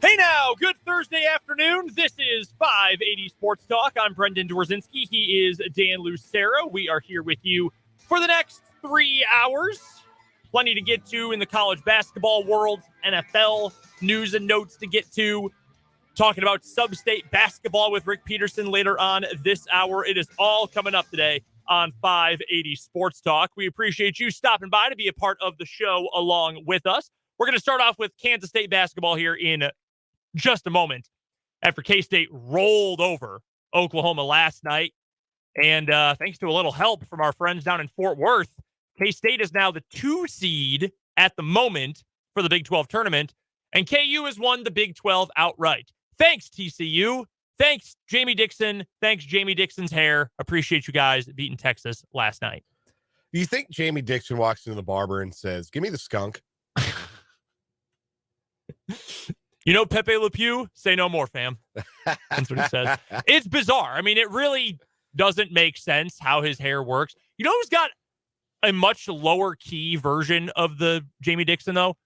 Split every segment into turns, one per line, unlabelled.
Hey now, good Thursday afternoon. This is 580 Sports Talk. I'm Brendan Dworzinski. He is Dan Lucero. We are here with you for the next 3 hours. Plenty to get to in the college basketball world, NFL news and notes to get to. Talking about sub-state basketball with Rick Peterson later on this hour. It is all coming up today on 580 Sports Talk. We appreciate you stopping by to be a part of the show along with us. We're going to start off with Kansas State basketball here in just a moment after K-State rolled over Oklahoma last night. And thanks to a little help from our friends down in Fort Worth, K-State is now the 2 seed at the moment for the Big 12 tournament. And KU has won the Big 12 outright. Thanks, TCU. Thanks, Jamie Dixon. Thanks, Jamie Dixon's hair. Appreciate you guys beating Texas last night.
Do you think Jamie Dixon walks into the barber and says, "Give me the skunk"?
You know, Pepe Le Pew, say no more, fam. That's what he says. It's bizarre. I mean, it really doesn't make sense how his hair works. You know who's got a much lower key version of the Jamie Dixon, though?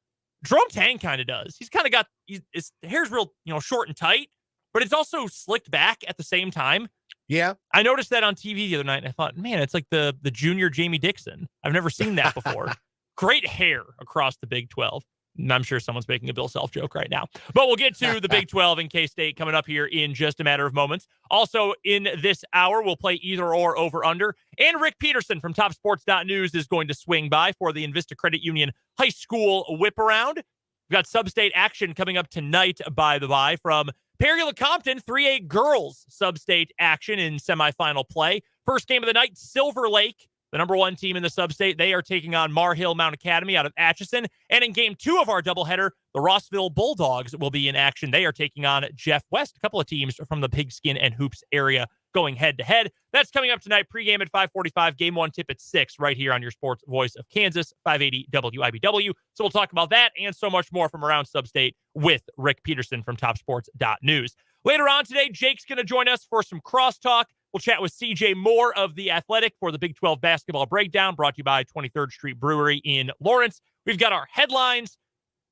Jerome Tang kind of does. He's kind of got, his hair's real, short and tight, but it's also slicked back at the same time.
Yeah.
I noticed that on TV the other night, and I thought, man, it's like the junior Jamie Dixon. I've never seen that before. Great hair across the Big 12. And I'm sure someone's making a Bill Self joke right now. But we'll get to the Big 12 and K-State coming up here in just a matter of moments. Also, in this hour, we'll play either or over under. And Rick Peterson from TopSports.News is going to swing by for the Invista Credit Union High School Whip Around. We've got sub-state action coming up tonight, by the by, from Perry-Lecompton, 3A girls sub-state action in semifinal play. First game of the night, Silver Lake, the number 1 team in the sub-state. They are taking on Mar Hill Mount Academy out of Atchison. And in game 2 of our doubleheader, the Rossville Bulldogs will be in action. They are taking on Jeff West, a couple of teams from the Pigskin and Hoops area going head-to-head. That's coming up tonight, pregame at 5:45, game 1 tip at 6, right here on your sports voice of Kansas, 580 WIBW. So we'll talk about that and so much more from around sub-state with Rick Peterson from TopSports.News. Later on today, Jake's going to join us for some crosstalk. We'll chat with CJ Moore of The Athletic for the Big 12 basketball breakdown, brought to you by 23rd Street Brewery in Lawrence. We've got our headlines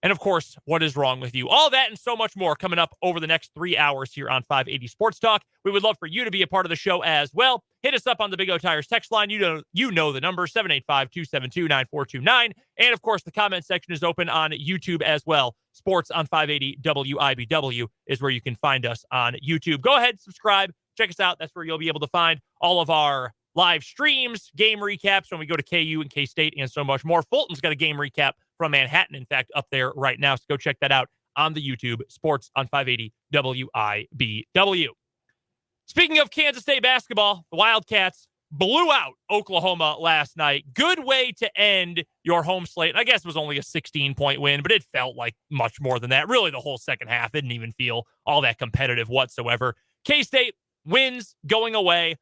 and, of course, what is wrong with you? All that and so much more coming up over the next 3 hours here on 580 Sports Talk. We would love for you to be a part of the show as well. Hit us up on the Big O Tires text line. You know the number, 785-272-9429. And, of course, the comment section is open on YouTube as well. Sports on 580 WIBW is where you can find us on YouTube. Go ahead, subscribe. Check us out. That's where you'll be able to find all of our live streams, game recaps when we go to KU and K-State, and so much more. Fulton's got a game recap from Manhattan, in fact, up there right now. So go check that out on the YouTube, Sports on 580 WIBW. Speaking of Kansas State basketball, the Wildcats blew out Oklahoma last night. Good way to end your home slate. I guess it was only a 16-point win, but it felt like much more than that. Really, the whole second half didn't even feel all that competitive whatsoever. K-State wins going away.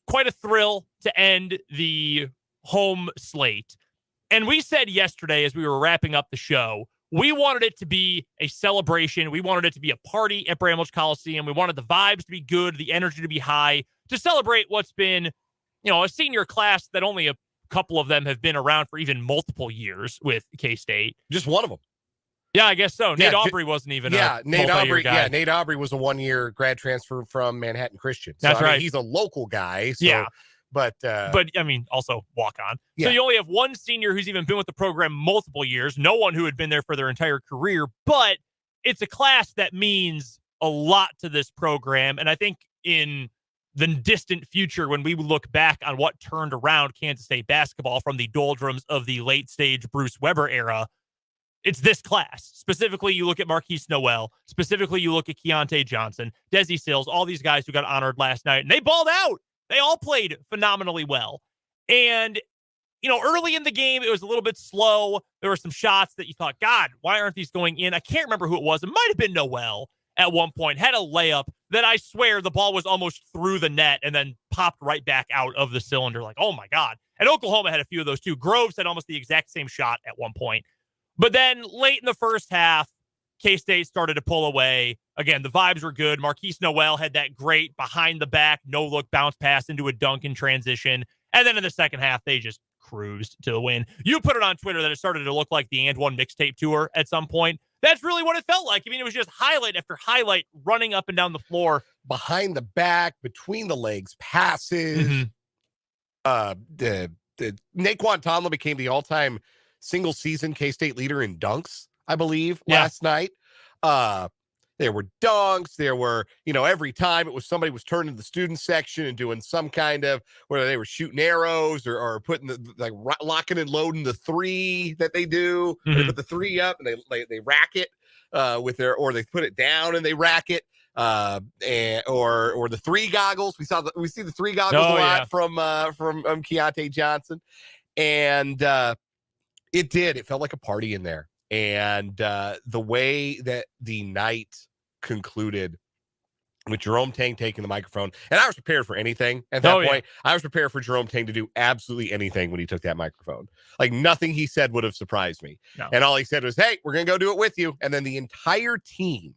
Quite a thrill to end the home slate. And we said yesterday as we were wrapping up the show, we wanted it to be a celebration. We wanted it to be a party at Bramlage Coliseum. We wanted the vibes to be good, the energy to be high, to celebrate what's been, a senior class that only a couple of them have been around for even multiple years with K-State.
Just one of them.
Yeah, I guess so. Nate Aubrey wasn't even a
Nate Aubrey
guy.
Yeah, Nate Aubrey was a 1-year grad transfer from Manhattan Christian. So,
That's right.
He's a local guy. So,
yeah.
But
also walk on.
Yeah.
So you only have one senior who's even been with the program multiple years. No one who had been there for their entire career. But it's a class that means a lot to this program. And I think in the distant future, when we look back on what turned around Kansas State basketball from the doldrums of the late stage Bruce Weber era, it's this class. Specifically, you look at Marquise Noel. Specifically, you look at Keontae Johnson, Desi Sills, all these guys who got honored last night, and they balled out. They all played phenomenally well. And, early in the game, it was a little bit slow. There were some shots that you thought, God, why aren't these going in? I can't remember who it was. It might have been Noel at one point. Had a layup that I swear the ball was almost through the net and then popped right back out of the cylinder. Like, oh, my God. And Oklahoma had a few of those, too. Groves had almost the exact same shot at one point. But then late in the first half, K-State started to pull away. Again, the vibes were good. Marquise Noel had that great behind-the-back, no-look bounce pass into a dunk in transition. And then in the second half, they just cruised to the win. You put it on Twitter that it started to look like the And One mixtape tour at some point. That's really what it felt like. I mean, it was just highlight after highlight running up and down the floor.
Behind the back, between the legs, passes.
Mhm.
The Naquan Tomlin became the all-time single season K-State leader in dunks, I believe, last night. There were dunks. There were, every time it was somebody was turning to the student section and doing some kind of, whether they were shooting arrows or putting locking and loading the three that they do. They put the three up and they rack it or they put it down and they rack it. Or the three goggles. We see the three goggles a lot from Keontae Johnson. And it felt like a party in there. And the way that the night concluded with Jerome Tang taking the microphone, and I was prepared for anything at that point. I was prepared for Jerome Tang to do absolutely anything when he took that microphone. Like nothing he said would have surprised me. No. And all he said was, "Hey, we're going to go do it with you." And then the entire team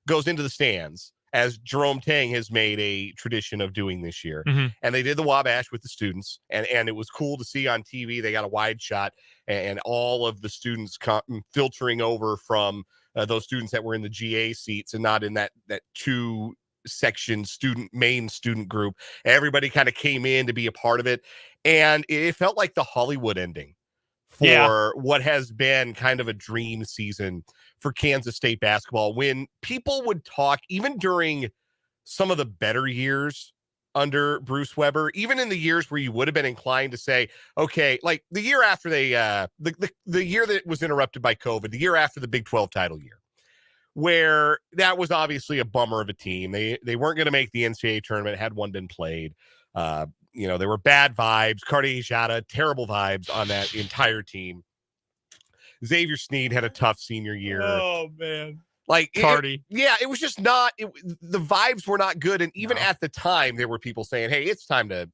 goes into the stands, as Jerome Tang has made a tradition of doing this year. And they did the Wabash with the students. And it was cool to see on TV. They got a wide shot and all of the students filtering over from those students that were in the GA seats and not in that two section main student group. Everybody kind of came in to be a part of it. And it felt like the Hollywood ending for what has been kind of a dream season for Kansas State basketball, when people would talk, even during some of the better years under Bruce Weber, even in the years where you would have been inclined to say, okay, like the year after the year that was interrupted by COVID, the year after the Big 12 title year, where that was obviously a bummer of a team. They weren't going to make the NCAA tournament had one been played. There were bad vibes. Cartier Jada, terrible vibes on that entire team. Xavier Sneed had a tough senior year.
Oh, man.
Like,
Cardi.
It was just not, the vibes were not good. And even at the time, there were people saying, hey, it's time to,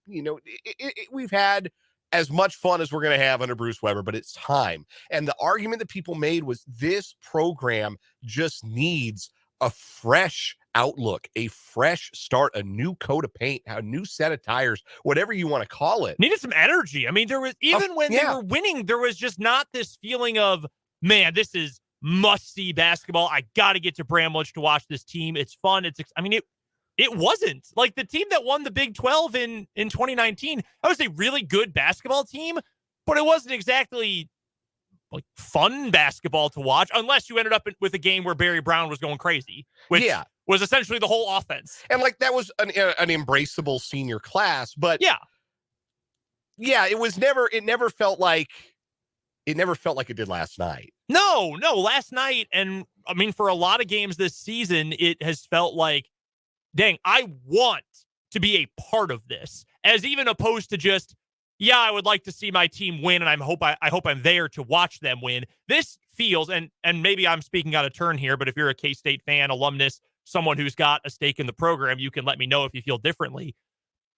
we've had as much fun as we're going to have under Bruce Weber, but it's time. And the argument that people made was this program just needs a fresh outlook, a fresh start, a new coat of paint, a new set of tires, whatever you want to call it.
Needed some energy. I mean, there was, even when they were winning, there was just not this feeling of, man, this is must-see basketball. I got to get to Bramlage to watch this team. It's fun. It wasn't. Like, the team that won the Big 12 in 2019, that was a really good basketball team, but it wasn't exactly like fun basketball to watch, unless you ended up with a game where Barry Brown was going crazy, which was essentially the whole offense.
And like, that was an embraceable senior class, but it never felt like it did last night.
No, last night. And I mean, for a lot of games this season, it has felt like, dang, I want to be a part of this, as even opposed to just, I would like to see my team win, and I hope I'm there to watch them win. This feels, and maybe I'm speaking out of turn here, but if you're a K-State fan, alumnus, someone who's got a stake in the program, you can let me know if you feel differently.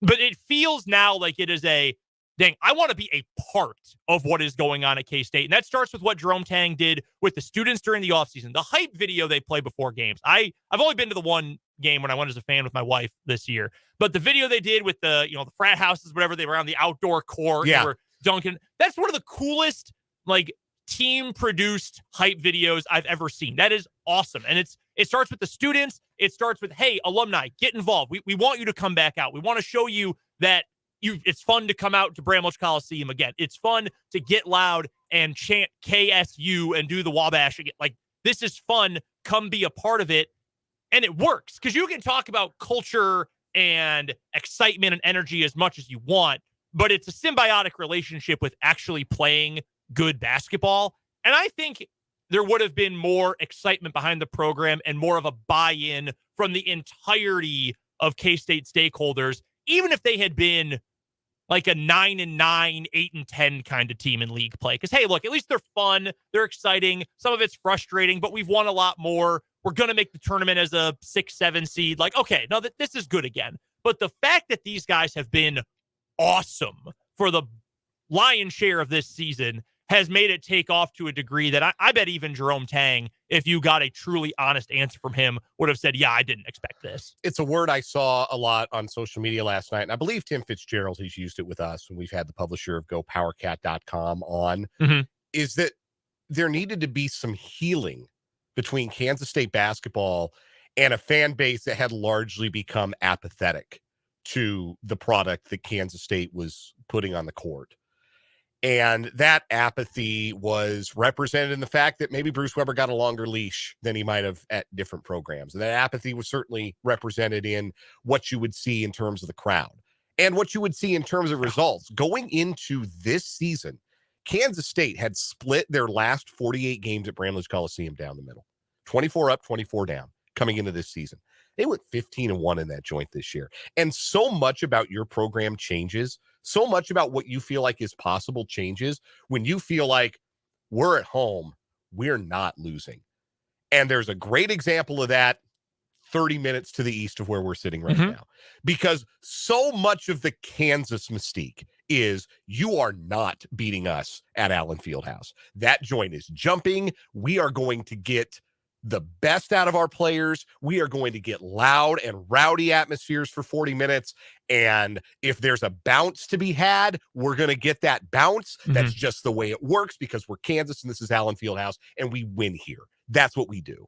But it feels now like it is dang, I want to be a part of what is going on at K-State. And that starts with what Jerome Tang did with the students during the offseason. The hype video they play before games. I've only been to the one game when I went as a fan with my wife this year. But the video they did with the frat houses, whatever, they were on the outdoor court. They were dunking. That's one of the coolest, like, team-produced hype videos I've ever seen. That is awesome. And it starts with the students. It starts with, hey, alumni, get involved. We want you to come back out. We want to show you that it's fun to come out to Bramlage Coliseum again. It's fun to get loud and chant KSU and do the Wabash again. Like, this is fun. Come be a part of it. And it works, because you can talk about culture and excitement and energy as much as you want, but it's a symbiotic relationship with actually playing good basketball. And I think there would have been more excitement behind the program and more of a buy-in from the entirety of K-State stakeholders, even if they had been like a 9-9, 8-10 kind of team in league play. Because, hey, look, at least they're fun. They're exciting. Some of it's frustrating, but we've won a lot more. We're going to make the tournament as a 6-7 seed. Like, okay, no, this is good again. But the fact that these guys have been awesome for the lion's share of this season has made it take off to a degree that I bet even Jerome Tang, if you got a truly honest answer from him, would have said, I didn't expect this.
It's a word I saw a lot on social media last night, and I believe Tim Fitzgerald has used it with us when we've had the publisher of GoPowerCat.com on, is that there needed to be some healing between Kansas State basketball and a fan base that had largely become apathetic to the product that Kansas State was putting on the court. And that apathy was represented in the fact that maybe Bruce Weber got a longer leash than he might have at different programs. And that apathy was certainly represented in what you would see in terms of the crowd and what you would see in terms of results. Going into this season, Kansas State had split their last 48 games at Bramlage Coliseum down the middle. 24 up, 24 down coming into this season. They went 15-1 in that joint this year. And so much about your program changes, so much about what you feel like is possible changes when you feel like we're at home, we're not losing. And there's a great example of that 30 minutes to the east of where we're sitting right now, because so much of the Kansas mystique is you are not beating us at Allen Fieldhouse. That joint is jumping. We are going to get the best out of our players. We are going to get loud and rowdy atmospheres for 40 minutes. And if there's a bounce to be had, we're going to get that bounce. That's just the way it works because we're Kansas and this is Allen Fieldhouse and we win here. That's what we do.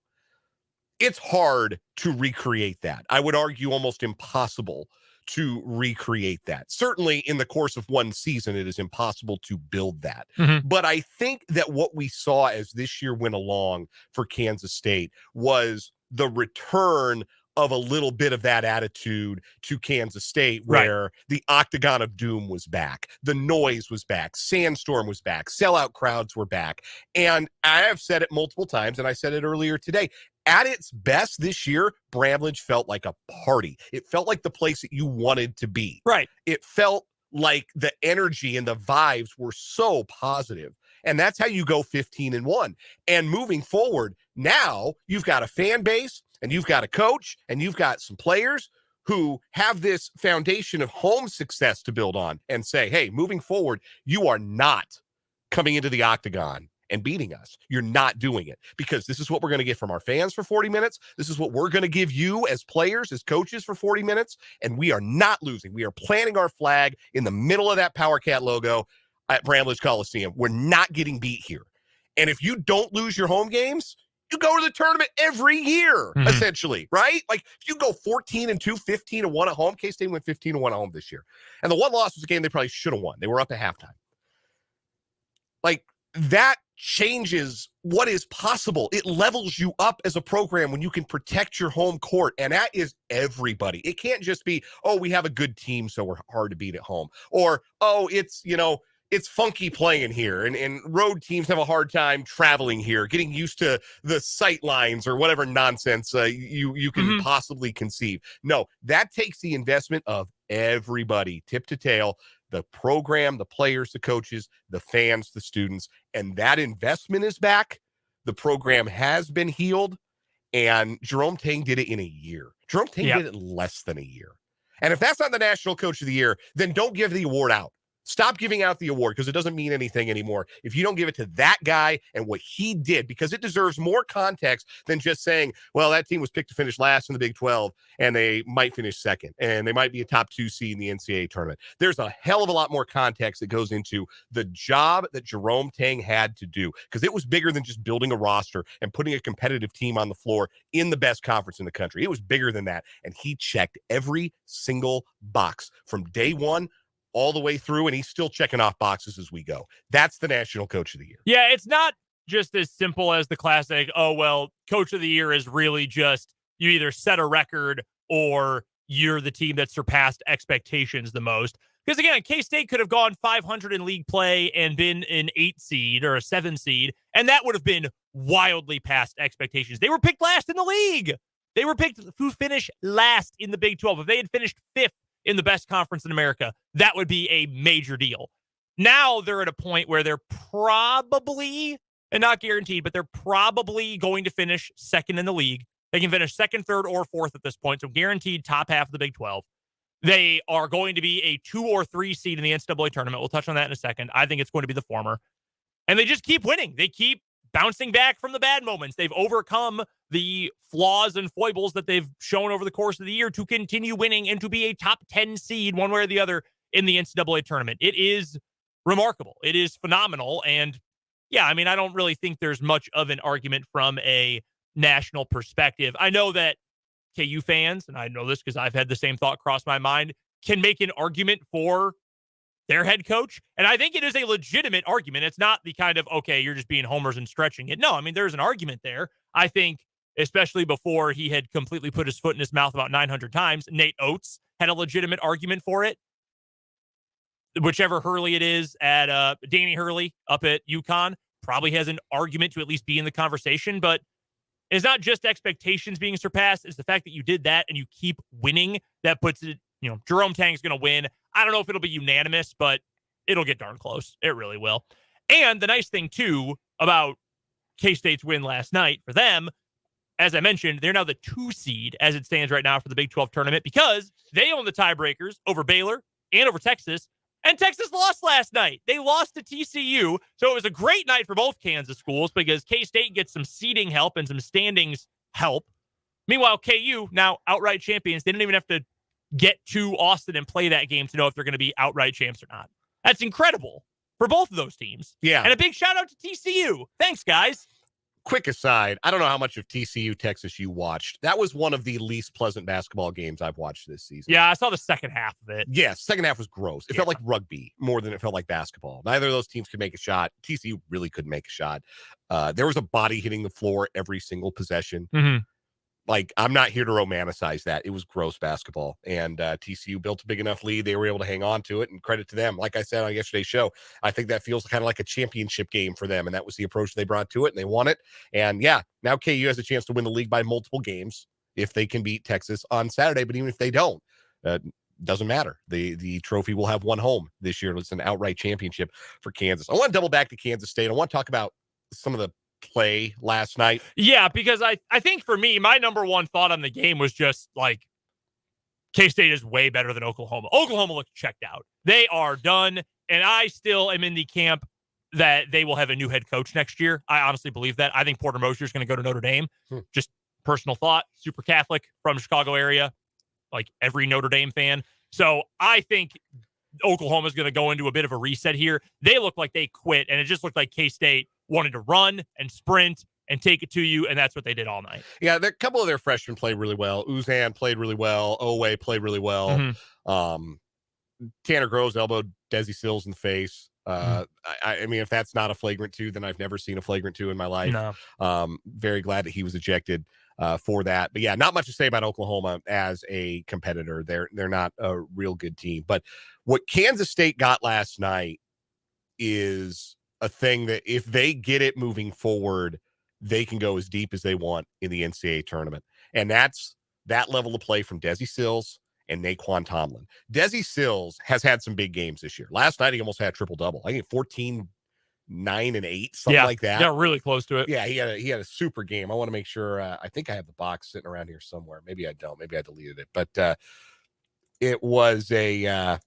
It's hard to recreate that. I would argue almost impossible to recreate that. Certainly in the course of one season, it is impossible to build that. But I think that what we saw as this year went along for Kansas State was the return of a little bit of that attitude to Kansas State, where the Octagon of Doom was back. The noise was back. Sandstorm was back. Sellout crowds were back. And I have said it multiple times, and I said it earlier today. At its best this year, Bramlage felt like a party. It felt like the place that you wanted to be.
Right.
It felt like the energy and the vibes were so positive. And that's how you go 15-1. And moving forward, now you've got a fan base and you've got a coach and you've got some players who have this foundation of home success to build on and say, hey, moving forward, you are not coming into the Octagon and beating us. You're not doing it because this is what we're going to get from our fans for 40 minutes. This is what we're going to give you as players, as coaches for 40 minutes. And we are not losing. We are planting our flag in the middle of that Power Cat logo at Bramlage Coliseum. We're not getting beat here. And if you don't lose your home games, you go to the tournament every year, essentially, right? Like if you go 14-2, 15-1 at home, K-State went 15-1 at home this year. And the one loss was a game they probably should have won. They were up at halftime. Like that changes what is possible. It levels you up as a program when you can protect your home court. And that is everybody. It can't just be, oh, we have a good team, so we're hard to beat at home. Or, oh, it's funky playing here. And road teams have a hard time traveling here, getting used to the sight lines or whatever nonsense you can possibly conceive. No, that takes the investment of everybody, tip to tail. The program, the players, the coaches, the fans, the students, and that investment is back. The program has been healed, and Jerome Tang did it in a year. Jerome Tang did it in less than a year. And if that's not the National Coach of the Year, then don't give the award out. Stop giving out the award because it doesn't mean anything anymore if you don't give it to that guy and what he did, because it deserves more context than just saying, well, that team was picked to finish last in the Big 12 and they might finish second and they might be a top 2 seed in the NCAA tournament. There's a hell of a lot more context that goes into the job that Jerome Tang had to do, because it was bigger than just building a roster and putting a competitive team on the floor in the best conference in the country. It was bigger than that. And he checked every single box from day one all the way through, and he's still checking off boxes as we go. That's the National Coach of the Year.
Yeah, it's not just as simple as the classic, oh, well, Coach of the Year is really just you either set a record or you're the team that surpassed expectations the most. Because, again, K-State could have gone 500 in league play and been an 8 seed or a 7 seed, and that would have been wildly past expectations. They were picked last in the league. They were picked to finish last in the Big 12. If they had finished 5th in the best conference in America, that would be a major deal. Now they're at a point where they're probably, and not guaranteed, but they're probably going to finish second in the league. They can finish second, third, or fourth at this point, so guaranteed top half of the Big 12. They are going to be a 2 or 3 seed in the NCAA tournament. We'll touch on that in a second. I think it's going to be the former. And they just keep winning. They keep bouncing back from the bad moments. They've overcome the flaws and foibles that they've shown over the course of the year to continue winning and to be a top 10 seed one way or the other in the NCAA tournament. It is remarkable. It is phenomenal. And yeah, I mean, I don't really think there's much of an argument from a national perspective. I know that KU fans, and I know this because I've had the same thought cross my mind, can make an argument for their head coach. And I think it is a legitimate argument. It's not the kind of, okay, you're just being homers and stretching it. No, I mean, there's an argument there. I think, especially before he had completely put his foot in his mouth about 900 times, Nate Oates had a legitimate argument for it. Whichever Hurley it is at Danny Hurley up at UConn probably has an argument to at least be in the conversation. But it's not just expectations being surpassed. It's the fact that you did that and you keep winning that puts it, Jerome Tang's going to win. I don't know if it'll be unanimous, but it'll get darn close. It really will. And the nice thing, too, about K-State's win last night for them, as I mentioned, they're now the 2 seed as it stands right now for the Big 12 tournament because they own the tiebreakers over Baylor and over Texas. And Texas lost last night. They lost to TCU. So it was a great night for both Kansas schools because K-State gets some seeding help and some standings help. Meanwhile, KU, now outright champions, they didn't even have to get to Austin and play that game to know if they're going to be outright champs or not. That's incredible for both of those teams.
Yeah.
And a big shout out to TCU. Thanks, guys.
Quick aside, I don't know how much of TCU Texas you watched. That was one of the least pleasant basketball games I've watched this season.
Yeah, I saw the second half of it.
Yes, second half was gross. It felt like rugby more than it felt like basketball. Neither of those teams could make a shot. TCU really couldn't make a shot. There was a body hitting the floor every single possession.
Mm-hmm.
Like, I'm not here to romanticize that. It was gross basketball. And TCU built a big enough lead. They were able to hang on to it, and credit to them. Like I said on yesterday's show, I think that feels kind of like a championship game for them. And that was the approach they brought to it, and they won it. And yeah, now KU has a chance to win the league by multiple games if they can beat Texas on Saturday. But even if they don't, doesn't matter. The trophy will have one home this year. It's an outright championship for Kansas. I want to double back to Kansas State. I want to talk about some of the play last night.
Yeah, because I think for me, my number one thought on the game was just like K-State is way better than Oklahoma. Oklahoma looked checked out. They are done. And I still am in the camp that they will have a new head coach next year. I honestly believe that. I think Porter Moser is going to go to Notre Dame. Just personal thought. Super Catholic from Chicago area, like every Notre Dame fan. So I think Oklahoma is going to go into a bit of a reset here. They look like they quit, and it just looked like K-State wanted to run and sprint and take it to you, and that's what they did all night.
Yeah, a couple of their freshmen played really well. Uzan played really well. Owe played really well. Mm-hmm. Tanner Groves elbowed Desi Sills in the face. I mean, if that's not a flagrant 2, then I've never seen a flagrant 2 in my life.
No.
Very glad that he was ejected for that. But yeah, not much to say about Oklahoma as a competitor. They're not a real good team. But what Kansas State got last night is a thing that if they get it moving forward, they can go as deep as they want in the NCAA tournament. And that's that level of play from Desi Sills and Naquan Tomlin. Desi Sills has had some big games this year. Last night, he almost had a triple-double. I think 14, 9, and 8, something like that.
Yeah, really close to it.
Yeah, he had a super game. I want to make sure. I think I have the box sitting around here somewhere. Maybe I don't. Maybe I deleted it. But it was a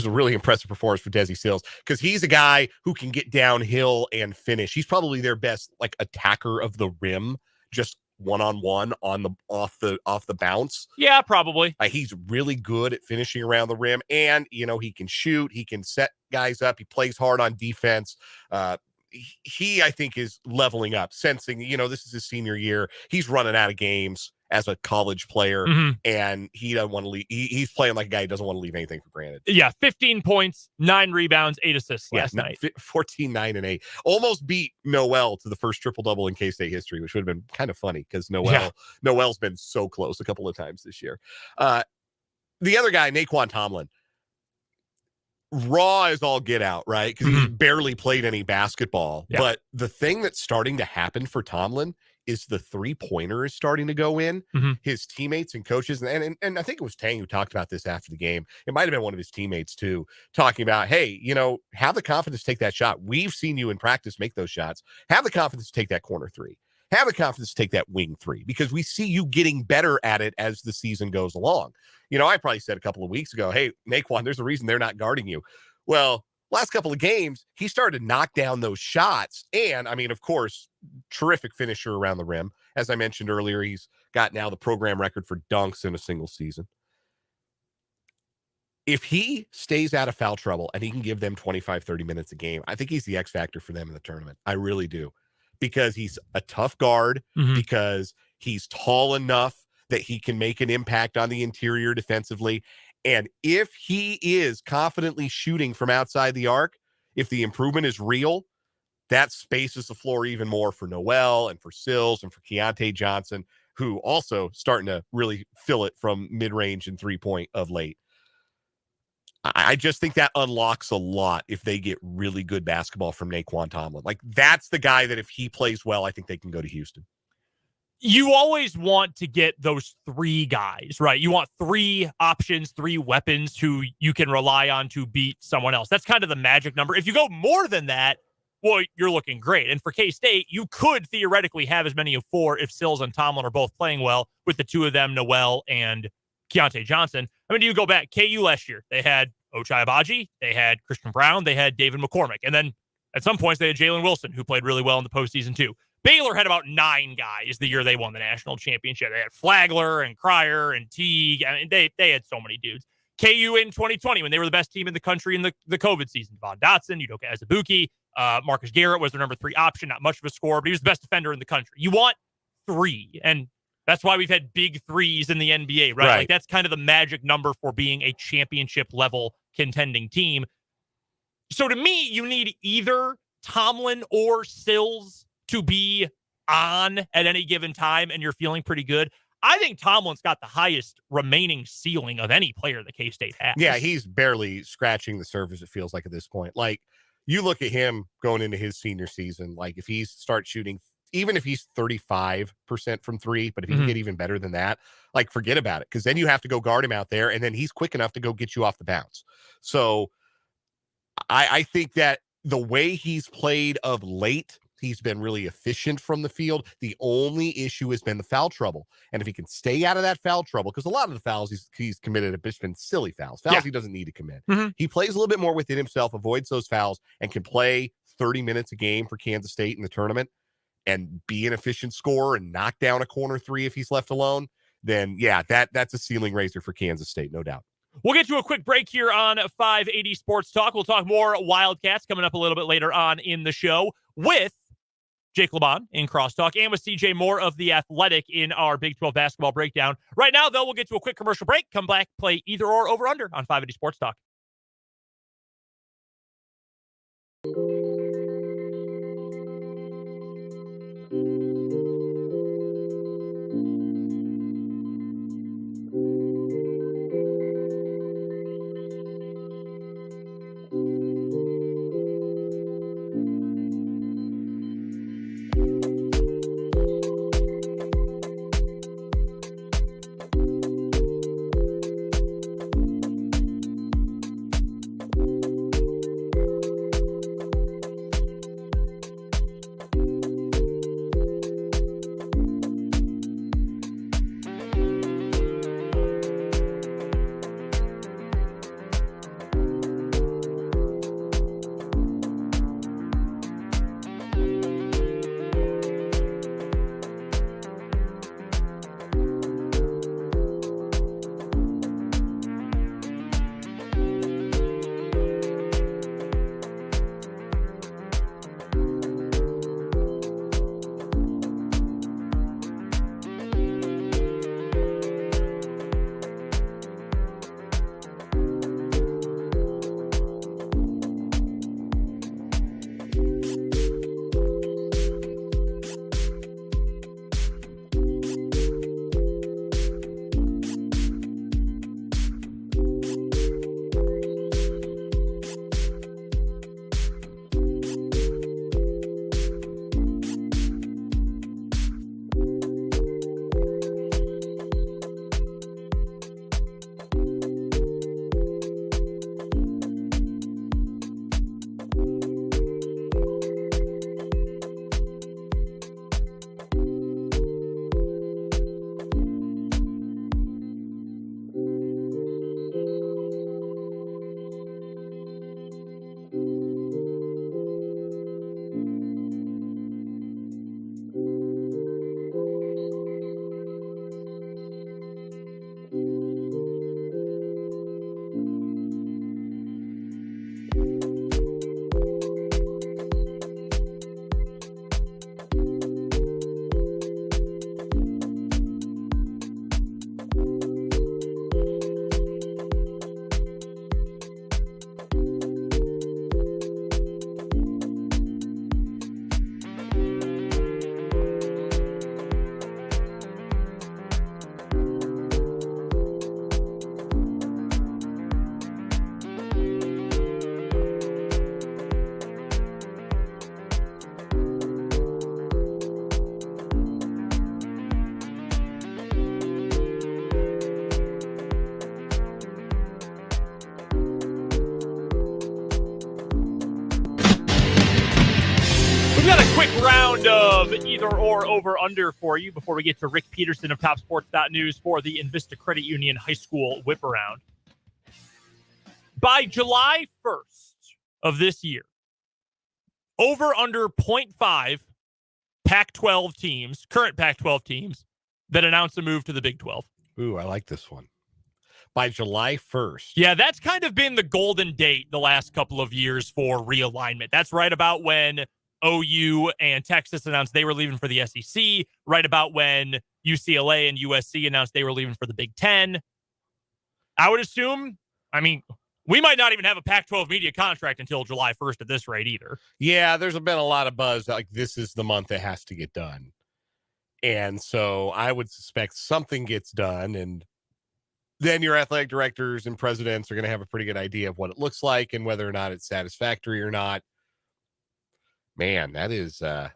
really impressive performance for Desi Sills because he's a guy who can get downhill and finish. He's probably their best attacker of the rim, just one-on-one off the bounce.
Yeah, probably.
He's really good at finishing around the rim, and he can shoot. He can set guys up. He plays hard on defense. He I think is leveling up, sensing this is his senior year. He's running out of games as a college player, and he doesn't want to leave. He's playing like a guy who doesn't want to leave anything for granted.
Yeah, 15 points, 9 rebounds, 8 assists last night.
14, 9, and 8. Almost beat Noel to the first triple-double in K-State history, which would have been kind of funny because Noel's been so close a couple of times this year. The other guy, Naquan Tomlin, raw as all get out, right? Because he barely played any basketball. Yeah. But the thing that's starting to happen for Tomlin is the three-pointer is starting to go in. His teammates and coaches, and I think it was Tang who talked about this after the game. It might have been one of his teammates too, talking about, hey, have the confidence to take that shot. We've seen you in practice make those shots. Have the confidence to take that corner 3. Have the confidence to take that wing 3 because we see you getting better at it as the season goes along. I probably said a couple of weeks ago, hey, Naquan, there's a reason they're not guarding you. Well, last couple of games, he started to knock down those shots. And, I mean, of course, terrific finisher around the rim. As I mentioned earlier, he's got now the program record for dunks in a single season. If he stays out of foul trouble and he can give them 25, 30 minutes a game, I think he's the X factor for them in the tournament. I really do. because he's a tough guard,
Mhm.
because he's tall enough that he can make an impact on the interior defensively. And if he is confidently shooting from outside the arc, if the improvement is real, that spaces the floor even more for Noel and for Sills and for Keontae Johnson, who also starting to really fill it from mid-range and three-point of late. I just think that unlocks a lot if they get really good basketball from Naquan Tomlin. Like, that's the guy that if he plays well, I think they can go to Houston.
You always want to get those three guys, right? You want three options, three weapons who you can rely on to beat someone else. That's kind of the magic number. If you go more than that, well, you're looking great. And for K-State, you could theoretically have as many of four if Sills and Tomlin are both playing well, with the two of them, Noel and Keontae Johnson. I mean, do you go back? KU last year, they had Ochai Agbaji, they had Christian Brown, they had David McCormick. And then at some points, they had Jalen Wilson, who played really well in the postseason too. Baylor had about 9 guys the year they won the national championship. They had Flagler and Cryer and Teague. I mean, they had so many dudes. KU in 2020, when they were the best team in the country in the COVID season, Von Dotson, Udoka Azubuike, Marcus Garrett was their number 3 option. Not much of a scorer, but he was the best defender in the country. You want 3, and that's why we've had big threes in the NBA, right? Like, that's kind of the magic number for being a championship level contending team. So to me, you need either Tomlin or Sills to be on at any given time, and you're feeling pretty good. I think Tomlin's got the highest remaining ceiling of any player that K-State has.
Yeah, he's barely scratching the surface, it feels like, at this point. Like, you look at him going into his senior season, like, if he starts shooting, even if he's 35% from 3, but if he can get even better than that, like, forget about it, because then you have to go guard him out there, and then he's quick enough to go get you off the bounce. So I think that the way he's played of late, he's been really efficient from the field. The only issue has been the foul trouble. And if he can stay out of that foul trouble, because a lot of the fouls he's committed have been silly fouls he doesn't need to commit. He plays a little bit more within himself, avoids those fouls, and can play 30 minutes a game for Kansas State in the tournament and be an efficient scorer and knock down a corner 3 if he's left alone, then yeah, that's a ceiling raiser for Kansas State, no doubt.
We'll get to a quick break here on 580 Sports Talk. We'll talk more Wildcats coming up a little bit later on in the show with Jake LeBon in Crosstalk and with CJ Moore of The Athletic in our Big 12 basketball breakdown. Right now, though, we'll get to a quick commercial break. Come back, play either or over under on 580 Sports Talk. round of either or over under for you before we get to Rick Peterson of TopSports.news for the Invista Credit Union High School Whip Around. By July 1st of this year, over under 0.5 Pac-12 teams, current Pac-12 teams, that announce a move to the Big 12.
Ooh, I like this one. By July 1st.
Yeah, that's kind of been the golden date the last couple of years for realignment. That's right about when OU and Texas announced they were leaving for the SEC, right about when UCLA and USC announced they were leaving for the Big Ten. I would assume, we might not even have a Pac-12 media contract until July 1st at this rate either.
Yeah, there's been a lot of buzz like this is the month it has to get done. And so I would suspect something gets done, and then your athletic directors and presidents are going to have a pretty good idea of what it looks like and whether or not it's satisfactory or not. Man, that is I'm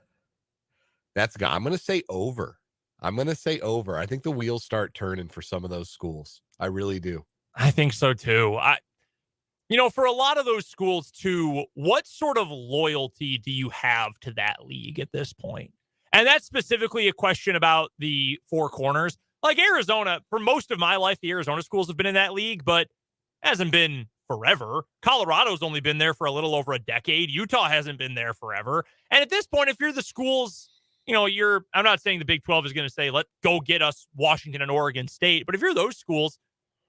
going to say over. I think the wheels start turning for some of those schools. I really do.
I think so too. For a lot of those schools too, what sort of loyalty do you have to that league at this point? And that's specifically a question about the Four Corners. Like Arizona, for most of my life, the Arizona schools have been in that league, but hasn't been forever. Colorado's only been there for a little over a decade. Utah hasn't been there forever. And at this point, if you're the schools, I'm not saying the Big 12 is going to say, let's go get us Washington and Oregon State. But if you're those schools,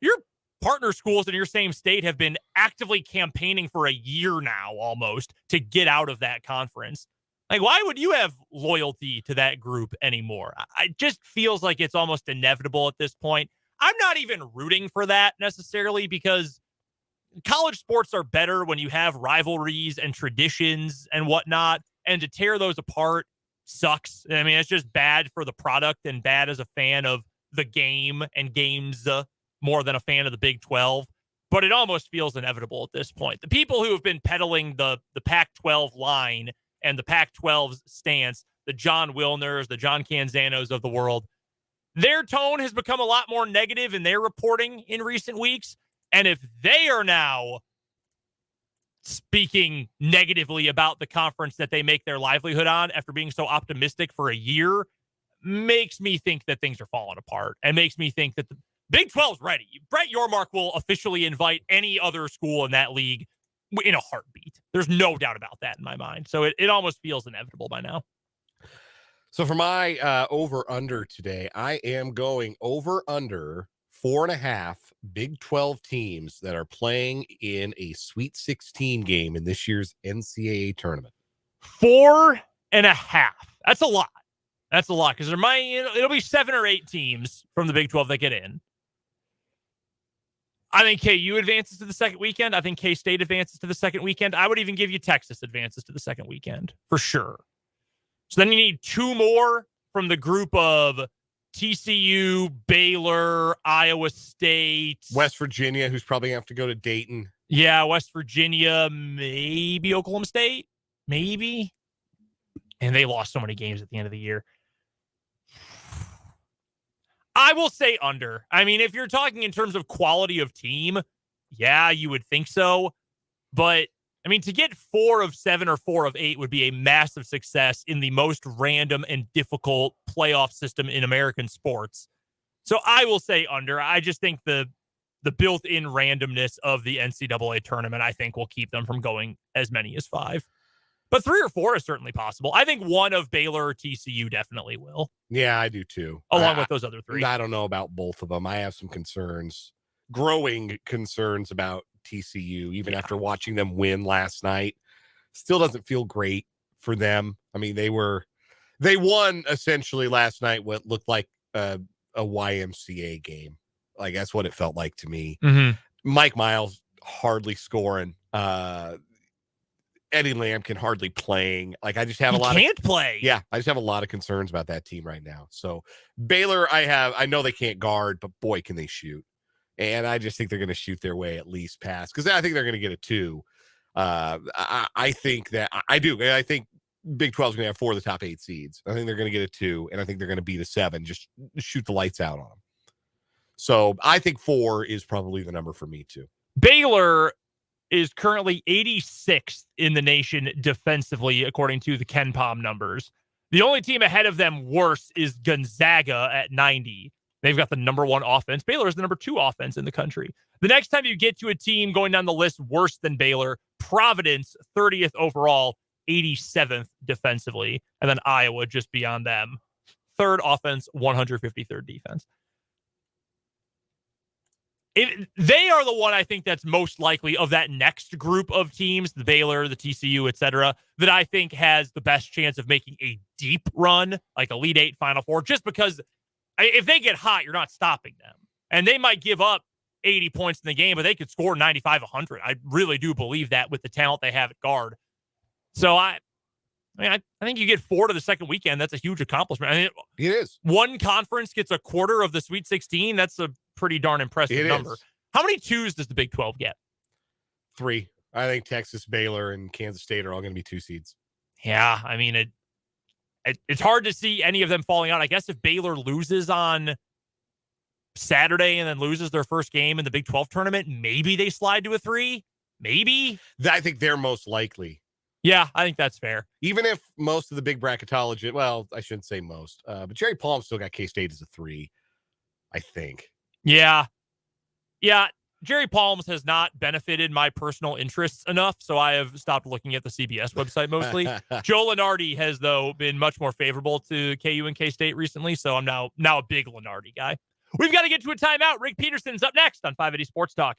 your partner schools in your same state have been actively campaigning for a year now almost to get out of that conference. Like, why would you have loyalty to that group anymore? It just feels like it's almost inevitable at this point. I'm not even rooting for that necessarily because college sports are better when you have rivalries and traditions and whatnot, and to tear those apart sucks. It's just bad for the product and bad as a fan of the game and games more than a fan of the Big 12. But it almost feels inevitable at this point. The people who have been peddling the Pac-12 line and the Pac-12's stance, the John Wilners, the John Canzanos of the world, their tone has become a lot more negative in their reporting in recent weeks. And if they are now speaking negatively about the conference that they make their livelihood on after being so optimistic for a year, makes me think that things are falling apart and makes me think that the Big 12 is ready. Brett Yormark will officially invite any other school in that league in a heartbeat. There's no doubt about that in my mind. So it almost feels inevitable by now.
So for my over-under today, I am going over-under 4.5 Big 12 teams that are playing in a Sweet 16 game in this year's NCAA tournament.
4.5. That's a lot. Because it'll be 7 or 8 teams from the Big 12 that get in. I think KU advances to the second weekend. I think K-State advances to the second weekend. I would even give you Texas advances to the second weekend for sure. So then you need 2 more from the group of TCU, Baylor, Iowa State.
West Virginia, who's probably going to have to go to Dayton.
Yeah, West Virginia, maybe Oklahoma State, maybe. And they lost so many games at the end of the year. I will say under. If you're talking in terms of quality of team, yeah, you would think so. But, to get 4 of 7 or 4 of 8 would be a massive success in the most random and difficult playoff system in American sports. So I will say under. I just think the built-in randomness of the NCAA tournament, I think, will keep them from going as many as 5. But 3 or 4 is certainly possible. I think one of Baylor or TCU definitely will.
Yeah, I do too.
Along with those other 3.
I don't know about both of them. I have some growing concerns about TCU, even after watching them win last night. Still doesn't feel great for them. They won essentially last night what looked like a YMCA game. Like, that's what it felt like to me.
Mm-hmm.
Mike Miles hardly scoring. Eddie Lampkin hardly playing. Like, I just have
can't play.
Yeah, I just have a lot of concerns about that team right now. So Baylor, I know they can't guard, but boy, can they shoot. And I just think they're going to shoot their way at least past, because I think they're going to get a 2. I think that I do. I think Big 12 is going to have 4 of the top 8 seeds. I think they're going to get a 2, and I think they're going to beat a 7. Just shoot the lights out on them. So I think 4 is probably the number for me too.
Baylor is currently 86th in the nation defensively, according to the KenPom numbers. The only team ahead of them worse is Gonzaga at 90. They've got the number 1 offense. Baylor is the number 2 offense in the country. The next time you get to a team going down the list worse than Baylor, Providence, 30th overall, 87th defensively, and then Iowa just beyond them. 3rd offense, 153rd defense. They are the one I think that's most likely of that next group of teams, the Baylor, the TCU, etc., that I think has the best chance of making a deep run, like Elite Eight, Final Four, just because if they get hot, you're not stopping them. And they might give up 80 points in the game, but they could score 95, 100. I really do believe that with the talent they have at guard. So I think you get 4 to the second weekend. That's a huge accomplishment. I mean,
it is.
One conference gets a quarter of the Sweet 16. That's a pretty darn impressive number. How many 2s does the Big 12 get?
3. I think Texas, Baylor, and Kansas State are all going to be 2 seeds.
Yeah, I mean, it's hard to see any of them falling out. I guess if Baylor loses on Saturday and then loses their first game in the Big 12 tournament, maybe they slide to a 3. Maybe.
I think they're most likely.
Yeah, I think that's fair.
Even if most of the big bracketologists, well, I shouldn't say most, but Jerry Palm still got K-State as a 3, I think.
Yeah. Jerry Palms has not benefited my personal interests enough, so I have stopped looking at the CBS website mostly. Joe Lunardi has, though, been much more favorable to KU and K-State recently, so I'm now a big Lunardi guy. We've got to get to a timeout. Rick Peterson's up next on 580 Sports Talk.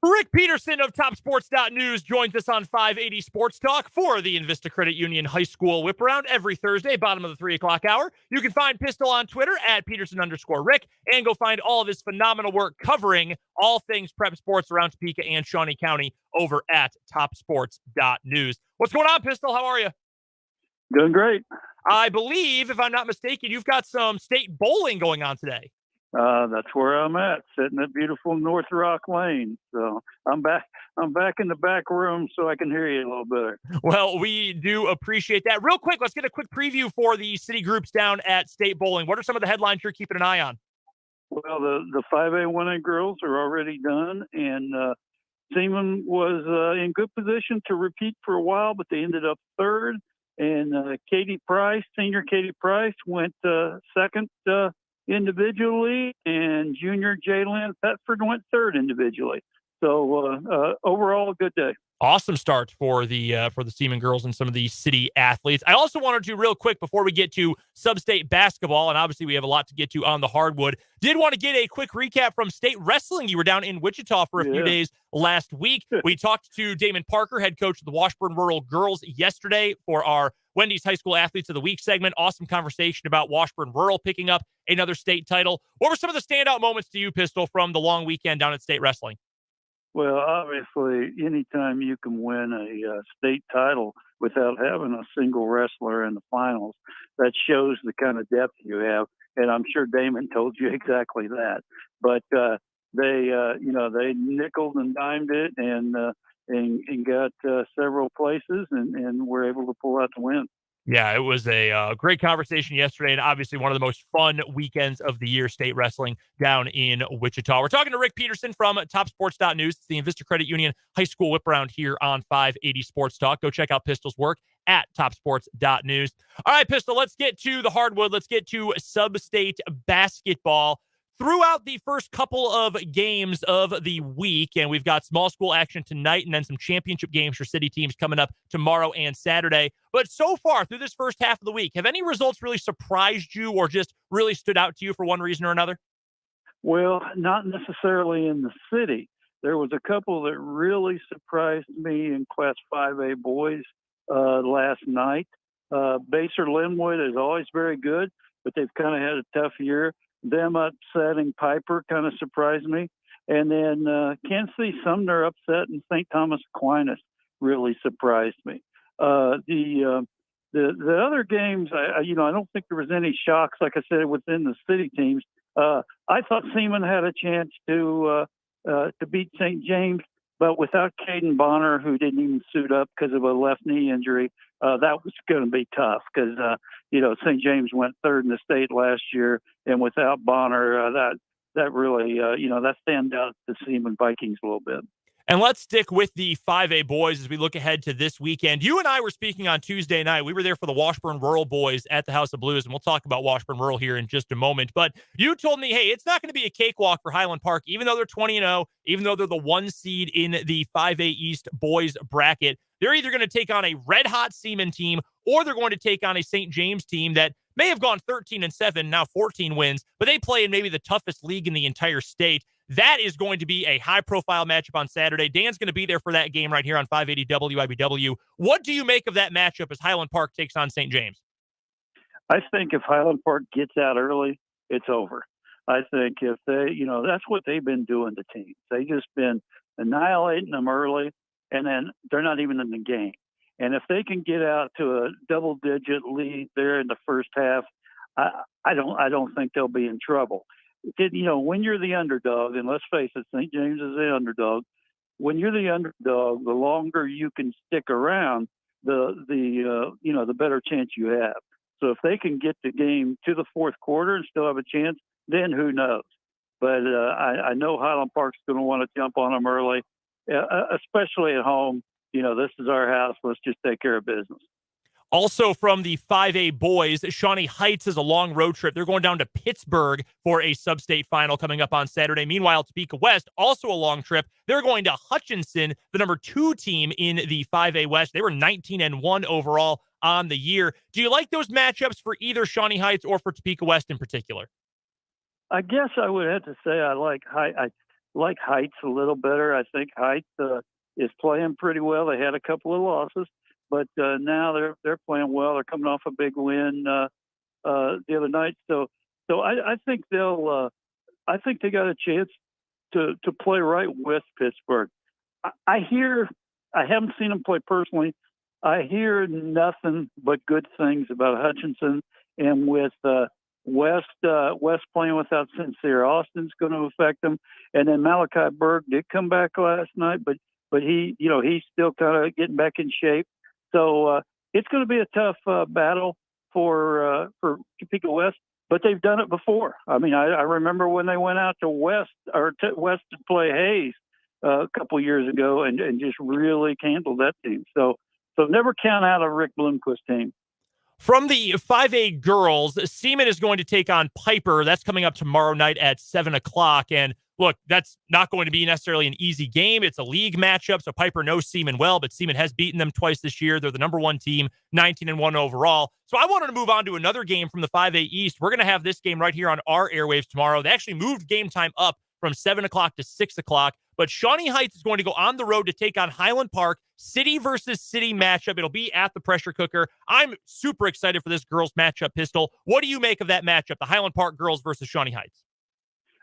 Rick Peterson of TopSports.News joins us on 580 Sports Talk for the Invista Credit Union High School Whip Around every Thursday, bottom of the 3 o'clock hour. You can find Pistol on Twitter at Peterson_Rick and go find all of his phenomenal work covering all things prep sports around Topeka and Shawnee County over at TopSports.News. What's going on, Pistol? How are you?
Doing great.
I believe, if I'm not mistaken, you've got some state bowling going on today.
That's where I'm at, sitting at beautiful North Rock Lane. So I'm back in the back room so I can hear you a little better.
Well, we do appreciate that. Real quick, let's get a quick preview for the city groups down at State Bowling. What are some of the headlines you're keeping an eye on?
Well, the 5A, 1A girls are already done, and Seaman was in good position to repeat for a while, but they ended up third. And Katie Price, senior Katie Price, went second individually, and junior Jalen Petford went third individually. So overall, a good day.
Awesome start for the Seaman girls and some of the city athletes. I also wanted to, real quick, before we get to sub-state basketball, and obviously we have a lot to get to on the hardwood, did want to get a quick recap from state wrestling. You were down in Wichita for a few days last week. We talked to Damon Parker, head coach of the Washburn Rural Girls, yesterday for our Wendy's High School Athletes of the Week segment. Awesome conversation about Washburn Rural picking up another state title. What were some of the standout moments to you, Pistol, from the long weekend down at state wrestling?
Well, obviously, anytime you can win a state title without having a single wrestler in the finals, that shows the kind of depth you have. And I'm sure Damon told you exactly that. But they nickeled and dimed it and got several places and were able to pull out the win.
Yeah, it was a great conversation yesterday, and obviously one of the most fun weekends of the year, state wrestling down in Wichita. We're talking to Rick Peterson from TopSports.News. It's the Invista Credit Union High School Whip Around here on 580 Sports Talk. Go check out Pistol's work at TopSports.News. All right, Pistol, let's get to the hardwood. Let's get to sub-state basketball. Throughout the first couple of games of the week, and we've got small school action tonight and then some championship games for city teams coming up tomorrow and Saturday. But so far through this first half of the week, have any results really surprised you or just really stood out to you for one reason or another?
Well, not necessarily in the city. There was a couple that really surprised me in Class 5A boys last night. Baser Linwood is always very good, but they've kind of had a tough year. Them upsetting Piper kind of surprised me. And then Kansas City Sumner upset and St. Thomas Aquinas really surprised me. The other games, I don't think there was any shocks, like I said, within the city teams. I thought Seaman had a chance to beat St. James, but without Caden Bonner, who didn't even suit up because of a left knee injury, that was going to be tough because, St. James went third in the state last year, and without Bonner, that really, that stands out the Seaman Vikings a little bit.
And let's stick with the 5A boys as we look ahead to this weekend. You and I were speaking on Tuesday night. We were there for the Washburn Rural boys at the House of Blues, and we'll talk about Washburn Rural here in just a moment. But you told me, hey, it's not going to be a cakewalk for Highland Park, even though they're 20-0, even though they're the 1 seed in the 5A East boys bracket. They're either going to take on a red-hot Seaman team or they're going to take on a St. James team that may have gone 13-7, now 14 wins, but they play in maybe the toughest league in the entire state. That is going to be a high-profile matchup on Saturday. Dan's going to be there for that game right here on 580 WIBW. What do you make of that matchup as Highland Park takes on St. James?
I think if Highland Park gets out early, it's over. I think if they, that's what they've been doing to teams. They've just been annihilating them early, and then they're not even in the game. And if they can get out to a double-digit lead there in the first half, I don't think they'll be in trouble. When you're the underdog, and let's face it, St. James is the underdog. When you're the underdog, the longer you can stick around, the better chance you have. So if they can get the game to the fourth quarter and still have a chance, then who knows? But I know Highland Park's going to want to jump on them early, especially at home. This is our house. Let's just take care of business.
Also from the 5A boys, Shawnee Heights is a long road trip. They're going down to Pittsburgh for a sub-state final coming up on Saturday. Meanwhile, Topeka West, also a long trip. They're going to Hutchinson, the number 2 team in the 5A West. They were 19-1 overall on the year. Do you like those matchups for either Shawnee Heights or for Topeka West in particular?
I guess I would have to say I like like Heights a little better. I think Heights is playing pretty well. They had a couple of losses, but now they're playing well. They're coming off a big win the other night. So I think they'll. I think they got a chance to play right with Pittsburgh. I hear. I haven't seen them play personally. I hear nothing but good things about Hutchinson, and with West playing without Sincere Austin's going to affect them. And then Malachi Berg did come back last night, but he, he's still kind of getting back in shape. So it's going to be a tough battle for Topeka West, but they've done it before. I mean, I remember when they went out to West to play Hayes a couple years ago and just really handled that team. So never count out a Rick Bloomquist team.
From the 5A girls, Seaman is going to take on Piper. That's coming up tomorrow night at 7 o'clock. And look, that's not going to be necessarily an easy game. It's a league matchup, so Piper knows Seaman well, but Seaman has beaten them twice this year. They're the number one team, 19-1 overall. So I wanted to move on to another game from the 5A East. We're going to have this game right here on our airwaves tomorrow. They actually moved game time up from 7 o'clock to 6 o'clock. But Shawnee Heights is going to go on the road to take on Highland Park. City versus city matchup. It'll be at the pressure cooker. I'm super excited for this girls matchup, Pistol. What do you make of that matchup, the Highland Park girls versus Shawnee Heights?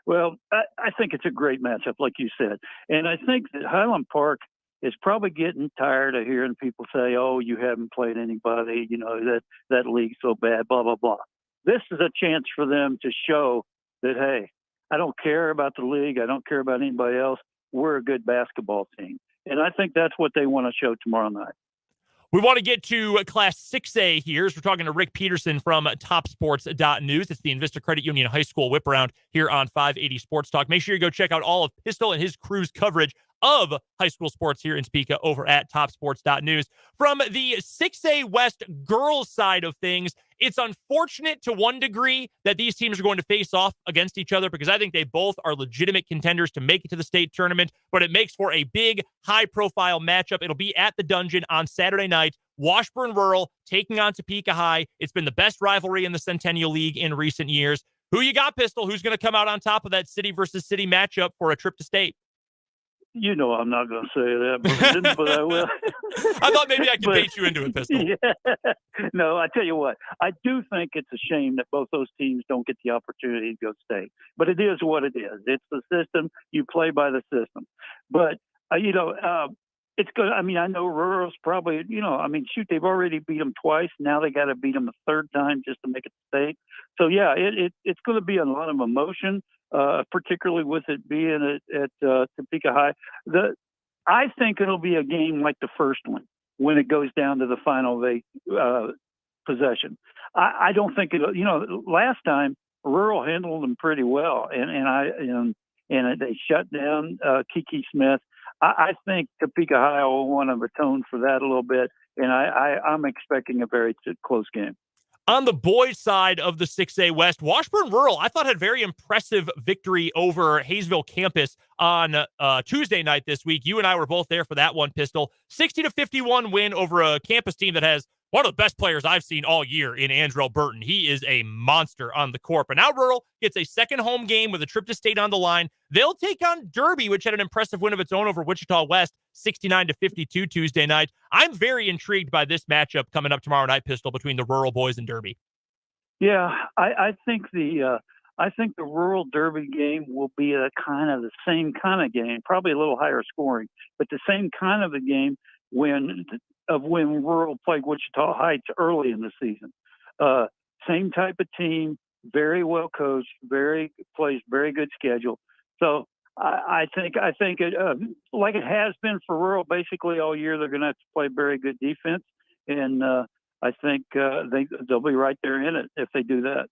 Well, I think it's a great matchup, like you said. And I think that Highland Park is probably getting tired of hearing people say, oh, you haven't played anybody, that league's so bad, blah, blah, blah. This is a chance for them to show that, hey, I don't care about the league. I don't care about anybody else. We're a good basketball team. And I think that's what they want to show tomorrow night.
We want to get to Class 6A here. So we're talking to Rick Peterson from TopSports.news. It's the Invista Credit Union High School whip around here on 580 Sports Talk. Make sure you go check out all of Pistol and his crew's coverage of high school sports here in Topeka over at TopSports.news. From the 6A West girls side of things, it's unfortunate to one degree that these teams are going to face off against each other because I think they both are legitimate contenders to make it to the state tournament, but it makes for a big, high-profile matchup. It'll be at the Dungeon on Saturday night. Washburn Rural taking on Topeka High. It's been the best rivalry in the Centennial League in recent years. Who you got, Pistol? Who's going to come out on top of that city versus city matchup for a trip to state?
You know I'm not going to say that, Brandon, but I will.
I thought maybe I could bait you into it, Pistol.
Yeah. No, I tell you what, I do think it's a shame that both those teams don't get the opportunity to go state. But it is what it is. It's the system. You play by the system. But, it's good. I mean, I know Rural's probably, shoot, they've already beat them twice. Now they got to beat them a third time just to make it to state. So, yeah, it's going to be a lot of emotion. Particularly with it being at Topeka High. I think it'll be a game like the first one when it goes down to the final possession. I don't think it. Last time Rural handled them pretty well, and they shut down Kiki Smith. I think Topeka High will want to atone for that a little bit, and I'm expecting a very close game.
On the boys' side of the 6A West, Washburn Rural, I thought, had a very impressive victory over Hayesville Campus on Tuesday night this week. You and I were both there for that one, Pistol. 60-51 win over a campus team that has one of the best players I've seen all year in Andrell Burton. He is a monster on the court. But now Rural gets a second home game with a trip to state on the line. They'll take on Derby, which had an impressive win of its own over Wichita West, 69-52 Tuesday night. I'm very intrigued by this matchup coming up tomorrow night, Pistol, between the Rural boys and Derby.
Yeah, I think the Rural Derby game will be the same kind of game, probably a little higher scoring, but the same kind of a game when Rural played Wichita Heights early in the season. Same type of team, very well coached, plays very good schedule. So I think it, like it has been for Rural basically all year, they're going to have to play very good defense, and I think they'll be right there in it if they do that.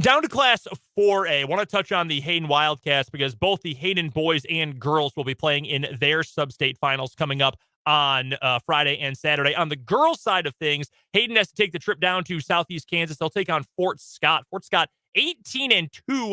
Down to Class 4A, I want to touch on the Hayden Wildcats because both the Hayden boys and girls will be playing in their sub-state finals coming up on Friday and Saturday. On the girls' side of things, Hayden has to take the trip down to Southeast Kansas. They'll take on Fort Scott. Fort Scott 18-2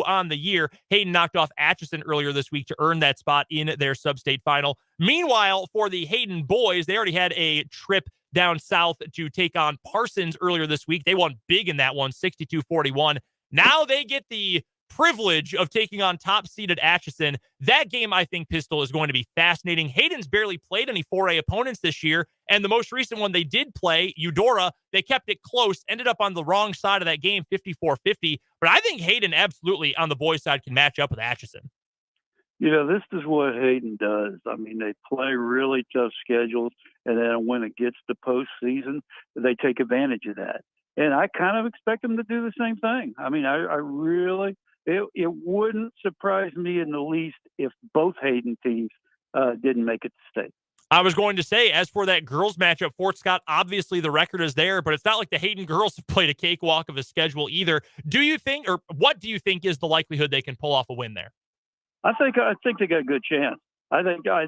on the year. Hayden knocked off Atchison earlier this week to earn that spot in their sub-state final. Meanwhile, for the Hayden boys, they already had a trip down south to take on Parsons earlier this week. They won big in that one, 62-41. Now they get the privilege of taking on top-seeded Atchison. That game, I think, Pistol, is going to be fascinating. Hayden's barely played any 4A opponents this year, and the most recent one they did play, Eudora, they kept it close, ended up on the wrong side of that game, 54-50. But I think Hayden absolutely, on the boys' side, can match up with Atchison.
This is what Hayden does. I mean, they play really tough schedules, and then when it gets to postseason, they take advantage of that. And I kind of expect them to do the same thing. I mean, I really, it wouldn't surprise me in the least if both Hayden teams didn't make it to state.
I was going to say, as for that girls matchup, Fort Scott, obviously the record is there, but it's not like the Hayden girls have played a cakewalk of a schedule either. Do you think, or what do you think is the likelihood they can pull off a win there?
I think they got a good chance. I think I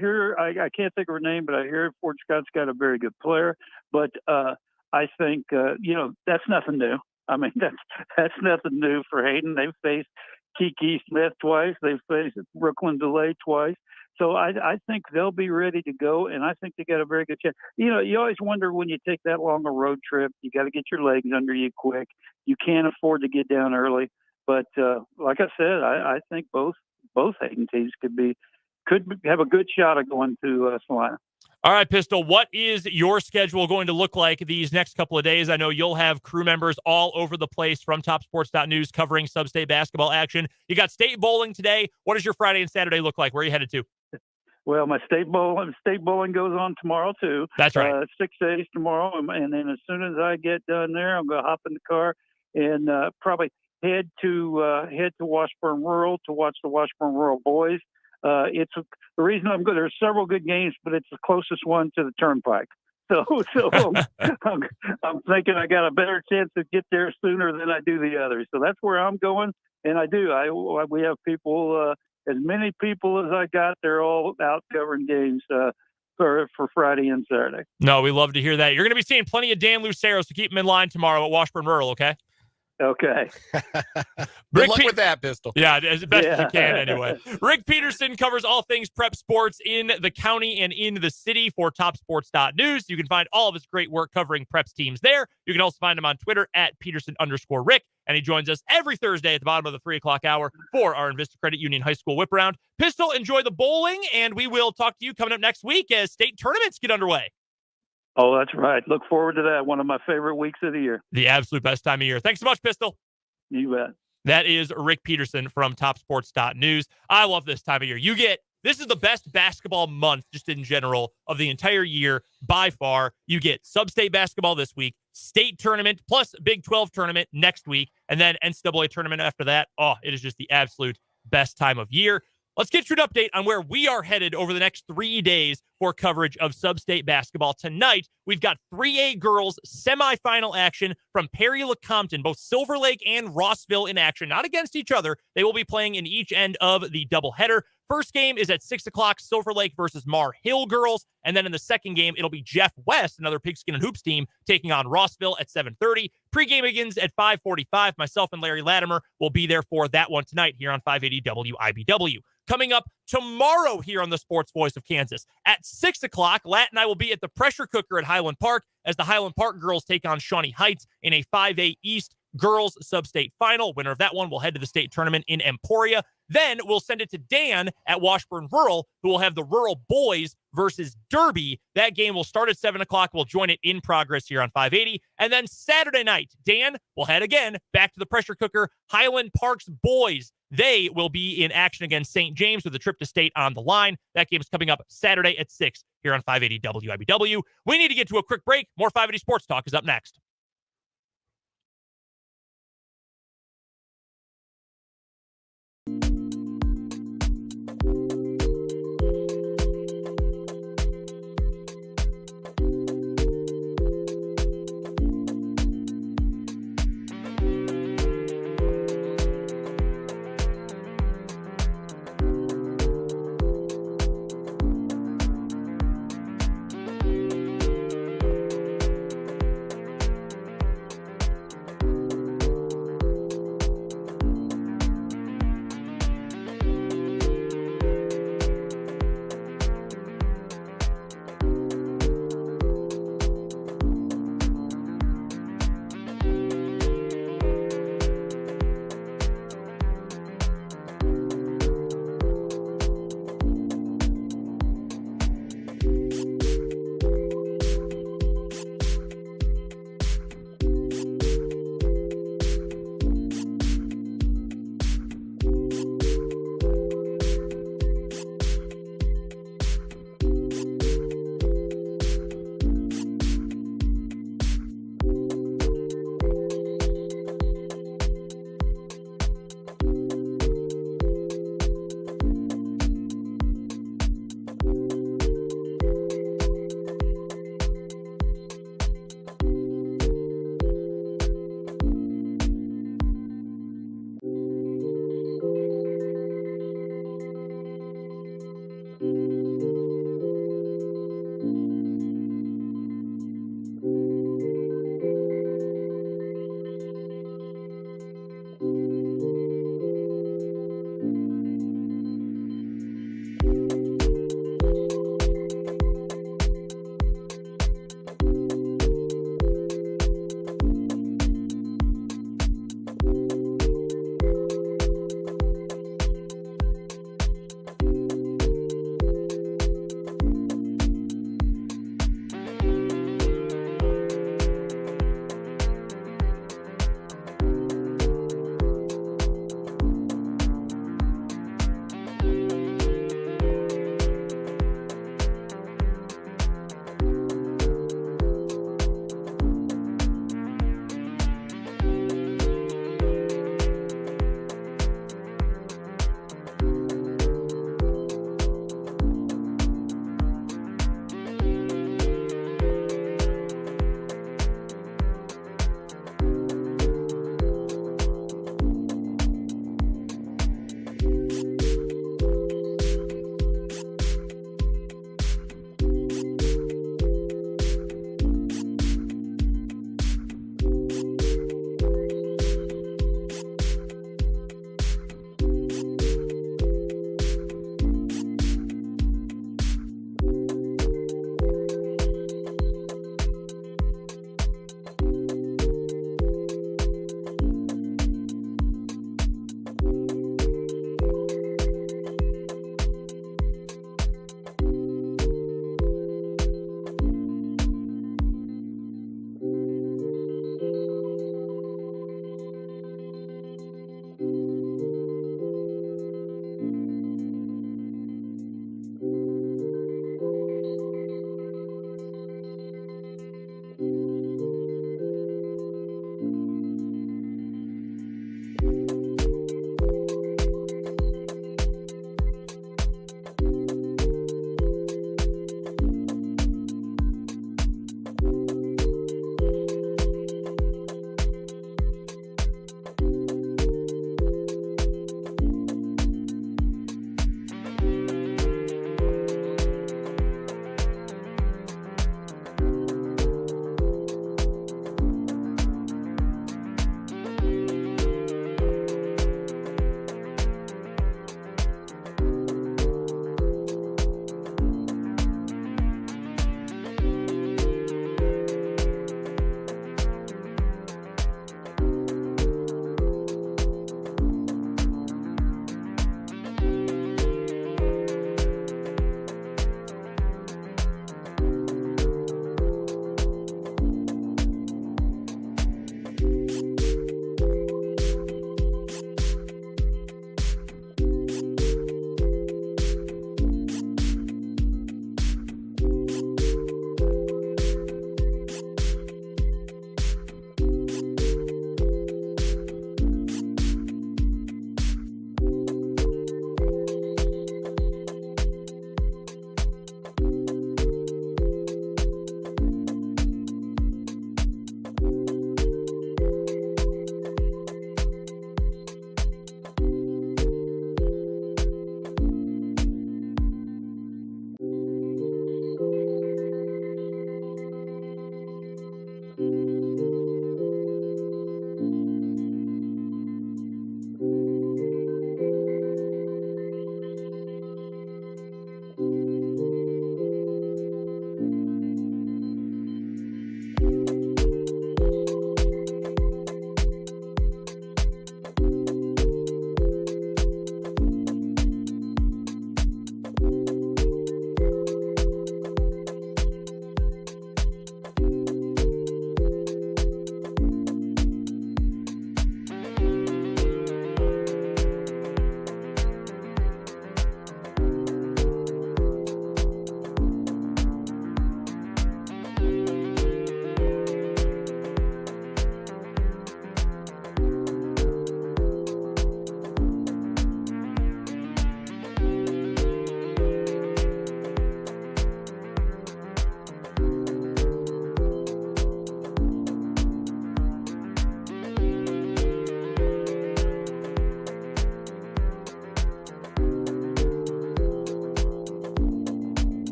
hear, I can't think of her name, but I hear Fort Scott's got a very good player. But I think that's nothing new. I mean, that's nothing new for Hayden. They've faced Kiki Smith twice. They've faced Brooklyn DeLay twice. So I think they'll be ready to go, and I think they got a very good chance. You always wonder when you take that long a road trip, you got to get your legs under you quick. You can't afford to get down early. But like I said, I think both Hayden teams could have a good shot of going to Salina.
All right, Pistol, what is your schedule going to look like these next couple of days? I know you'll have crew members all over the place from TopSports.news covering sub-state basketball action. You got state bowling today. What does your Friday and Saturday look like? Where are you headed to?
Well, my state bowling goes on tomorrow too.
That's right.
6 days tomorrow, and then as soon as I get done there, I'm going to hop in the car and probably head to Washburn Rural to watch the Washburn Rural boys. It's the reason I'm good. There's several good games, but it's the closest one to the Turnpike. So I'm thinking I got a better chance to get there sooner than I do the others. So that's where I'm going, and we have people. As many people as I got, they're all out covering games for Friday and Saturday.
No, we love to hear that. You're going to be seeing plenty of Dan Lucero, so keep him in line tomorrow at Washburn Rural, okay?
Okay.
Good luck with that, Pistol.
Yeah, as best as you can anyway. Rick Peterson covers all things prep sports in the county and in the city for TopSports.news. You can find all of his great work covering preps teams there. You can also find him on Twitter at Peterson_Rick. And he joins us every Thursday at the bottom of the 3 o'clock hour for our Invista Credit Union High School Whip Around. Pistol, enjoy the bowling, and we will talk to you coming up next week as state tournaments get underway.
Oh, that's right. Look forward to that. One of my favorite weeks of the year.
The absolute best time of year. Thanks so much, Pistol.
You bet.
That is Rick Peterson from TopSports.news. I love this time of year. This is the best basketball month just in general of the entire year by far. You get sub-state basketball this week, state tournament, plus Big 12 tournament next week, and then NCAA tournament after that. Oh, it is just the absolute best time of year. Let's get you an update on where we are headed over the next 3 days for coverage of sub-state basketball. Tonight, we've got 3A girls semifinal action from Perry-LeCompton, both Silver Lake and Rossville in action, not against each other. They will be playing in each end of the doubleheader. First game is at 6 o'clock, Silver Lake versus Mar Hill girls. And then in the second game, it'll be Jeff West, another Pigskin and Hoops team, taking on Rossville at 7:30. Pre-game begins at 5:45. Myself and Larry Latimer will be there for that one tonight here on 580 WIBW. Coming up tomorrow here on the Sports Voice of Kansas at 6 o'clock, Lat and I will be at the pressure cooker at Highland Park as the Highland Park girls take on Shawnee Heights in a 5A East girls sub-state final. Winner of that one will head to the state tournament in Emporia. Then we'll send it to Dan at Washburn Rural, who will have the Rural boys versus Derby. That game will start at 7 o'clock. We'll join it in progress here on 580. And then Saturday night, Dan will head again back to the pressure cooker, Highland Park's boys. They will be in action against St. James with a trip to state on the line. That game is coming up Saturday at 6 here on 580 WIBW. We need to get to a quick break. More 580 Sports Talk is up next.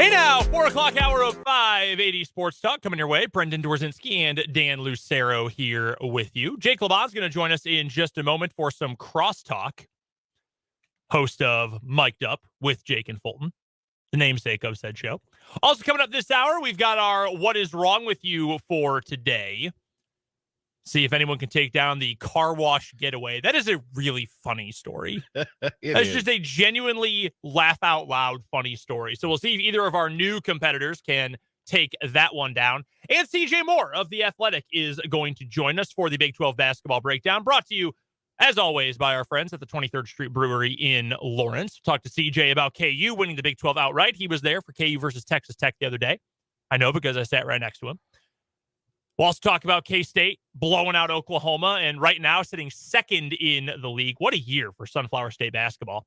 Hey now, 4 o'clock hour of 580 Sports Talk coming your way. Brendan Dorzinski and Dan Lucero here with you. Jake LeBon's going to join us in just a moment for some crosstalk. Host of Mic'd Up with Jake and Fulton, the namesake of said show. Also coming up this hour, we've got our What Is Wrong With You for today. See if anyone can take down the car wash getaway. That is a really funny story. That's just a genuinely laugh out loud funny story. So we'll see if either of our new competitors can take that one down. And CJ Moore of The Athletic is going to join us for the Big 12 basketball breakdown, brought to you, as always, by our friends at the 23rd Street Brewery in Lawrence. Talked to CJ about KU winning the Big 12 outright. He was there for KU versus Texas Tech the other day. I know because I sat right next to him. We'll also talk about K-State blowing out Oklahoma and right now sitting second in the league. What a year for Sunflower State basketball.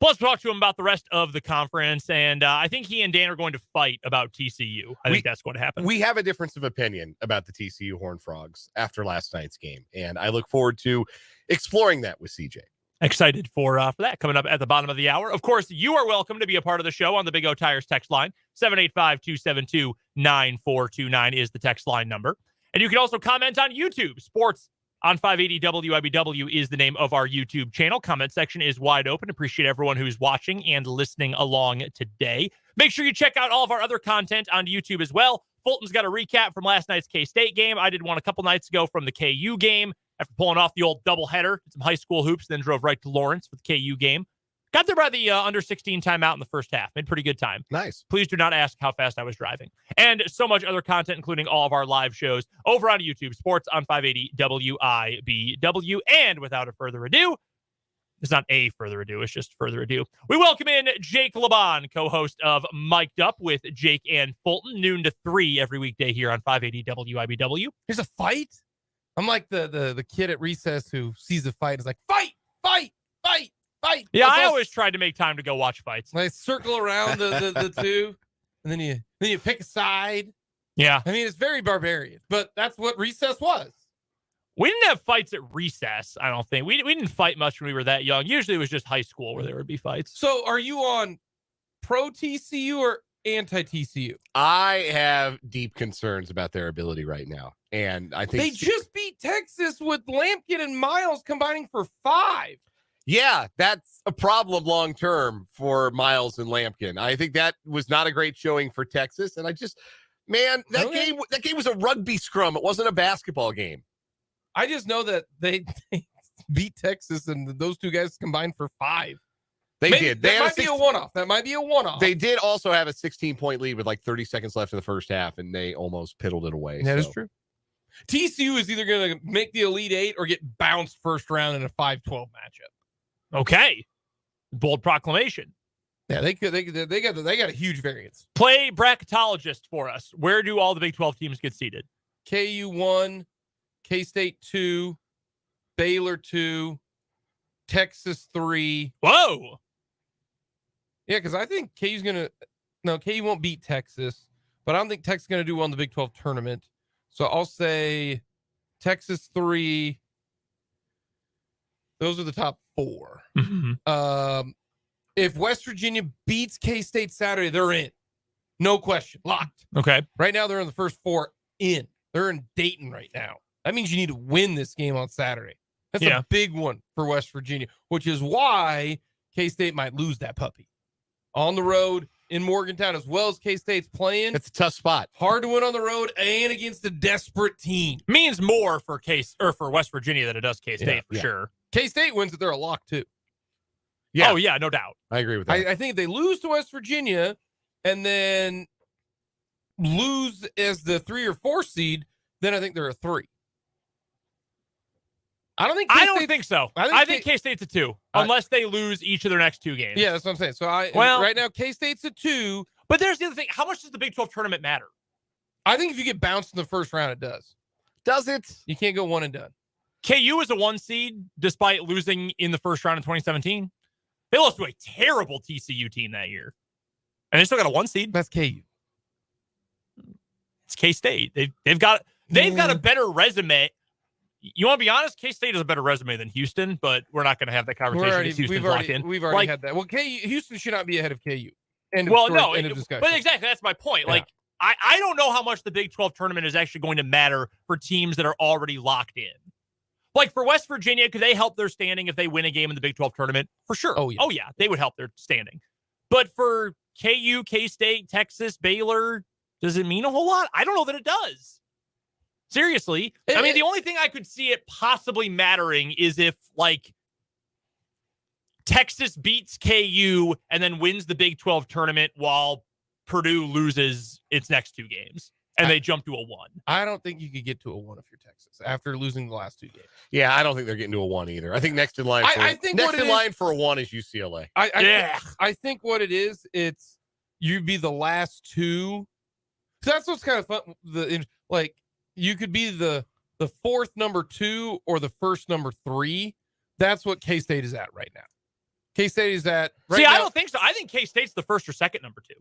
Plus, we'll talk to him about the rest of the conference, and I think he and Dan are going to fight about TCU. I think that's going to happen.
We have a difference of opinion about the TCU Horned Frogs after last night's game, and I look forward to exploring that with CJ.
Excited for that coming up at the bottom of the hour. Of course, you are welcome to be a part of the show on the Big O Tires text line. 785-272-9429 is the text line number. And you can also comment on YouTube. Sports on 580 WIBW is the name of our YouTube channel. Comment section is wide open. Appreciate everyone who's watching and listening along today. Make sure you check out all of our other content on YouTube as well. Fulton's got a recap from last night's K-State game. I did one a couple nights ago from the KU game. After pulling off the old doubleheader, some high school hoops, then drove right to Lawrence for the KU game. Got there by the under-16 timeout in the first half. Made pretty good time.
Nice.
Please do not ask how fast I was driving. And so much other content, including all of our live shows over on YouTube, Sports on 580 WIBW. And without a further ado, it's not a further ado, it's just further ado. We welcome in Jake LeBon, co-host of Mic'd Up with Jake and Fulton, noon to 3 every weekday here on 580 WIBW.
There's a fight? I'm like the kid at recess who sees a fight and is like, fight, fight, fight, fight.
Yeah, I always tried to make time to go watch fights.
Like circle around the two, and then you pick a side.
Yeah.
I mean, it's very barbarian, but that's what recess was.
We didn't have fights at recess, I don't think. We didn't fight much when we were that young. Usually it was just high school where there would be fights.
So are you on pro TCU or anti-TCU?
I have deep concerns about their ability right now. And I think
they just beat Texas with Lampkin and Miles combining for 5.
Yeah, that's a problem long term for Miles and Lampkin. I think that was not a great showing for Texas. And that game was a rugby scrum. It wasn't a basketball game.
I just know that they beat Texas and those two guys combined for 5.
They did.
That might be a one-off. That might be a one-off.
They did also have a 16-point lead with like 30 seconds left in the first half, and they almost piddled it away.
That is true. TCU is either going to make the Elite 8 or get bounced first round in a 5-12 matchup.
Okay. Bold proclamation.
Yeah, they got a huge variance.
Play bracketologist for us. Where do all the Big 12 teams get seated?
KU 1, K-State 2, Baylor 2, Texas 3.
Whoa.
Yeah, because I think KU won't beat Texas, but I don't think Texas is going to do well in the Big 12 tournament. So I'll say Texas 3. Those are the top 4.
Mm-hmm.
If West Virginia beats K-State Saturday, they're in. No question. Locked.
Okay.
Right now, they're in the first 4 in. They're in Dayton right now. That means you need to win this game on Saturday. That's a big one for West Virginia, which is why K-State might lose that puppy. On the road in Morgantown, as well as K-State's playing.
It's a tough spot.
Hard to win on the road and against a desperate team.
Means more for for West Virginia than it does K-State, for sure.
K-State wins it, they're a lock too.
Yeah. Oh, yeah, no doubt.
I agree with that.
I think if they lose to West Virginia and then lose as the 3 or 4 seed, then I think they're a 3. I don't think so.
I think K-State's a 2, unless they lose each of their next 2 games.
Yeah, that's what I'm saying. So right now K-State's a 2.
But there's the other thing. How much does the Big 12 tournament matter?
I think if you get bounced in the first round, it does.
Does it?
You can't go one and done.
KU is a 1 seed despite losing in the first round in 2017. They lost to a terrible TCU team that year. And they still got a 1 seed.
That's KU.
It's K-State. They've got a better resume. You want to be honest? K-State has a better resume than Houston, but we're not going to have that conversation.
We've already had that. Well, Houston should not be ahead of KU. End of
Well,
story,
no,
end of discussion.
but exactly that's my point.
Yeah.
Like, I don't know how much the Big 12 tournament is actually going to matter for teams that are already locked in. Like for West Virginia, could they help their standing if they win a game in the Big 12 tournament? For sure.
Oh, yeah.
They would help their standing. But for KU, K-State, Texas, Baylor, does it mean a whole lot? I don't know that it does. Seriously. I mean, the only thing I could see it possibly mattering is if, like, Texas beats KU and then wins the Big 12 tournament while Purdue loses its next 2 games and they jump to a 1.
I don't think you could get to a 1 if you're Texas after losing the last 2 games.
Yeah, I don't think they're getting to a 1 either. I think next in line for a 1 is UCLA.
I think what it is, it's you'd be the last 2. So that's what's kind of fun. Like you could be the 4th number 2 or the 1st number 3. That's what K-State is at right now. K-State is at right now.
I don't think so. I think K-State's the 1st or 2nd number 2.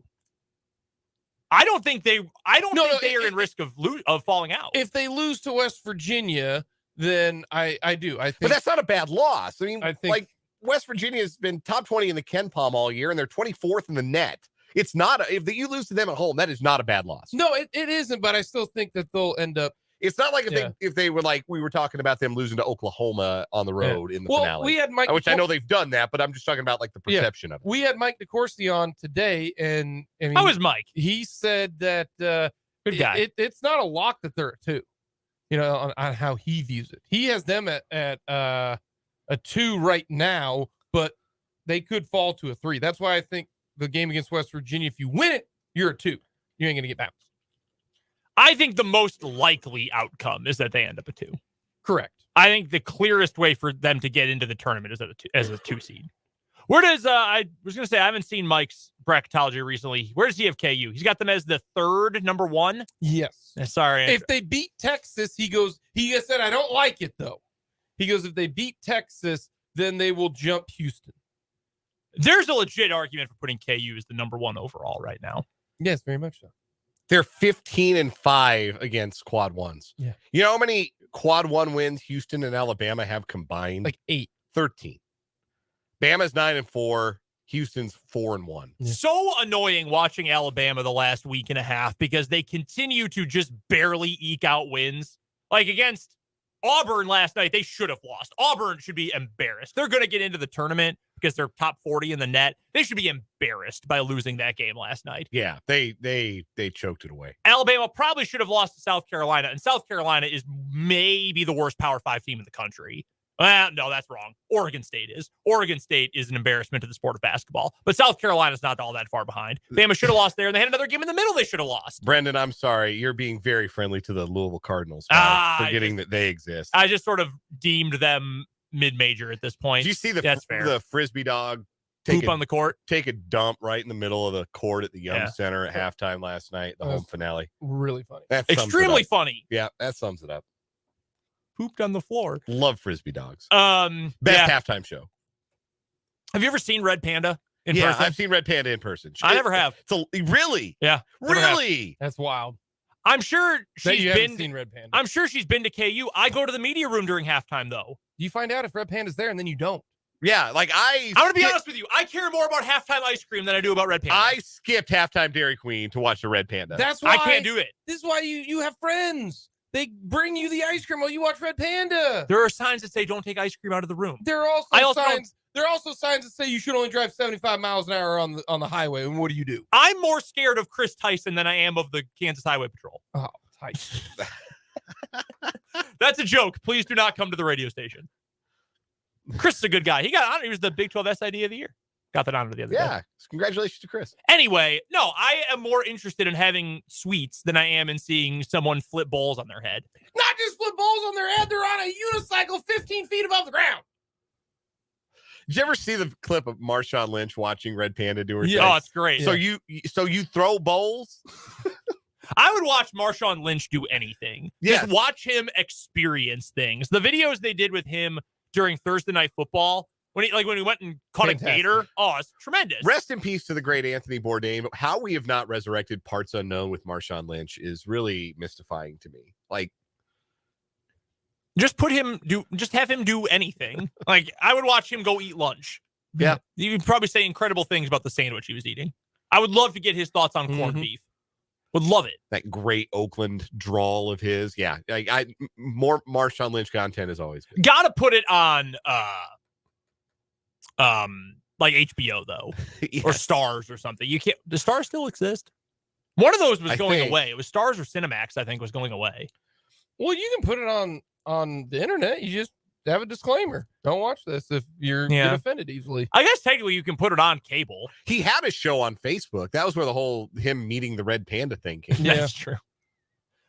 I don't think they are in risk of falling out.
If they lose to West Virginia, then I do. I think,
but that's not a bad loss. I mean,
I think,
like West Virginia has been top 20 in the Ken Palm all year, and they're 24th in the net. It's not if you lose to them at home, that is not a bad loss.
No, it isn't. But I still think that they'll end up.
It's not like if they were like we were talking about them losing to Oklahoma on the road in the finale.
We had Mike,
which I know they've done that, but I'm just talking about like the perception of it.
We had Mike DeCourcy on today, and I mean,
how is Mike?
He said that
good guy.
It's not a lock that they're at 2. You know, on how he views it. He has them at a 2 right now, but they could fall to a 3. That's why I think the game against West Virginia, if you win it, you're a 2. You ain't gonna get bounced.
I think the most likely outcome is that they end up a 2.
Correct.
I think the clearest way for them to get into the tournament is as a 2 seed. Where does I was going to say I haven't seen Mike's bracketology recently. Where does he have KU? He's got them as the 3rd number 1.
Yes.
Sorry.
If they beat Texas, he said I don't like it though. He goes if they beat Texas, then they will jump Houston.
There's a legit argument for putting KU as the number 1 overall right now.
Yes, very much so.
They're 15-5 against quad 1s.
Yeah.
You know how many quad 1 wins Houston and Alabama have combined?
Like 8.
13. Bama's 9-4. Houston's 4-1.
Yeah.
So annoying watching Alabama the last week and a half because they continue to just barely eke out wins. Like against Auburn last night, they should have lost. Auburn should be embarrassed. They're going to get into the tournament because they're top 40 in the net. They should be embarrassed by losing that game last night.
Yeah, they choked it away.
Alabama probably should have lost to South Carolina, and South Carolina is maybe the worst Power 5 team in the country. No, that's wrong. Oregon State is. Oregon State is an embarrassment to the sport of basketball, but South Carolina's not all that far behind. Bama should have lost there, and they had another game in the middle they should have lost.
Brendan, I'm sorry. You're being very friendly to the Louisville Cardinals, forgetting that they exist.
I just sort of deemed them mid-major at this point.
Did you see
That's fair.
the Frisbee dog
poop on the court?
Take a dump right in the middle of the court at the Yum Center at halftime last night, the home finale.
Really funny.
Extremely funny.
Yeah, that sums it up.
Pooped on the floor.
Love Frisbee dogs.
Best
halftime show.
Have you ever seen Red Panda in
person?
person?
I've seen Red Panda in person.
I never have.
Really?
Yeah.
Really?
That's wild.
I'm sure
she's seen Red Panda.
I'm sure she's been to KU. I go to the media room during halftime though.
You find out if Red Panda's there and then you don't.
Yeah, like I'm
going to be honest with you. I care more about halftime ice cream than I do about Red Panda.
I skipped halftime Dairy Queen to watch the Red Panda.
That's why
I can't do it.
This is why you have friends. They bring you the ice cream while you watch Red Panda.
There are signs that say don't take ice cream out of the room.
There are also signs that say you should only drive 75 miles an hour on the highway. And what do?
I'm more scared of Chris Tyson than I am of the Kansas Highway Patrol.
Oh, Tyson.
That's a joke. Please do not come to the radio station. Chris is a good guy. He got honored. He was the Big 12 SID of the year. Got that honor the other day.
Yeah. Congratulations to Chris.
Anyway, no, I am more interested in having sweets than I am in seeing someone flip bowls on their head.
Not just flip bowls on their head. They're on a unicycle 15 feet above the ground.
Did you ever see the clip of Marshawn Lynch watching Red Panda do her thing?
Oh, it's great.
So you throw bowls?
I would watch Marshawn Lynch do anything.
Yes.
Just watch him experience things. The videos they did with him during Thursday Night Football, when he went and caught a gator. Oh, it's tremendous.
Rest in peace to the great Anthony Bourdain. How we have not resurrected Parts Unknown with Marshawn Lynch is really mystifying to me. Like,
just have him do anything. Like, I would watch him go eat lunch.
Yeah.
You'd probably say incredible things about the sandwich he was eating. I would love to get his thoughts on corned beef. Would love it.
That great Oakland drawl of his. Yeah. More Marshawn Lynch content is always good.
Gotta put it on like HBO though.
Yes.
Or Stars or something. You can't. Does Stars still exist? One of those was going away. It was Stars or Cinemax, I think, was going away.
Well, you can put it on the internet. You just have a disclaimer. Don't watch this if you're get offended easily.
I guess technically you can put it on cable.
He had a show on Facebook. That was where the whole him meeting the Red Panda thing came.
Yeah.
That's true.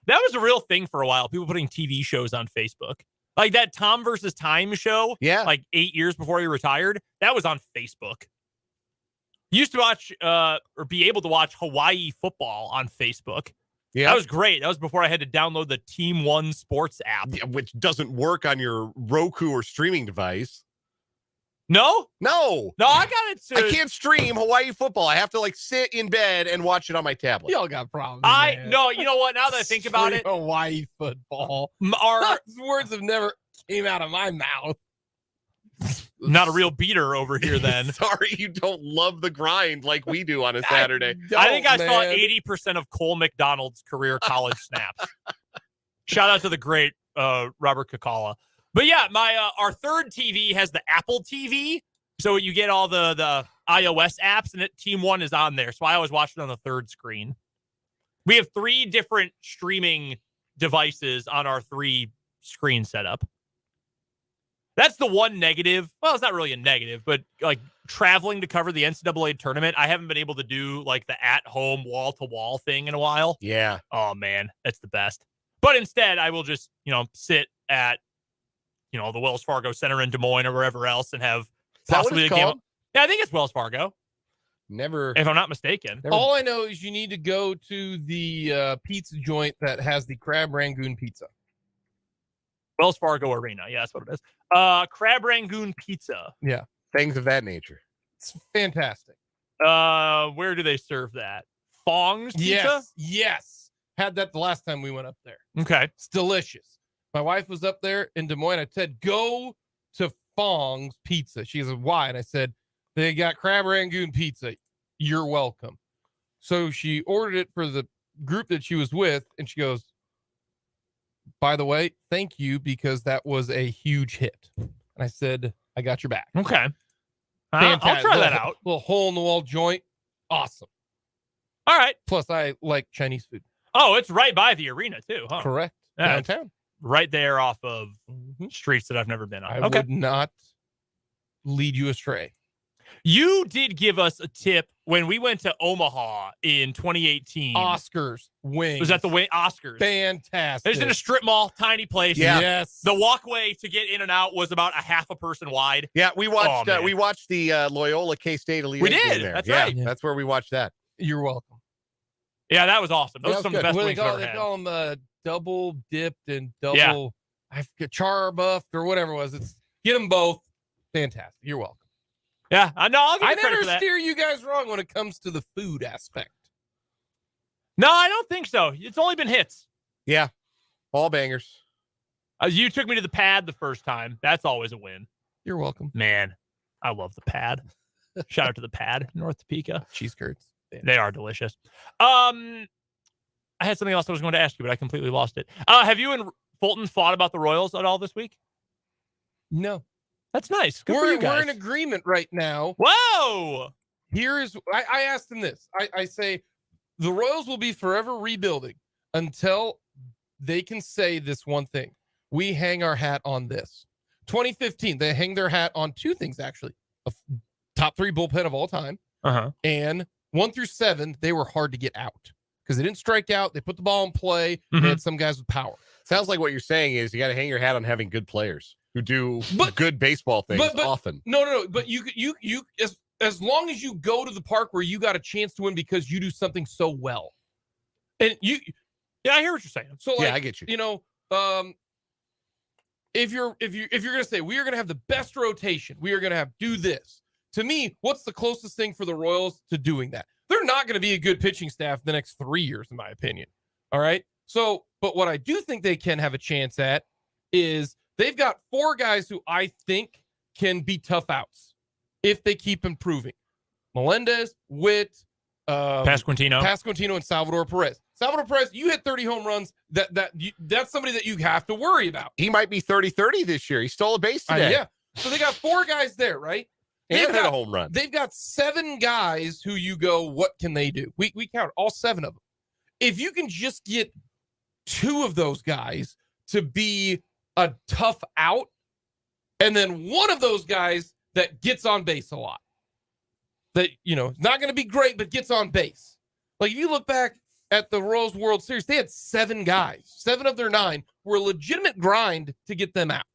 That was a real thing for a while. People putting TV shows on Facebook. Like that Tom versus Time show.
Yeah.
Like 8 years before he retired. That was on Facebook. You used to watch or be able to watch Hawaii football on Facebook.
Yeah.
That was great. That was before I had to download the Team One Sports app.
Yeah, which doesn't work on your Roku or streaming device.
No,
No,
I got it.
I can't stream Hawaii football. I have to like sit in bed and watch it on my tablet.
Y'all got problems.
No, you know what? Now that I think about it,
Hawaii football. Those words have never came out of my mouth.
Not a real beater over here then.
Sorry, you don't love the grind like we do on a Saturday.
I think I saw 80% of Cole McDonald's career college snaps. Shout out to the great Robert Kakala. But yeah, our third TV has the Apple TV. So you get all the iOS apps, and Team One is on there. So I always watch it on the third screen. We have 3 different streaming devices on our 3-screen setup. That's the one negative. Well, it's not really a negative, but like traveling to cover the NCAA tournament, I haven't been able to do like the at-home wall-to-wall thing in a while.
Yeah.
Oh, man, that's the best. But instead, I will just, sit at, the Wells Fargo Center in Des Moines or wherever else and have possibly a game. Yeah, I think it's Wells Fargo.
Never.
If I'm not mistaken.
All I know is you need to go to the pizza joint that has the crab rangoon pizza.
Wells Fargo Arena. Yeah, that's what it is. Crab Rangoon Pizza.
Yeah.
Things of that nature.
It's fantastic.
Where do they serve that? Fong's Pizza?
Yes. Had that the last time we went up there.
Okay.
It's delicious. My wife was up there in Des Moines. I said, go to Fong's Pizza. She said, why? And I said, they got Crab Rangoon Pizza. You're welcome. So she ordered it for the group that she was with, and she goes, by the way, thank you, because that was a huge hit. And I said, I got your back.
Okay. I'll try that out.
Little hole-in-the-wall joint. Awesome.
All right.
Plus, I like Chinese food.
Oh, it's right by the arena, too, huh?
Correct.
Yeah,
downtown.
Right there off of streets that I've never been on.
I would not lead you astray.
You did give us a tip when we went to Omaha in 2018.
Oscars wings.
Was that the way Oscars?
Fantastic.
It was in a strip mall, tiny place.
Yeah.
Yes.
The walkway to get in and out was about a half a person wide.
Yeah, we watched the Loyola K-State Elite
We
Eight
did.
game there.
That's
yeah,
right.
That's where we watched that.
You're welcome.
Yeah, that was awesome. Those
Yeah,
are some
that
of the best
What
wings I've ever had.
they call them double dipped and double I forget, char buffed or whatever it was. It's get them both. Fantastic. You're welcome.
Yeah, I know. I'll give you credit
never
for that.
steer you guys wrong when it comes to the food aspect.
No, I don't think so. It's only been hits.
Yeah, all bangers.
You took me to the pad the first time. That's always a win.
You're welcome.
Man, I love the pad. Shout out to the pad, North Topeka.
Cheese curds.
They are delicious. I had something else I was going to ask you, but I completely lost it. Have you and Fulton fought about the Royals at all this week?
No.
That's nice. Good for you guys.
We're in agreement right now.
Whoa!
Here is, I asked him this. I say, the Royals will be forever rebuilding until they can say this one thing. We hang our hat on this. 2015, they hang their hat on 2 things, actually. A top 3 bullpen of all time.
Uh-huh.
And 1 through 7, they were hard to get out because they didn't strike out. They put the ball in play.
Mm-hmm.
They had some guys with power.
Sounds like what you're saying is you got to hang your hat on having good players who do good baseball things often.
No. But you as long as you go to the park where you got a chance to win because you do something so well, and yeah,
I hear what you're saying.
So
yeah, I get you.
If you're gonna say we are gonna have the best rotation, we are gonna do this. To me, what's the closest thing for the Royals to doing that? They're not going to be a good pitching staff the next 3 years, in my opinion. All right. So, but what I do think they can have a chance at is they've got 4 guys who I think can be tough outs if they keep improving. Melendez, Witt,
Pasquantino,
and Salvador Perez. Salvador Perez, you hit 30 home runs. That's somebody that you have to worry about.
He might be 30-30 this year. He stole a base today.
Yeah. So they got 4 guys there, right?
And hit a home run.
They've got 7 guys who you go, what can they do? We count all 7 of them. If you can just get 2 of those guys to be a tough out, and then one of those guys that gets on base a lot, that, not going to be great, but gets on base. Like if you look back at the Royals World Series, they had 7 guys. 7 of their 9 were a legitimate grind to get them out.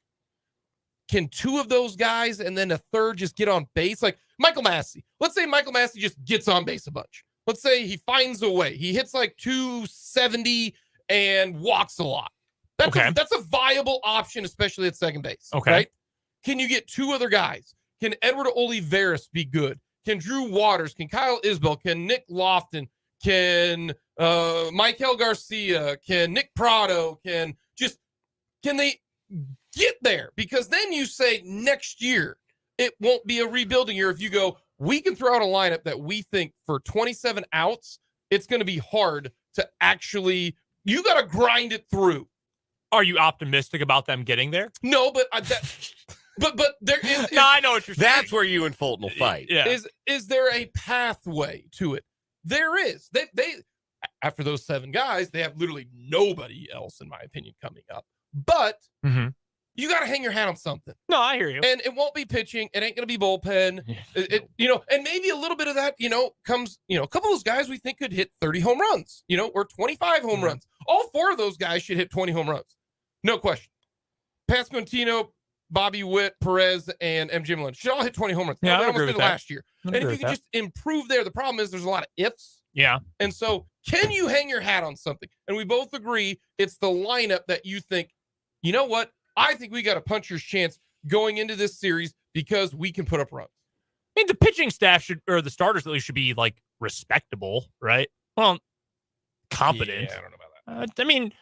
Can 2 of those guys and then a third just get on base? Like Michael Massey. Let's say Michael Massey just gets on base a bunch. Let's say he finds a way. He hits like 270 and walks a lot. That's a viable option, especially at second base.
Okay.
Right? Can you get 2 other guys? Can Edward Olivares be good? Can Drew Waters? Can Kyle Isbell? Can Nick Lofton? Can Michael Garcia? Can Nick Prado? Can they get there? Because then you say next year it won't be a rebuilding year if you go, we can throw out a lineup that we think for 27 outs, it's going to be hard to actually, you got to grind it through.
Are you optimistic about them getting there?
No, but but there is.
No, I know what you're saying.
That's where you and Fulton will fight.
Yeah.
Is there a pathway to it? There is. They after those 7 guys, they have literally nobody else, in my opinion, coming up. But you got to hang your hat on something.
No, I hear you.
And it won't be pitching. It ain't going to be bullpen. And maybe a little bit of that, comes, a couple of those guys we think could hit 30 home runs, or 25 home runs. All 4 of those guys should hit 20 home runs. No question. Pasquantino, Bobby Witt, Perez, and MJ Malone should all hit 20 home runs.
Yeah, I
almost
agree
did
with
it
that.
last year. And if you can just improve there, the problem is there's a lot of ifs.
Yeah.
And so can you hang your hat on something? And we both agree it's the lineup that you think, you know what? I think we got a puncher's chance going into this series because we can put up runs.
I mean, the pitching staff or the starters at least should be like respectable, right? Well, competent.
Yeah, I don't know about that.
I mean,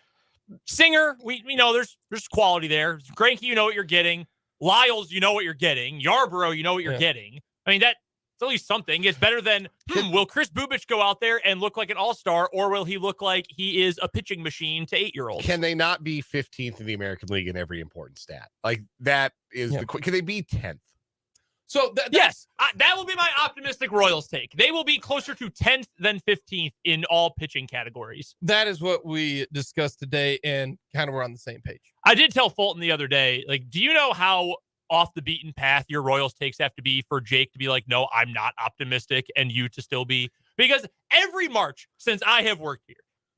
Singer, we know there's quality there. Greinke, you know what you're getting. Lyles, you know what you're getting. Yarborough, you know what you're getting. I mean, that's at least something. It's better than, will Chris Bubich go out there and look like an all-star, or will he look like he is a pitching machine to 8-year-olds?
Can they not be 15th in the American League in every important stat? Like that is can they be 10th?
So
yes, that will be my optimistic Royals take. They will be closer to 10th than 15th in all pitching categories.
That is what we discussed today, and kind of we're on the same page.
I did tell Fulton the other day, like, do you know how off the beaten path your Royals takes have to be for Jake to be like, no, I'm not optimistic, and you to still be? Because every March since I have worked here,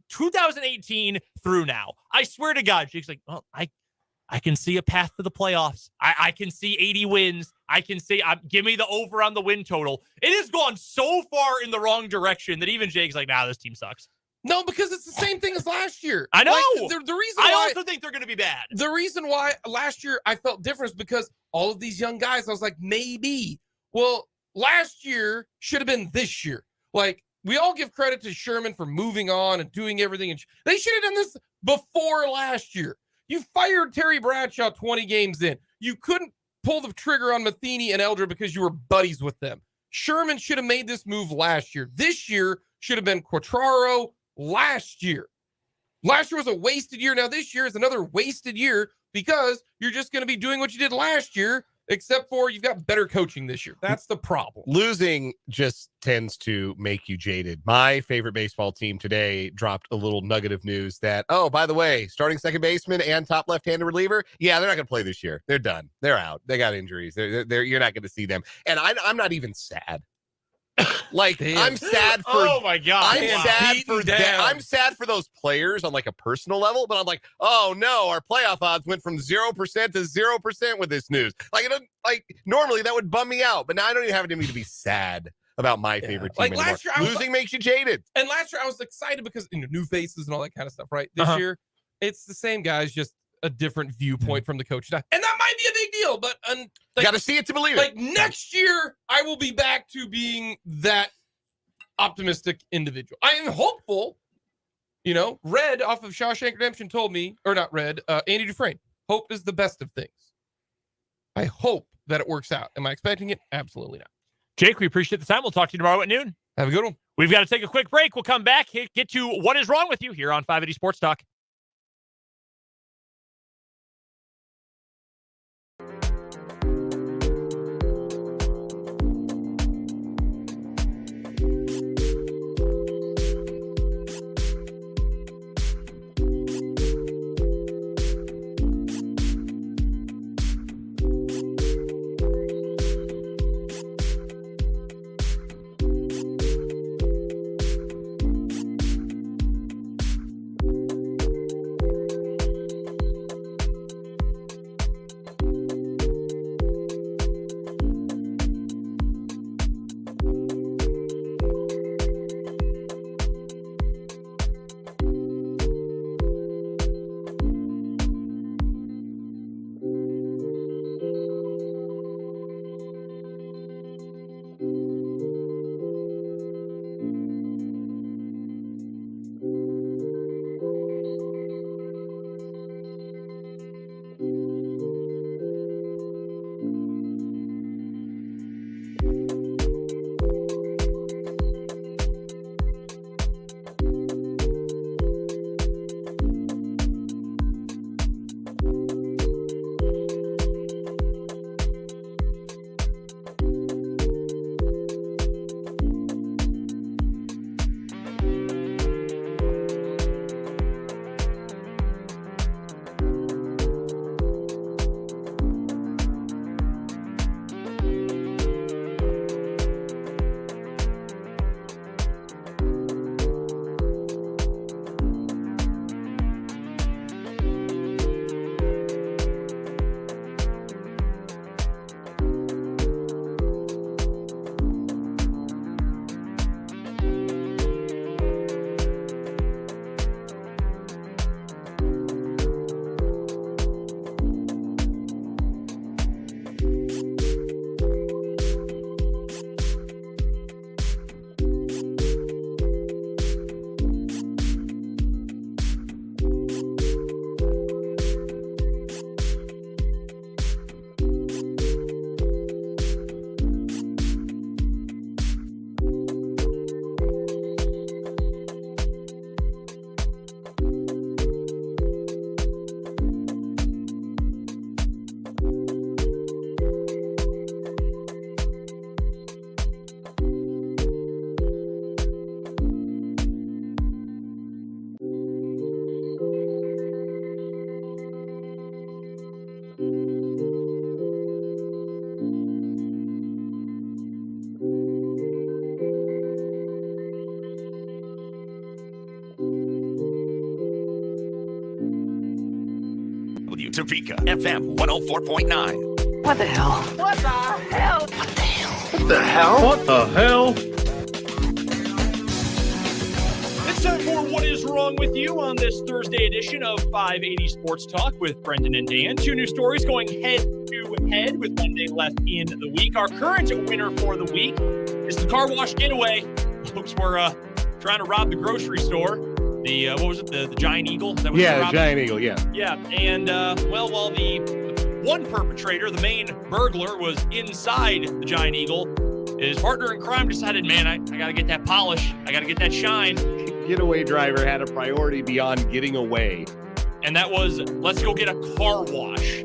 2018 through now, I swear to God, Jake's like, well, I can see a path to the playoffs. I can see 80 wins. I can see, give me the over on the win total. It has gone so far in the wrong direction that even Jake's like, nah, this team sucks.
No, because it's the same thing as last year.
I know.
Like, the reason
I
why,
also think they're going to be bad.
The reason why last year I felt different is because all of these young guys, I was like, maybe. Well, last year should have been this year. Like, we all give credit to Sherman for moving on and doing everything. And they should have done this before last year. You fired Terry Bradshaw 20 games in. You couldn't pull the trigger on Matheny and Eldred because you were buddies with them. Sherman should have made this move last year. This year should have been Quatraro last year. Last year was a wasted year. Now this year is another wasted year because you're just going to be doing what you did last year, except for you've got better coaching this year. That's the problem.
Losing just tends to make you jaded. My favorite baseball team today dropped a little nugget of news that, oh, by the way, starting second baseman and top left-handed reliever, yeah, they're not going to play this year. They're done. They're out. They got injuries. They're you're not going to see them. And I'm not even sad. Like, I'm sad for.
Oh my God!
I'm sad for those players on like a personal level, but I'm like, oh no, our playoff odds went from 0% to 0% with this news. Like, normally that would bum me out, but now I don't even have to be sad about my favorite team anymore.
Last year,
losing makes you jaded.
And last year I was excited because new faces and all that kind of stuff. Right? This year, it's the same guys, just a different viewpoint from the coach. And that might be a big deal, but
got to see it to believe it.
Like next year, I will be back to being that optimistic individual. I am hopeful. Red off of Shawshank Redemption told me, or not Red, Andy Dufresne, hope is the best of things. I hope that it works out. Am I expecting it? Absolutely not.
Jake, we appreciate the time. We'll talk to you tomorrow at noon.
Have a good one.
We've got to take a quick break. We'll come back, get to what is wrong with you here on 580 Sports Talk.
Topeka FM 104.9.
What the hell?
What the hell?
What the hell?
What the hell?
What the hell?
It's time for What Is Wrong With You on this Thursday edition of 580 Sports Talk with Brendan and Dan. Two new stories going head-to-head with one day left in the week. Our current winner for the week is the car wash getaway. Folks were trying to rob the grocery store. The, what was it, the Giant Eagle? Is that what
Yeah, the Giant Eagle, yeah.
Yeah, and, well, while the one perpetrator, the main burglar, was inside the Giant Eagle, his partner in crime decided, man, I got to get that polish. I got to get that shine.
Getaway driver had a priority beyond getting away.
And that was, let's go get a car wash.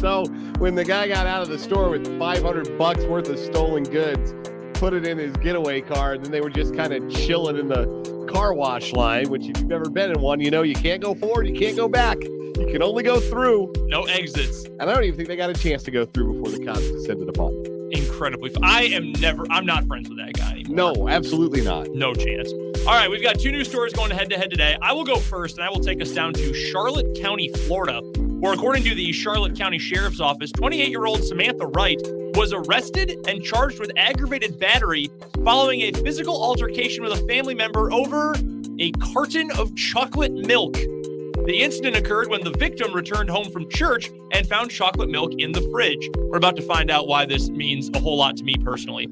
So when the guy got out of the store with $500 worth of stolen goods, put it in his getaway car, and then they were just kind of chilling in the car wash line, which if you've never been in one, you know you can't go forward, you can't go back. You can only go through.
No exits.
And I don't even think they got a chance to go through before the cops descended upon them.
Incredibly. I'm not friends with that guy anymore.
No, absolutely not.
No chance. All right, we've got two new stories going head-to-head today. I will go first, and I will take us down to Charlotte County, Florida, where according to the Charlotte County Sheriff's Office, 28-year-old Samantha Wright was arrested and charged with aggravated battery following a physical altercation with a family member over a carton of chocolate milk. The incident occurred when the victim returned home from church and found chocolate milk in the fridge. We're about to find out why this means a whole lot to me personally.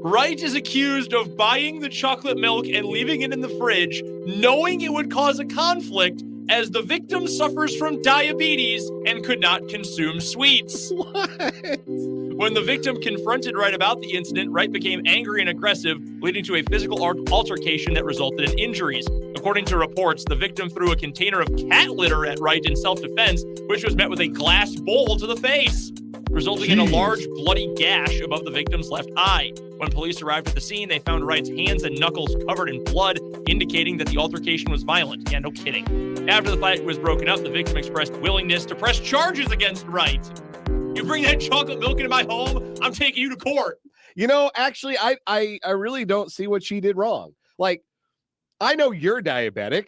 Wright is accused of buying the chocolate milk and leaving it in the fridge, knowing it would cause a conflict as the victim suffers from diabetes and could not consume sweets.
What?
When the victim confronted Wright about the incident, Wright became angry and aggressive, leading to a physical altercation that resulted in injuries. According to reports, the victim threw a container of cat litter at Wright in self-defense, which was met with a glass bowl to the face, resulting in a large bloody gash above the victim's left eye. When police arrived at the scene, they found Wright's hands and knuckles covered in blood, indicating that the altercation was violent. Yeah, no kidding. After the fight was broken up, the victim expressed willingness to press charges against Wright. You bring that chocolate milk into my home, I'm taking you to court.
You know, actually, I really don't see what she did wrong. Like, I know you're diabetic,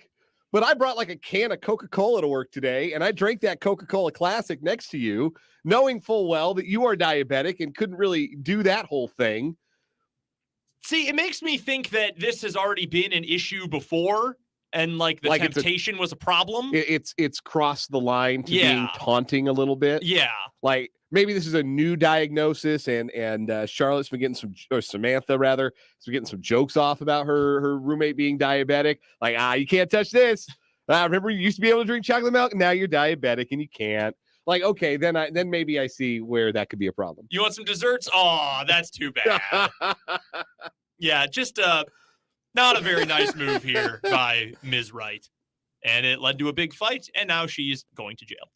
but I brought like a can of Coca-Cola to work today, and I drank that Coca-Cola Classic next to you, knowing full well that you are diabetic and couldn't really do that whole thing.
See, it makes me think that this has already been an issue before, and like the temptation was a problem.
It's crossed the line to being taunting a little bit.
Yeah.
Like, maybe this is a new diagnosis, and Charlotte's been getting or Samantha rather, has been getting some jokes off about her roommate being diabetic. Like, you can't touch this. Remember you used to be able to drink chocolate milk, now you're diabetic and you can't. Like, okay, then maybe I see where that could be a problem.
You want some desserts? Oh, that's too bad. Yeah, just not a very nice move here by Ms. Wright. And it led to a big fight, and now she's going to jail.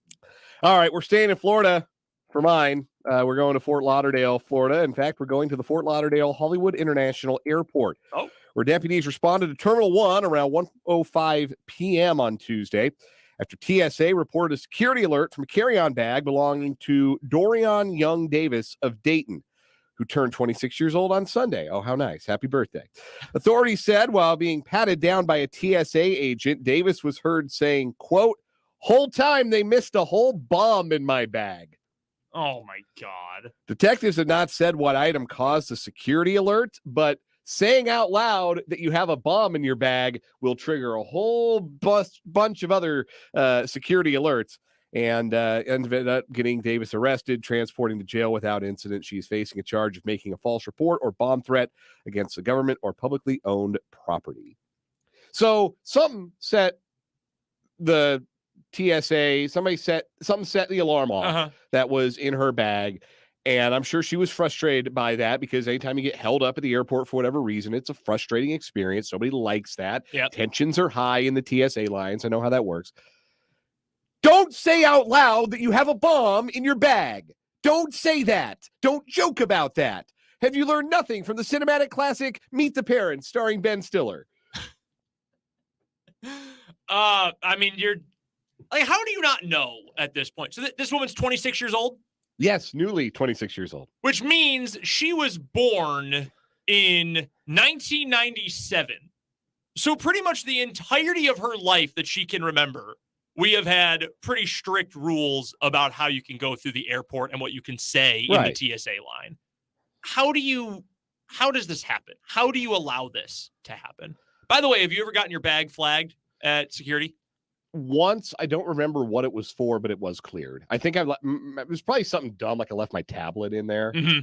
All right, we're staying in Florida for mine. We're going to Fort Lauderdale, Florida. In fact, we're going to the Fort Lauderdale Hollywood International Airport, where deputies responded to Terminal 1 around 1:05 p.m. on Tuesday after TSA reported a security alert from a carry-on bag belonging to Dorian Young Davis of Dayton, who turned 26 years old on Sunday. Oh, how nice. Happy birthday. Authorities said while being patted down by a TSA agent, Davis was heard saying, quote, "Whole time they missed a whole bomb in my bag."
Oh, my God.
Detectives had not said what item caused the security alert, but saying out loud that you have a bomb in your bag will trigger a whole bunch of other security alerts. And ended up getting Davis arrested, transporting to jail without incident. She's facing a charge of making a false report or bomb threat against the government or publicly owned property. So something set the TSA, something set the alarm off that was in her bag. And I'm sure she was frustrated by that, because anytime you get held up at the airport for whatever reason, it's a frustrating experience. Nobody likes that.
Yep.
Tensions are high in the TSA lines. I know how that works. Don't say out loud that you have a bomb in your bag. Don't say that. Don't joke about that. Have you learned nothing from the cinematic classic Meet the Parents starring Ben Stiller?
I mean, you're like, how do you not know at this point? So this woman's 26 years old?
Yes, newly 26 years old.
Which means she was born in 1997. So pretty much the entirety of her life that she can remember, we have had pretty strict rules about how you can go through the airport and what you can say in the TSA line. How does this happen? How do you allow this to happen? By the way, have you ever gotten your bag flagged at security?
Once. I don't remember what it was for, but it was cleared. I think it was probably something dumb, like I left my tablet in there.
Mm-hmm.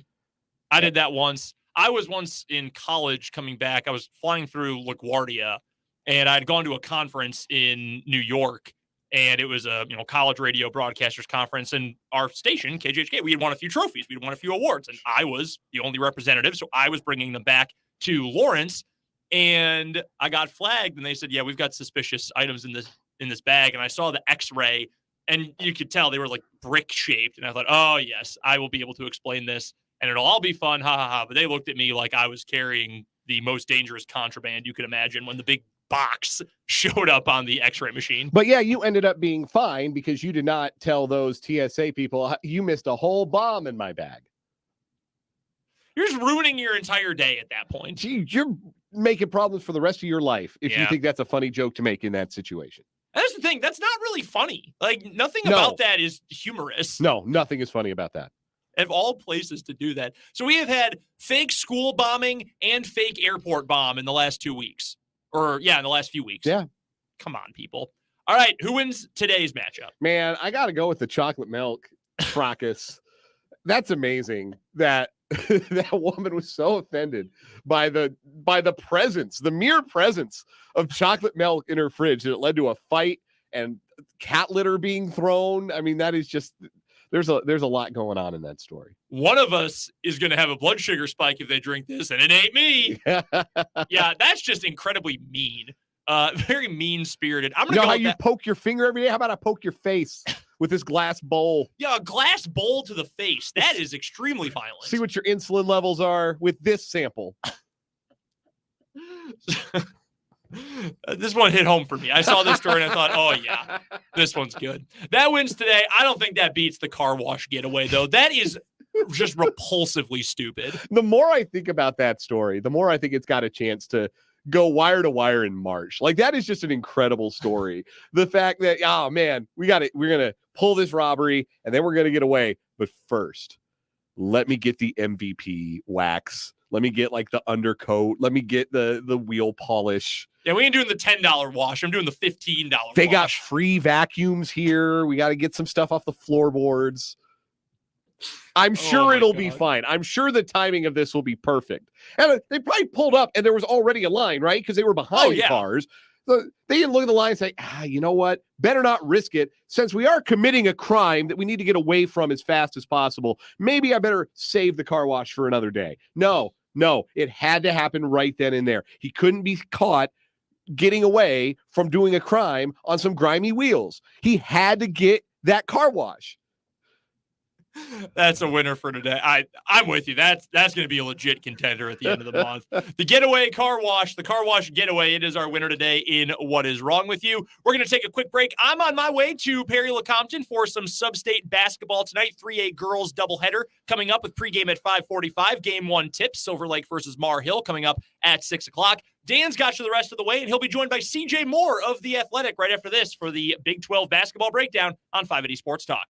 I did that once. I was once in college coming back. I was flying through LaGuardia, and I'd gone to a conference in New York. And it was a college radio broadcasters conference, and our station, KJHK, we had won a few trophies. We had won a few awards, and I was the only representative. So I was bringing them back to Lawrence, and I got flagged, and they said, yeah, we've got suspicious items in this bag. And I saw the X-ray, and you could tell they were like brick shaped. And I thought, oh yes, I will be able to explain this, and it'll all be fun. Ha ha ha. But they looked at me like I was carrying the most dangerous contraband you could imagine when the big box showed up on the X-ray machine.
But yeah, you ended up being fine because you did not tell those TSA people you missed a whole bomb in my bag.
You're just ruining your entire day at that point.
Gee, you're making problems for the rest of your life if you think that's a funny joke to make in that situation.
That's the thing. That's not really funny. Like, nothing about that is humorous.
No, nothing is funny about that.
Of all places to do that. So we have had fake school bombing and fake airport bomb in the last 2 weeks. Or, in the last few weeks.
Yeah.
Come on, people. All right, who wins today's matchup?
Man, I got to go with the chocolate milk fracas. That's amazing that that woman was so offended by the presence, the mere presence of chocolate milk in her fridge that it led to a fight and cat litter being thrown. I mean, that is just there's a lot going on in that story.
One of us is going to have a blood sugar spike if they drink this, and it ain't me. Yeah, that's just incredibly mean. Very mean-spirited. I'm going to go
how
with
you
that.
poke your finger every day? How about I poke your face with this glass bowl?
Yeah, a glass bowl to the face. That is extremely violent.
See what your insulin levels are with this sample.
This one hit home for me. I saw this story and I thought, oh, yeah, this one's good. That wins today. I don't think that beats the car wash getaway, though. That is just repulsively stupid.
The more I think about that story, the more I think it's got a chance to go wire to wire in March. Like, that is just an incredible story. The fact that, oh, man, we're going to pull this robbery and then we're going to get away. But first, let me get the MVP wax. Let me get like the undercoat. Let me get the wheel polish.
Yeah, we ain't doing the $10 wash. I'm doing the $15
They
wash.
got free vacuums here. We got to get some stuff off the floorboards. I'm sure it'll be fine. I'm sure the timing of this will be perfect. And they probably pulled up and there was already a line, right? Because they were behind cars. So they didn't look at the line and say, you know what? Better not risk it. Since we are committing a crime that we need to get away from as fast as possible, maybe I better save the car wash for another day. No, it had to happen right then and there. He couldn't be caught getting away from doing a crime on some grimy wheels. He had to get that car wash.
That's a winner for today. I'm with you. That's going to be a legit contender at the end of the month. The getaway car wash, the car wash getaway, it is our winner today in What Is Wrong With You. We're going to take a quick break. I'm on my way to Perry LeCompton for some sub-state basketball tonight. 3A girls doubleheader coming up with pregame at 5:45. Game 1 tips, Silver Lake versus Mar Hill coming up at 6 o'clock. Dan's got you the rest of the way, and he'll be joined by CJ Moore of The Athletic right after this for the Big 12 basketball breakdown on 580 Sports Talk.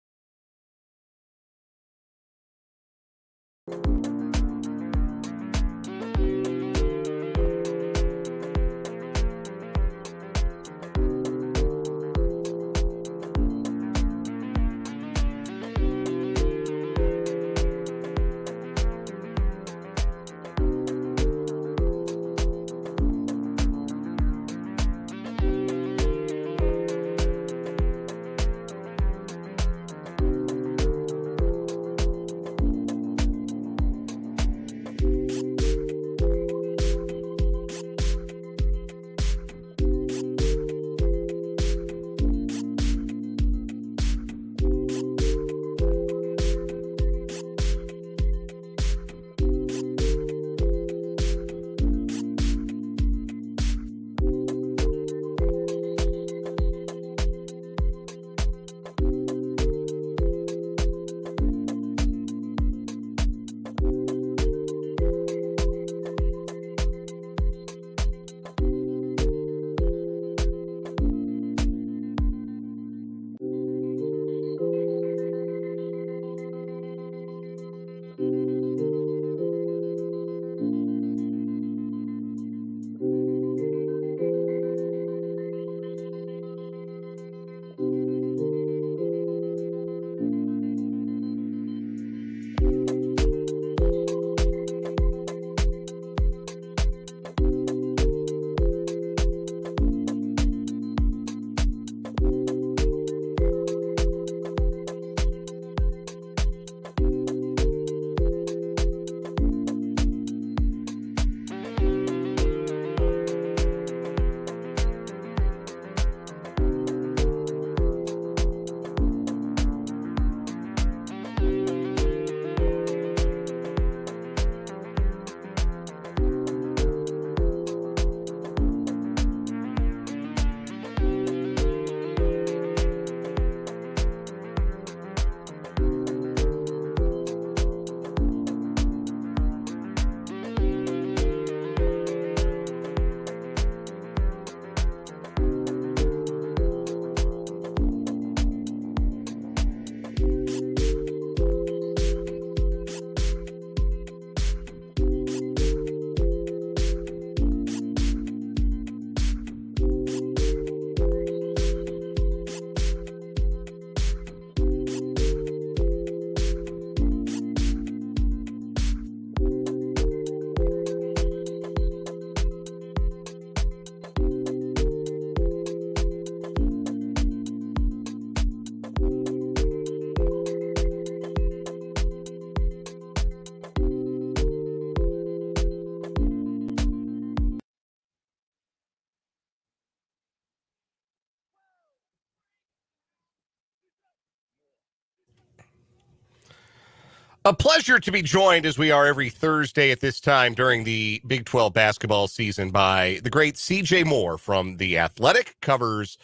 A pleasure to be joined, as we are every Thursday at this time during the Big 12 basketball season, by the great CJ Moore from The Athletic. Covers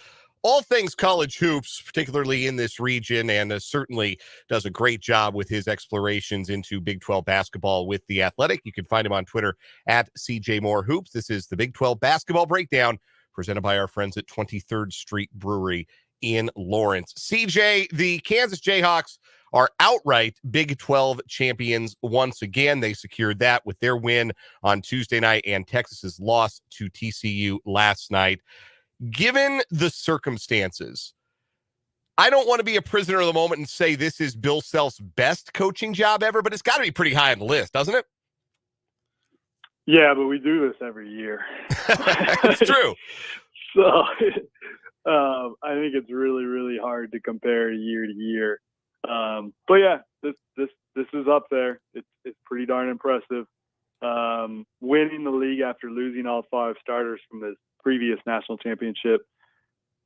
all things college hoops, particularly in this region, and certainly does a great job with his explorations into Big 12 basketball with The Athletic. You can find him on Twitter at CJ Moore Hoops. This is the Big 12 basketball breakdown presented by our friends at 23rd Street Brewery in Lawrence. CJ, the Kansas Jayhawks are outright Big 12 champions once again. They secured that with their win on Tuesday night and Texas's loss to TCU last night. Given the circumstances, I don't want to be a prisoner of the moment and say this is Bill Self's best coaching job ever, but it's got to be pretty high on the list, doesn't it?
Yeah, but we do this every year.
It's true.
So I think it's really, really hard to compare year to year. But yeah, this is up there. It's pretty darn impressive. Winning the league after losing all 5 starters from his previous national championship,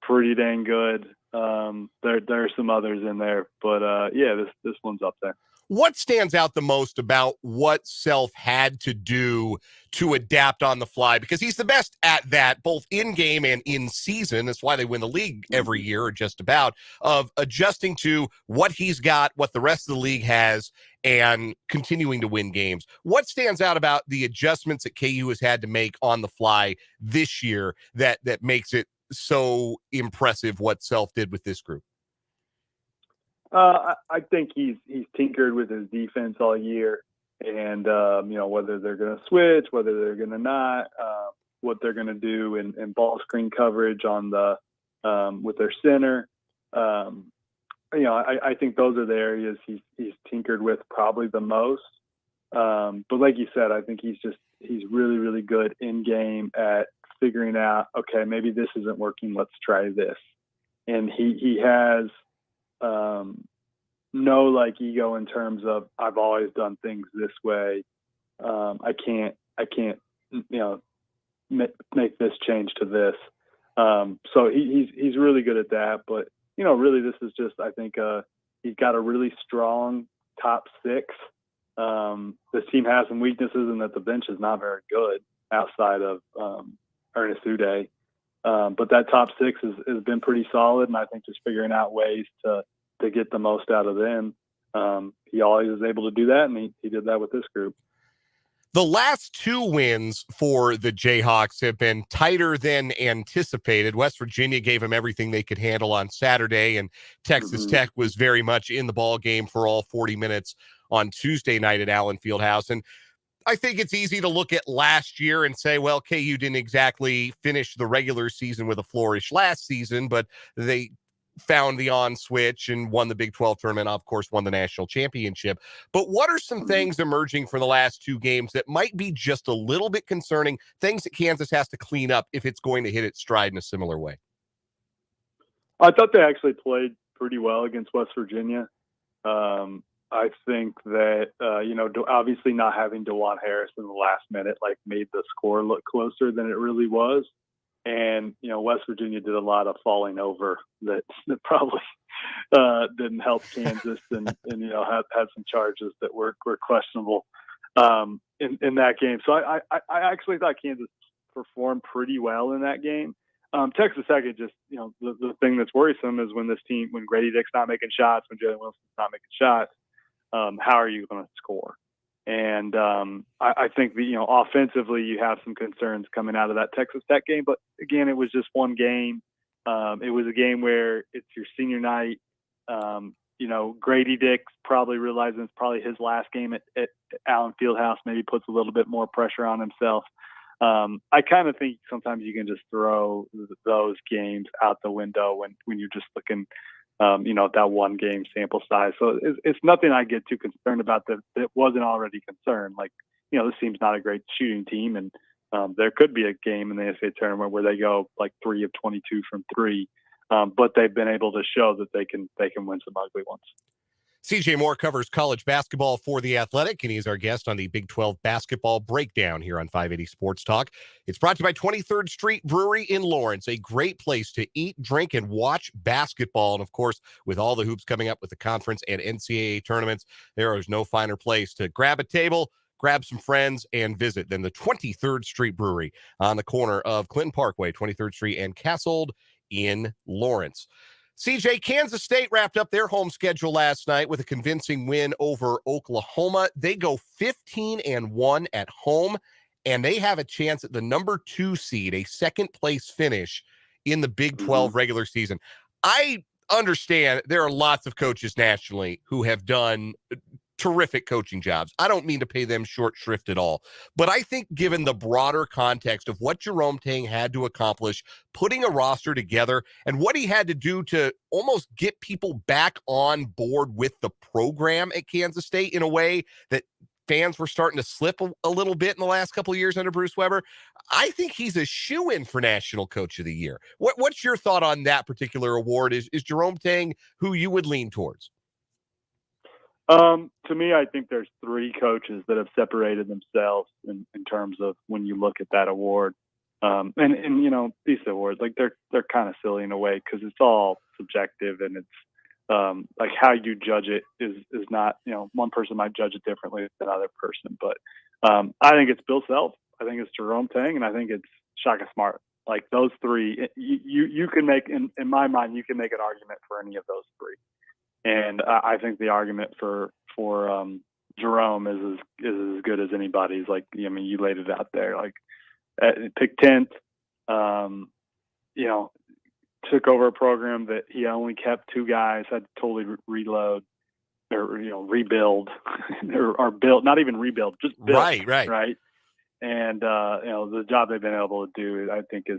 pretty dang good. There are some others in there, but yeah, this one's up there.
What stands out the most about what Self had to do to adapt on the fly? Because he's the best at that, both in game and in season. That's why they win the league every year, or just about, of adjusting to what he's got, what the rest of the league has, and continuing to win games. What stands out about the adjustments that KU has had to make on the fly this year that makes it so impressive what Self did with this group?
I think he's tinkered with his defense all year, and whether they're going to switch, whether they're going to not, what they're going to do in ball screen coverage on the with their center. I think those are the areas he's tinkered with probably the most. But like you said, I think he's really, really good in game at figuring out, okay, maybe this isn't working, let's try this. And he has no like ego in terms of I've always done things this way. I can't make this change to this. So he's really good at that. But really this is just, I think he's got a really strong top 6. This team has some weaknesses in that the bench is not very good outside of Ernest Uday. But that top 6 has been pretty solid, and I think just figuring out ways to get the most out of them. He always is able to do that, and he did that with this group.
The last 2 wins for the Jayhawks have been tighter than anticipated. West Virginia gave them everything they could handle on Saturday, and Texas Tech was very much in the ball game for all 40 minutes on Tuesday night at Allen Fieldhouse. And I think it's easy to look at last year and say, well, KU didn't exactly finish the regular season with a flourish last season, but they found the on switch and won the Big 12 tournament, of course, won the national championship. But what are some things emerging for the last 2 games that might be just a little bit concerning, things that Kansas has to clean up if it's going to hit its stride in a similar way?
I thought they actually played pretty well against West Virginia. I think that, obviously not having DeJuan Harris in the last minute, made the score look closer than it really was. And, West Virginia did a lot of falling over that probably didn't help Kansas and had some charges that were questionable in that game. So I actually thought Kansas performed pretty well in that game. Texas Tech, the thing that's worrisome is when Grady Dick's not making shots, when Jalen Wilson's not making shots, how are you going to score? And I think offensively you have some concerns coming out of that Texas Tech game. But again, it was just one game. It was a game where it's your senior night. Grady Dick probably realizing it's probably his last game at Allen Fieldhouse, maybe puts a little bit more pressure on himself. I kind of think sometimes you can just throw those games out the window when you're just looking that one game sample size. So it's nothing I get too concerned about that wasn't already concerned. This team's not a great shooting team, and there could be a game in the NCAA tournament where they go 3 of 22 from 3. But they've been able to show that they can win some ugly ones.
CJ Moore covers college basketball for The Athletic, and he's our guest on the Big 12 basketball breakdown here on 580 Sports Talk. It's brought to you by 23rd Street Brewery in Lawrence, a great place to eat, drink, and watch basketball. And, of course, with all the hoops coming up with the conference and NCAA tournaments, there is no finer place to grab a table, grab some friends, and visit than the 23rd Street Brewery on the corner of Clinton Parkway, 23rd Street, and Cassold in Lawrence. CJ, Kansas State wrapped up their home schedule last night with a convincing win over Oklahoma. They go 15-1 at home, and they have a chance at the number 2 seed, a second-place finish in the Big 12 regular season. I understand there are lots of coaches nationally who have done terrific coaching jobs. I don't mean to pay them short shrift at all, but I think given the broader context of what Jerome Tang had to accomplish, putting a roster together, and what he had to do to almost get people back on board with the program at Kansas State in a way that fans were starting to slip a little bit in the last couple of years under Bruce Weber, I think he's a shoo-in for National Coach of the Year. What's your thought on that particular award? Is Jerome Tang who you would lean towards?
To me, I think there's 3 coaches that have separated themselves in terms of when you look at that award. And you know, these awards, like they're kind of silly in a way because it's all subjective, and it's like how you judge it is not, you know, one person might judge it differently than another person. But I think it's Bill Self, I think it's Jerome Tang, and I think it's Shaka Smart. Like those 3, you can make, in my mind, you can make an argument for any of those 3. And I think the argument for Jerome is as good as anybody's. Like, I mean, you laid it out there. Like, pick 10th, you know, took over a program that he only kept 2 guys, had to totally reload or, you know, rebuild or build, not even rebuild, just build. Right. And, you know, the job they've been able to do, I think is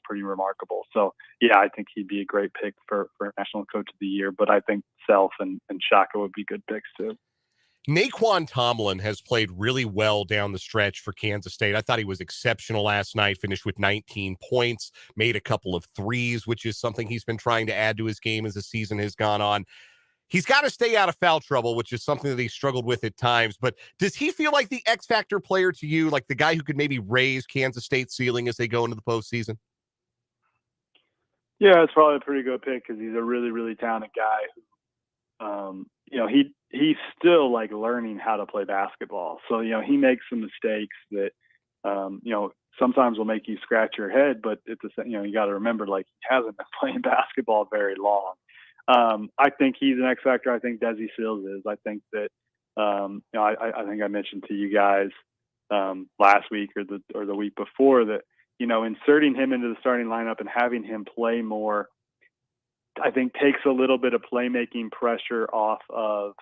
pretty remarkable. So, yeah, I think he'd be a great pick for National Coach of the Year, but I think Self and Shaka would be good picks too.
Naquan Tomlin has played really well down the stretch for Kansas State. I thought he was exceptional last night, finished with 19 points, made a couple of threes, which is something he's been trying to add to his game as the season has gone on. He's got to stay out of foul trouble, which is something that he struggled with at times. But does he feel like the X factor player to you, like the guy who could maybe raise Kansas State's ceiling as they go into the postseason?
Yeah, it's probably a pretty good pick because he's a really, really talented guy. You know, he's still like learning how to play basketball. So, you know, he makes some mistakes that, you know, sometimes will make you scratch your head. But it's you know, you got to remember, like, he hasn't been playing basketball very long. I think he's an X factor. I think Desi Sills is. I think that, you know, I think I mentioned to you guys last week or the week before that, you know, inserting him into the starting lineup and having him play more, I think takes a little bit of playmaking pressure off of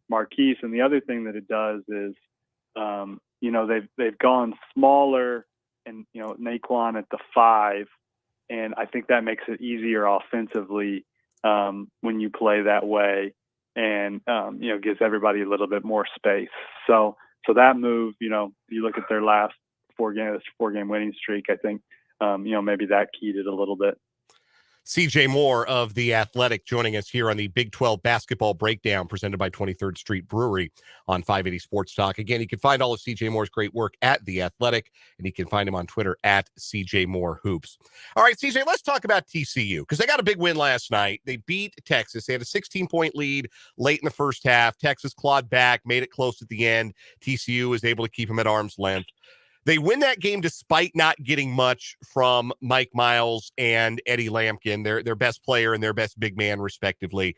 Marquise. And the other thing that it does is, you know, they've gone smaller and, you know, Naquan at the 5, and I think that makes it easier offensively when you play that way, and you know, gives everybody a little bit more space. So that move, you know, you look at their last 4-game winning streak, I think, you know, maybe that keyed it a little bit.
CJ Moore of The Athletic joining us here on the Big 12 basketball breakdown presented by 23rd Street Brewery on 580 Sports Talk. Again, you can find all of CJ Moore's great work at The Athletic, and you can find him on Twitter at CJ Moore Hoops. All right, CJ, let's talk about TCU because they got a big win last night. They beat Texas. They had a 16-point lead late in the first half. Texas clawed back, made it close at the end. TCU was able to keep them at arm's length. They win that game despite not getting much from Mike Miles and Eddie Lampkin, their best player and their best big man, respectively.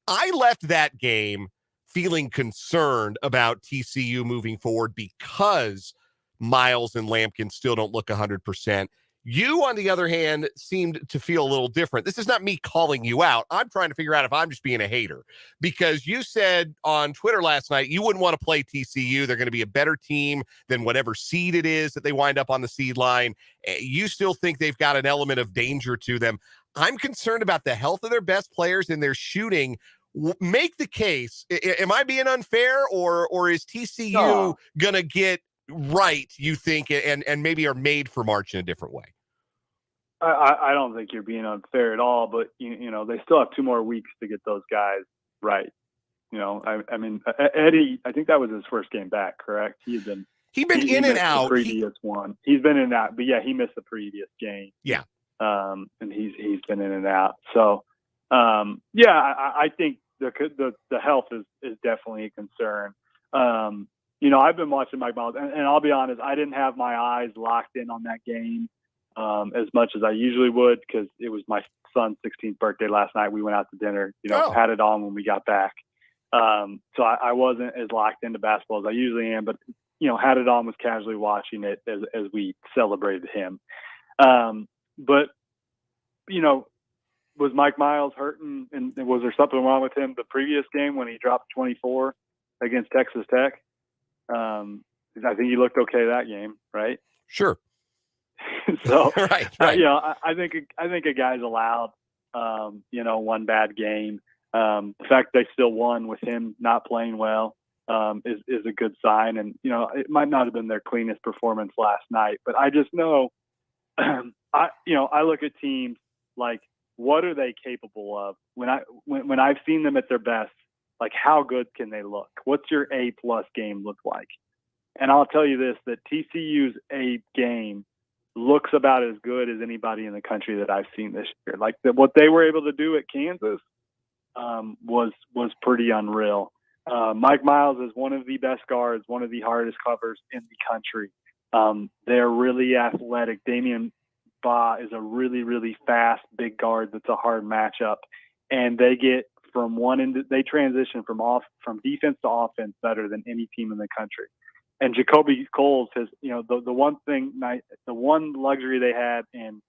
I left that game feeling concerned about TCU moving forward because Miles and Lampkin still don't look 100%. You, on the other hand, seemed to feel a little different. This is not me calling you out. I'm trying to figure out if I'm just being a hater because you said on Twitter last night you wouldn't want to play TCU. They're going to be a better team than whatever seed it is that they wind up on the seed line. You still think they've got an element of danger to them. I'm concerned about the health of their best players and their shooting. Make the case. Am I being unfair, or is TCU going to get right, you think, and maybe are made for March in a different way?
I don't think you're being unfair at all, but you know, they still have 2 more weeks to get those guys right. I mean, Eddie, I think that was his first game back, correct? He'd been
in and out.
The previous one. He's been in and out, but yeah, he missed the previous game.
Yeah.
And he's been in and out. So, I think the health is definitely a concern. I've been watching Mike Miles, and I'll be honest, I didn't have my eyes locked in on that game as much as I usually would, because it was my son's 16th birthday last night. We went out to dinner, had it on when we got back. So I wasn't as locked into basketball as I usually am, but had it on, was casually watching it as we celebrated him. But was Mike Miles hurting, and was there something wrong with him the previous game when he dropped 24 against Texas Tech? I think he looked okay that game, right?
Sure.
So,
right.
I think a guy's allowed, one bad game. The fact they still won with him not playing well is a good sign. And, it might not have been their cleanest performance last night, but I just know, I look at teams like, what are they capable of? When I've seen them at their best, like, how good can they look? What's your A+ game look like? And I'll tell you this, that TCU's A game looks about as good as anybody in the country that I've seen this year. Like, what they were able to do at Kansas was pretty unreal. Mike Miles is one of the best guards, one of the hardest covers in the country. They're really athletic. Damian Ba is a really, really fast big guard that's a hard matchup, and they get they transition from defense to offense better than any team in the country. And Jacoby Coles has, the one luxury they had in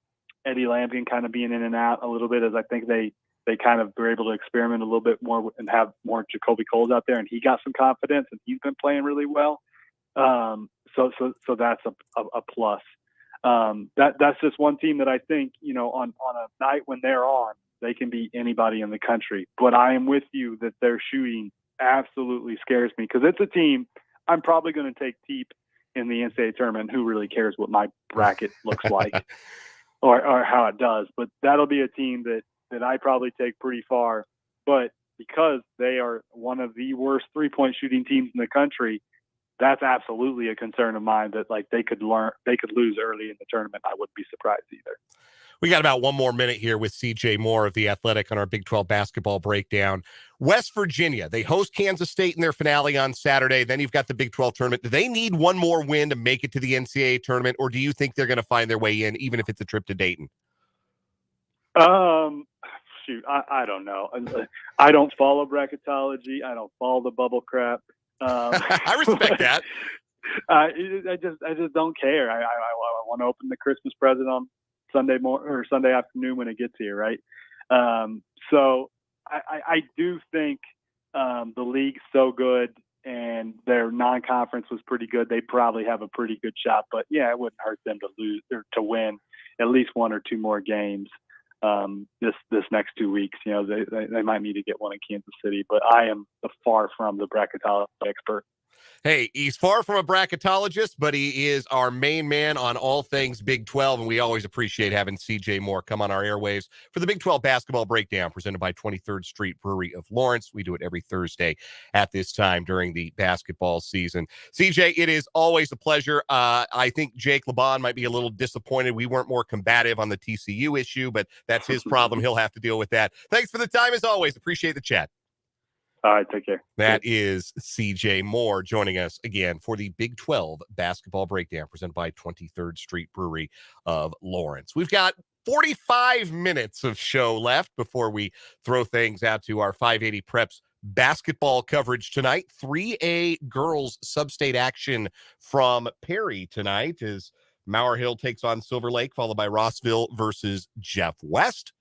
Eddie Lampkin kind of being in and out a little bit is I think they kind of were able to experiment a little bit more and have more Jacoby Coles out there, and he got some confidence, and he's been playing really well. So that's a plus. That's just one team that I think, on a night when they're on, they can beat anybody in the country. But I am with you that their shooting absolutely scares me, because it's a team I'm probably going to take deep in the NCAA tournament. Who really cares what my bracket looks like or how it does? But that'll be a team that I probably take pretty far. But because they are one of the worst three-point shooting teams in the country, that's absolutely a concern of mine, that like they could lose early in the tournament. I wouldn't be surprised either.
We got about one more minute here with CJ Moore of The Athletic on our Big 12 basketball breakdown. West Virginia, they host Kansas State in their finale on Saturday. Then you've got the Big 12 tournament. Do they need one more win to make it to the NCAA tournament, or do you think they're going to find their way in, even if it's a trip to Dayton?
Shoot, I don't know. I don't follow bracketology. I don't follow the bubble crap.
I respect that.
I just don't care. I want to open the Christmas present on Sunday afternoon when it gets here, right? So I do think the league's so good, and their non-conference was pretty good. They probably have a pretty good shot, but yeah, it wouldn't hurt them to lose or to win at least one or two more games this next 2 weeks. They might need to get one in Kansas City, but I am far from the bracketology expert.
Hey, he's far from a bracketologist, but he is our main man on all things Big 12, and we always appreciate having CJ Moore come on our airwaves for the Big 12 basketball breakdown presented by 23rd Street Brewery of Lawrence. We do it every Thursday at this time during the basketball season. CJ, it is always a pleasure. I think Jake LeBon might be a little disappointed we weren't more combative on the TCU issue, but that's his problem. He'll have to deal with that. Thanks for the time, as always. Appreciate the chat.
All right, take care.
That is CJ Moore joining us again for the Big 12 basketball breakdown presented by 23rd Street Brewery of Lawrence. We've got 45 minutes of show left before we throw things out to our 580 Preps basketball coverage tonight. 3A girls sub-state action from Perry tonight as Mauer Hill takes on Silver Lake, followed by Rossville versus Jeff West.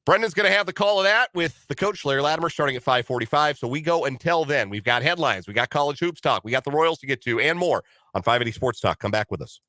Brendan's going to have the call of that with the coach, Larry Latimer, starting at 5:45. So we go until then. We've got headlines. We got college hoops talk. We got the Royals to get to and more on 580 Sports Talk. Come back with us.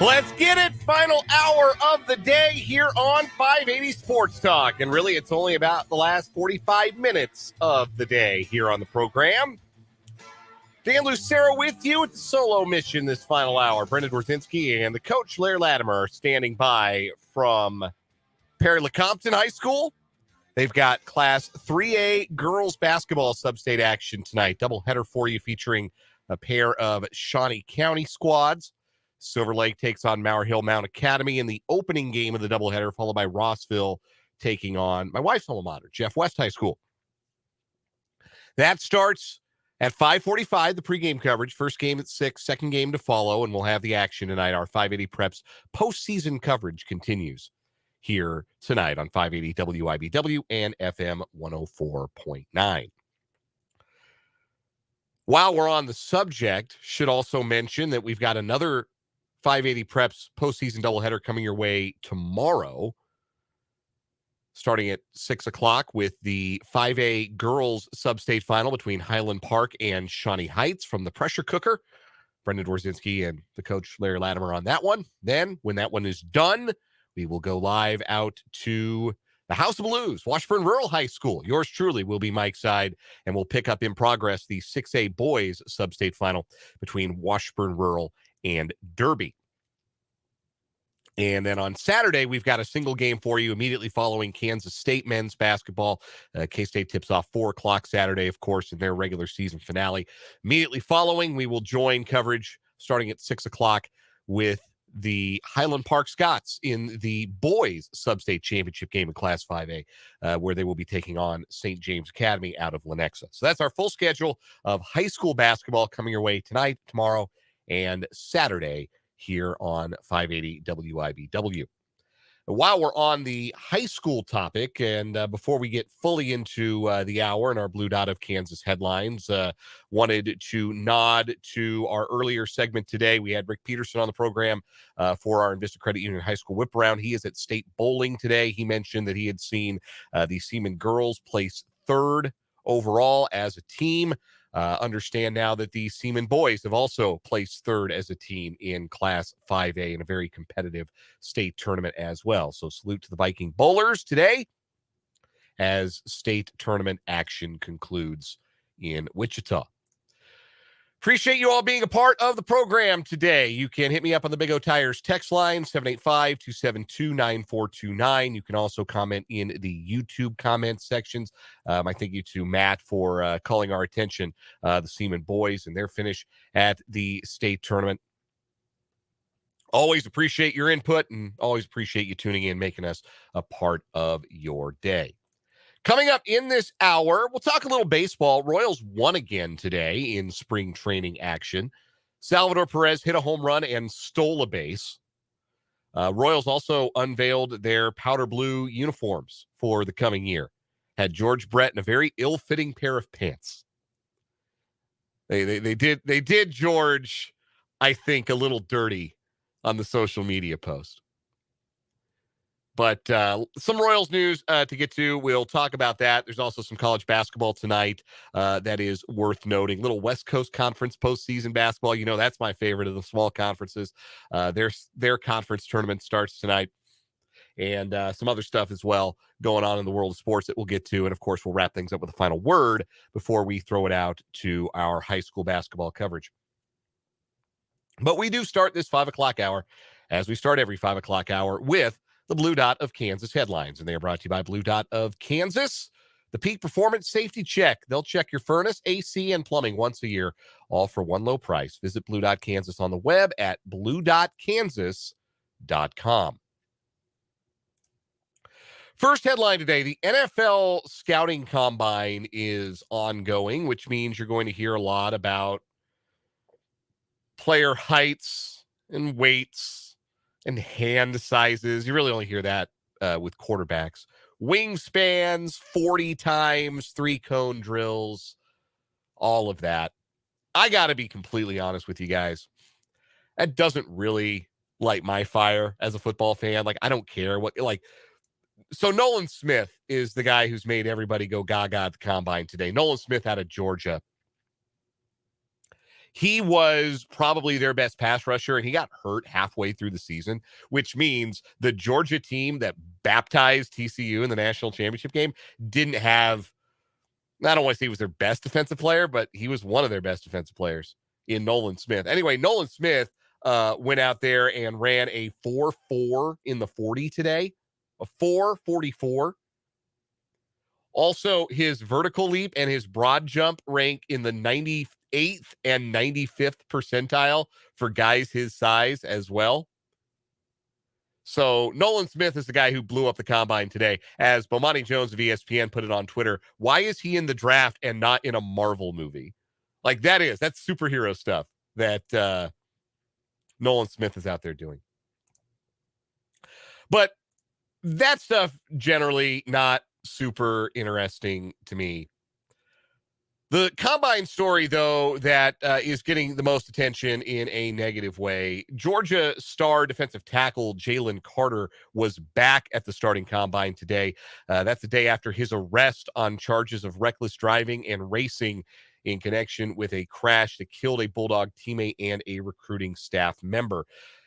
Let's get it. Final hour of the day here on 580 Sports Talk. And really, it's only about the last 45 minutes of the day here on the program. Dan Lucero with you at the solo mission this final hour. Brendan Dworzinski and the coach, Larry Latimer, are standing by from Perry Lecompton High School. They've got Class 3A girls basketball sub-state action tonight. Doubleheader for you featuring a pair of Shawnee County squads. Silver Lake takes on Mauer Hill Mount Academy in the opening game of the doubleheader, followed by Rossville taking on my wife's alma mater, Jeff West High School. That starts at 5:45, the pregame coverage. First game at 6, second game to follow, and we'll have the action tonight. Our 580 Preps postseason coverage continues here tonight on 580 WIBW and FM 104.9. While we're on the subject, should also mention that we've got another 580 Preps postseason doubleheader coming your way tomorrow, starting at 6 o'clock with the 5A girls sub-state final between Highland Park and Shawnee Heights from the pressure cooker. Brendan Dworzinski and the coach, Larry Latimer, on that one. Then, when that one is done, we will go live out to the House of Blues, Washburn Rural High School. Yours truly will be Mike's side, and we'll pick up in progress the 6A boys sub-state final between Washburn Rural and Derby. And then on Saturday, we've got a single game for you immediately following Kansas State men's basketball. K-State tips off 4 o'clock Saturday, of course, in their regular season finale. Immediately following, we will join coverage starting at 6 o'clock with the Highland Park Scots in the boys sub-state championship game in Class 5A, where they will be taking on St. James Academy out of Lenexa. So that's our full schedule of high school basketball coming your way tonight, tomorrow, and Saturday here on 580 WIBW. While we're on the high school topic, and before we get fully into the hour and our Blue Dot of Kansas headlines, wanted to nod to our earlier segment today. We had Rick Peterson on the program for our Invista Credit Union High School Whip Around. He is at state bowling today. He mentioned that he had seen the Seaman girls place 3rd overall as a team. Understand now that the Seaman boys have also placed 3rd as a team in Class 5A in a very competitive state tournament as well. So salute to the Viking bowlers today as state tournament action concludes in Wichita. Appreciate you all being a part of the program today. You can hit me up on the Big O Tires text line, 785-272-9429. You can also comment in the YouTube comment sections. I thank you to Matt for calling our attention, the Seaman boys and their finish at the state tournament. Always appreciate your input and always appreciate you tuning in, making us a part of your day. Coming up in this hour, we'll talk a little baseball. Royals won again today in spring training action. Salvador Perez hit a home run and stole a base. Royals also unveiled their powder blue uniforms for the coming year. Had George Brett in a very ill-fitting pair of pants. They did George, I think, a little dirty on the social media post. But some Royals news to get to. We'll talk about that. There's also some college basketball tonight that is worth noting. Little West Coast Conference postseason basketball. You know, that's my favorite of the small conferences. Their conference tournament starts tonight. And some other stuff as well going on in the world of sports that we'll get to. And, of course, we'll wrap things up with a final word before we throw it out to our high school basketball coverage. But we do start this 5 o'clock hour, as we start every 5 o'clock hour, with the Blue Dot of Kansas headlines. And they are brought to you by Blue Dot of Kansas, the Peak Performance Safety Check. They'll check your furnace, AC, and plumbing once a year, all for one low price. Visit Blue Dot Kansas on the web at bluedotkansas.com. First headline today, the NFL Scouting Combine is ongoing, which means you're going to hear a lot about player heights and weights and hand sizes. You really only hear that with quarterbacks. Wingspans, 40 times, 3-cone drills, all of that. I got to be completely honest with you guys. That doesn't really light my fire as a football fan. Like, I don't care what, like, so Nolan Smith is the guy who's made everybody go gaga at the combine today. Nolan Smith out of Georgia. He was probably their best pass rusher, and he got hurt halfway through the season, which means the Georgia team that baptized TCU in the national championship game didn't have, I don't want to say he was their best defensive player, but he was one of their best defensive players in Nolan Smith. Anyway, Nolan Smith went out there and ran a 4.4 in the 40 today, a 4.44. Also, his vertical leap and his broad jump rank in the 98th and 95th percentile for guys his size as well. So Nolan Smith is the guy who blew up the combine today. As Bomani Jones of ESPN put it on Twitter, why is he in the draft and not in a Marvel movie? Like that's superhero stuff that Nolan Smith is out there doing. But that stuff generally not super interesting to me. The combine story, though, that is getting the most attention in a negative way. Georgia star defensive tackle Jalen Carter was back at the starting combine today. That's the day after his arrest on charges of reckless driving and racing in connection with a crash that killed a Bulldog teammate and a recruiting staff member.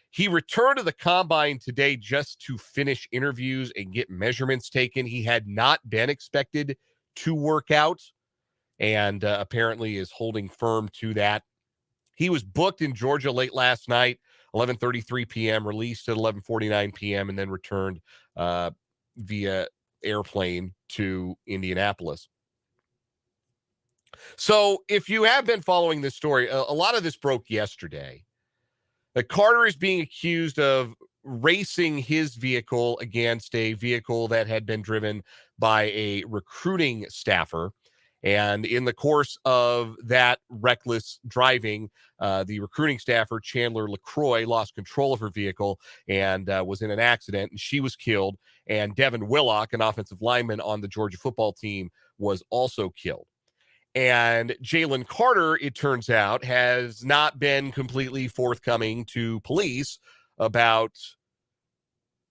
He returned to the combine today just to finish interviews and get measurements taken. He had not been expected to work out, and apparently is holding firm to that. He was booked in Georgia late last night, 11:33 p.m., released at 11:49 p.m., and then returned via airplane to Indianapolis. So if you have been following this story, a lot of this broke yesterday. That Carter is being accused of racing his vehicle against a vehicle that had been driven by a recruiting staffer. And in the course of that reckless driving, the recruiting staffer, Chandler LaCroix, lost control of her vehicle and was in an accident, and she was killed. And Devin Willock, an offensive lineman on the Georgia football team, was also killed. And Jalen Carter, it turns out, has not been completely forthcoming to police about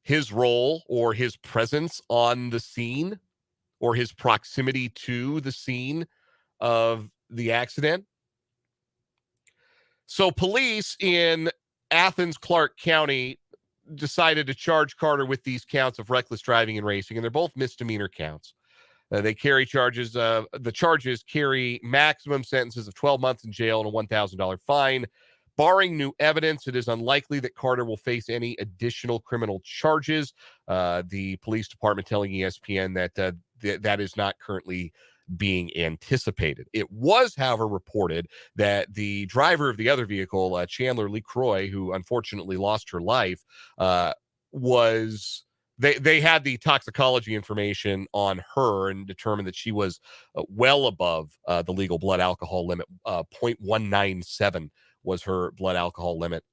his role or his presence on the scene or his proximity to the scene of the accident. So police in Athens, Clark County decided to charge Carter with these counts of reckless driving and racing, and they're both misdemeanor counts. They carry charges. The charges carry maximum sentences of 12 months in jail and a $1,000 fine. Barring new evidence, it is unlikely that Carter will face any additional criminal charges. The police department telling ESPN that that is not currently being anticipated. It was, however, reported that the driver of the other vehicle, Chandler LaCroix, who unfortunately lost her life, was... They had the toxicology information on her and determined that she was well above the legal blood alcohol limit. 0.197 was her blood alcohol limit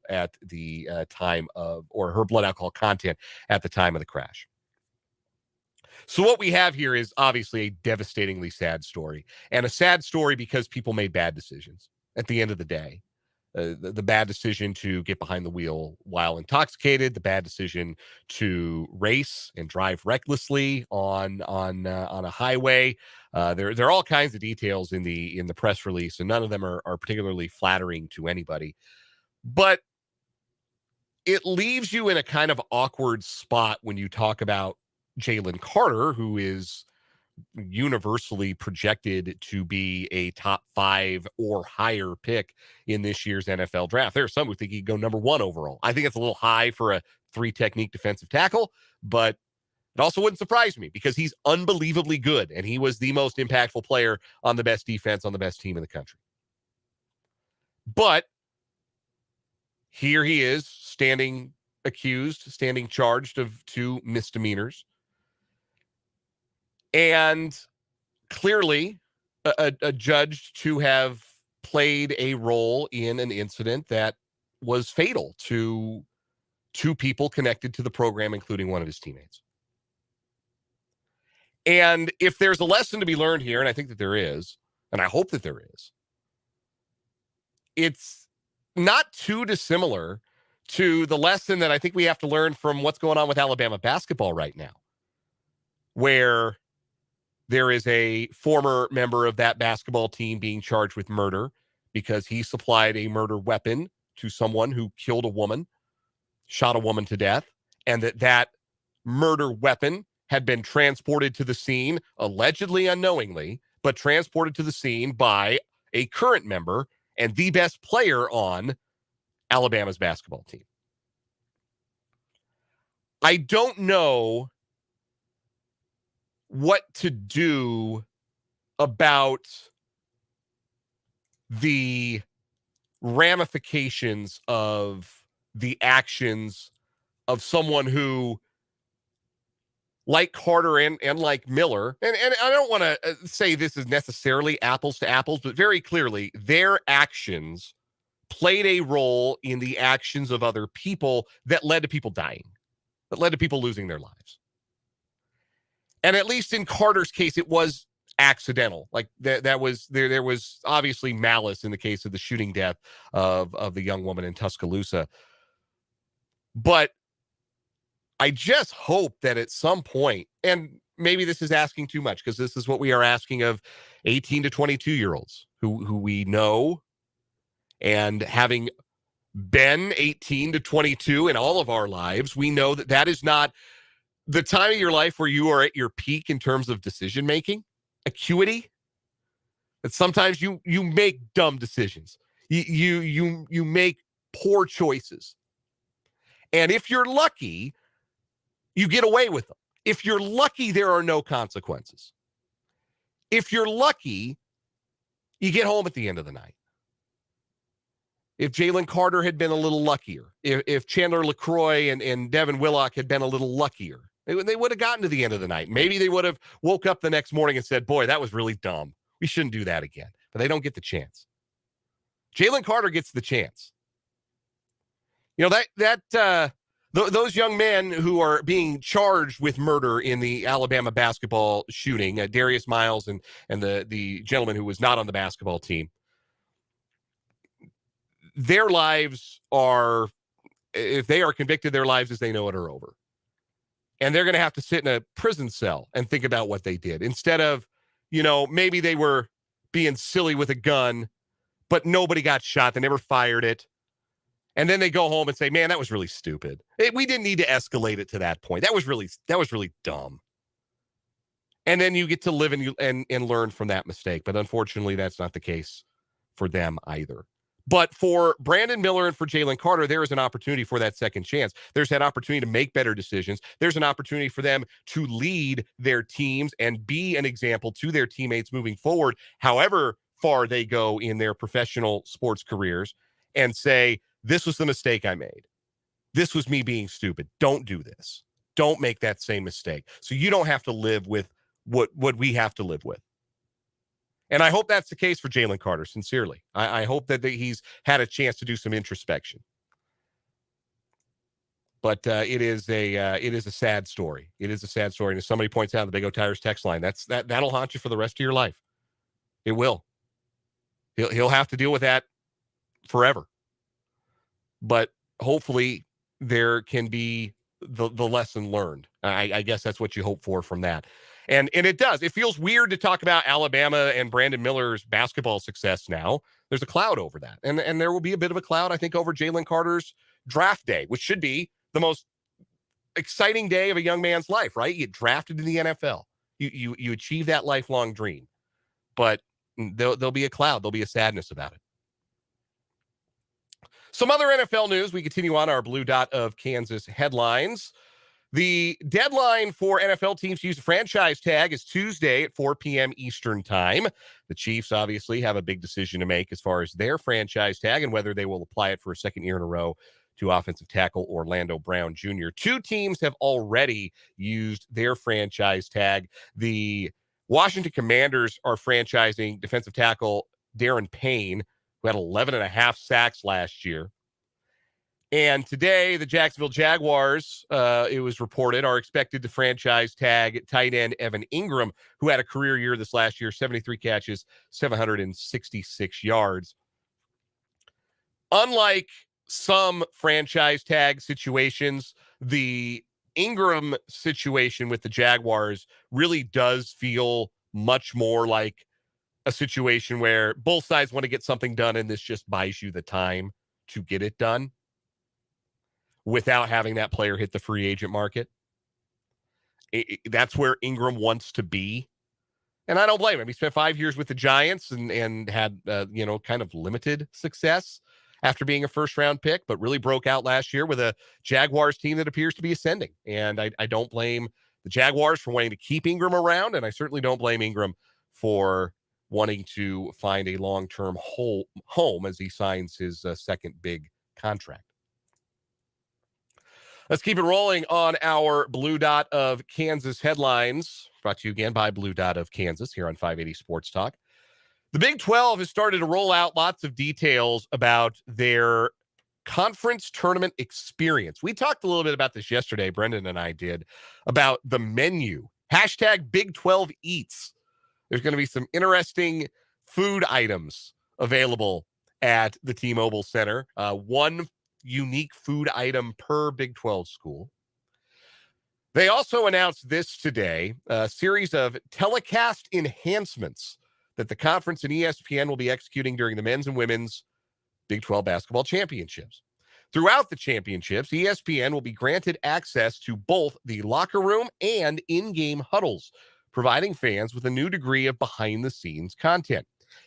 at the time of, or her blood alcohol content at the time of the crash. So what we have here is obviously a devastatingly sad story, and a sad story because people made bad decisions at the end of the day. The bad decision to get behind the wheel while intoxicated, the bad decision to race and drive recklessly on a highway. There are all kinds of details in the press release, and none of them are particularly flattering to anybody. But it leaves you in a kind of awkward spot when you talk about Jalen Carter, who is universally projected to be a top 5 or higher pick in this year's NFL draft. There are some who think he'd go number 1 overall. I think it's a little high for a 3-technique defensive tackle, but it also wouldn't surprise me because he's unbelievably good, and he was the most impactful player on the best defense on the best team in the country. But here he is, standing charged of 2 misdemeanors. And clearly adjudged to have played a role in an incident that was fatal to 2 people connected to the program, including one of his teammates. And if there's a lesson to be learned here, and I think that there is, and I hope that there is, it's not too dissimilar to the lesson that I think we have to learn from what's going on with Alabama basketball right now, where there is a former member of that basketball team being charged with murder because he supplied a murder weapon to someone who killed a woman, shot a woman to death, and that murder weapon had been transported to the scene, allegedly unknowingly, but transported to the scene by a current member and the best player on Alabama's basketball team. I don't know what to do about the ramifications of the actions of someone who, like Carter and like Miller, and I don't want to say this is necessarily apples to apples, but very clearly their actions played a role in the actions of other people that led to people dying, that led to people losing their lives. And at least in Carter's case, it was accidental. Like that was there was obviously malice in the case of the shooting death of the young woman in Tuscaloosa. But I just hope that at some point, and maybe this is asking too much because this is what we are asking of 18 to 22-year-olds who we know, and having been 18 to 22 in all of our lives, we know that that is not the time of your life where you are at your peak in terms of decision-making, acuity. That sometimes you make dumb decisions. You make poor choices. And if you're lucky, you get away with them. If you're lucky, there are no consequences. If you're lucky, you get home at the end of the night. If Jalen Carter had been a little luckier, if Chandler LaCroix and Devin Willock had been a little luckier, they would have gotten to the end of the night. Maybe they would have woke up the next morning and said, boy, that was really dumb. We shouldn't do that again. But they don't get the chance. Jalen Carter gets the chance. You know, those young men who are being charged with murder in the Alabama basketball shooting, Darius Miles and the gentleman who was not on the basketball team, their lives are, if they are convicted, their lives as they know it are over. And they're going to have to sit in a prison cell and think about what they did instead of, you know, maybe they were being silly with a gun, but nobody got shot. They never fired it. And then they go home and say, man, that was really stupid. We didn't need to escalate it to that point. That was really dumb. And then you get to live and learn from that mistake. But unfortunately, that's not the case for them either. But for Brandon Miller and for Jalen Carter, there is an opportunity for that second chance. There's that opportunity to make better decisions. There's an opportunity for them to lead their teams and be an example to their teammates moving forward, however far they go in their professional sports careers, and say, this was the mistake I made. This was me being stupid. Don't do this. Don't make that same mistake. So you don't have to live with what we have to live with. And I hope that's the case for Jalen Carter, sincerely. I hope that he's had a chance to do some introspection. But it is a sad story. It is a sad story. And as somebody points out on the Big O Tires text line, that'll haunt you for the rest of your life. It will. He'll have to deal with that forever. But hopefully there can be the lesson learned. I guess that's what you hope for from that. And it does. It feels weird to talk about Alabama and Brandon Miller's basketball success now. There's a cloud over that. And there will be a bit of a cloud, I think, over Jalen Carter's draft day, which should be the most exciting day of a young man's life, right? You get drafted in the NFL. You achieve that lifelong dream. But there'll be a cloud. There'll be a sadness about it. Some other NFL news. We continue on our Blue Dot of Kansas headlines. The deadline for NFL teams to use a franchise tag is Tuesday at 4 p.m. Eastern time. The Chiefs obviously have a big decision to make as far as their franchise tag and whether they will apply it for a second year in a row to offensive tackle Orlando Brown Jr. Two teams have already used their franchise tag. The Washington Commanders are franchising defensive tackle Darren Payne, who had 11.5 sacks last year. And today, the Jacksonville Jaguars, it was reported, are expected to franchise tag tight end Evan Ingram, who had a career year this last year, 73 catches, 766 yards. Unlike some franchise tag situations, the Ingram situation with the Jaguars really does feel much more like a situation where both sides want to get something done, and this just buys you the time to get it done without having that player hit the free agent market. That's where Ingram wants to be. And I don't blame him. He spent 5 years with the Giants and had, kind of limited success after being a first-round pick, but really broke out last year with a Jaguars team that appears to be ascending. And I don't blame the Jaguars for wanting to keep Ingram around, and I certainly don't blame Ingram for wanting to find a long-term home as he signs his second big contract. Let's keep it rolling on our Blue Dot of Kansas headlines, brought to you again by Blue Dot of Kansas here on 580 Sports Talk. The Big 12 has started to roll out lots of details about their conference tournament experience. We talked a little bit about this yesterday, Brendan and I did, about the menu. Hashtag Big 12 Eats. There's going to be some interesting food items available at the T-Mobile Center. One unique food item per Big 12 school. They also announced this today, a series of telecast enhancements that the conference and ESPN will be executing during the men's and women's Big 12 basketball championships. Throughout the championships, ESPN will be granted access to both the locker room and in-game huddles, providing fans with a new degree of behind-the-scenes content.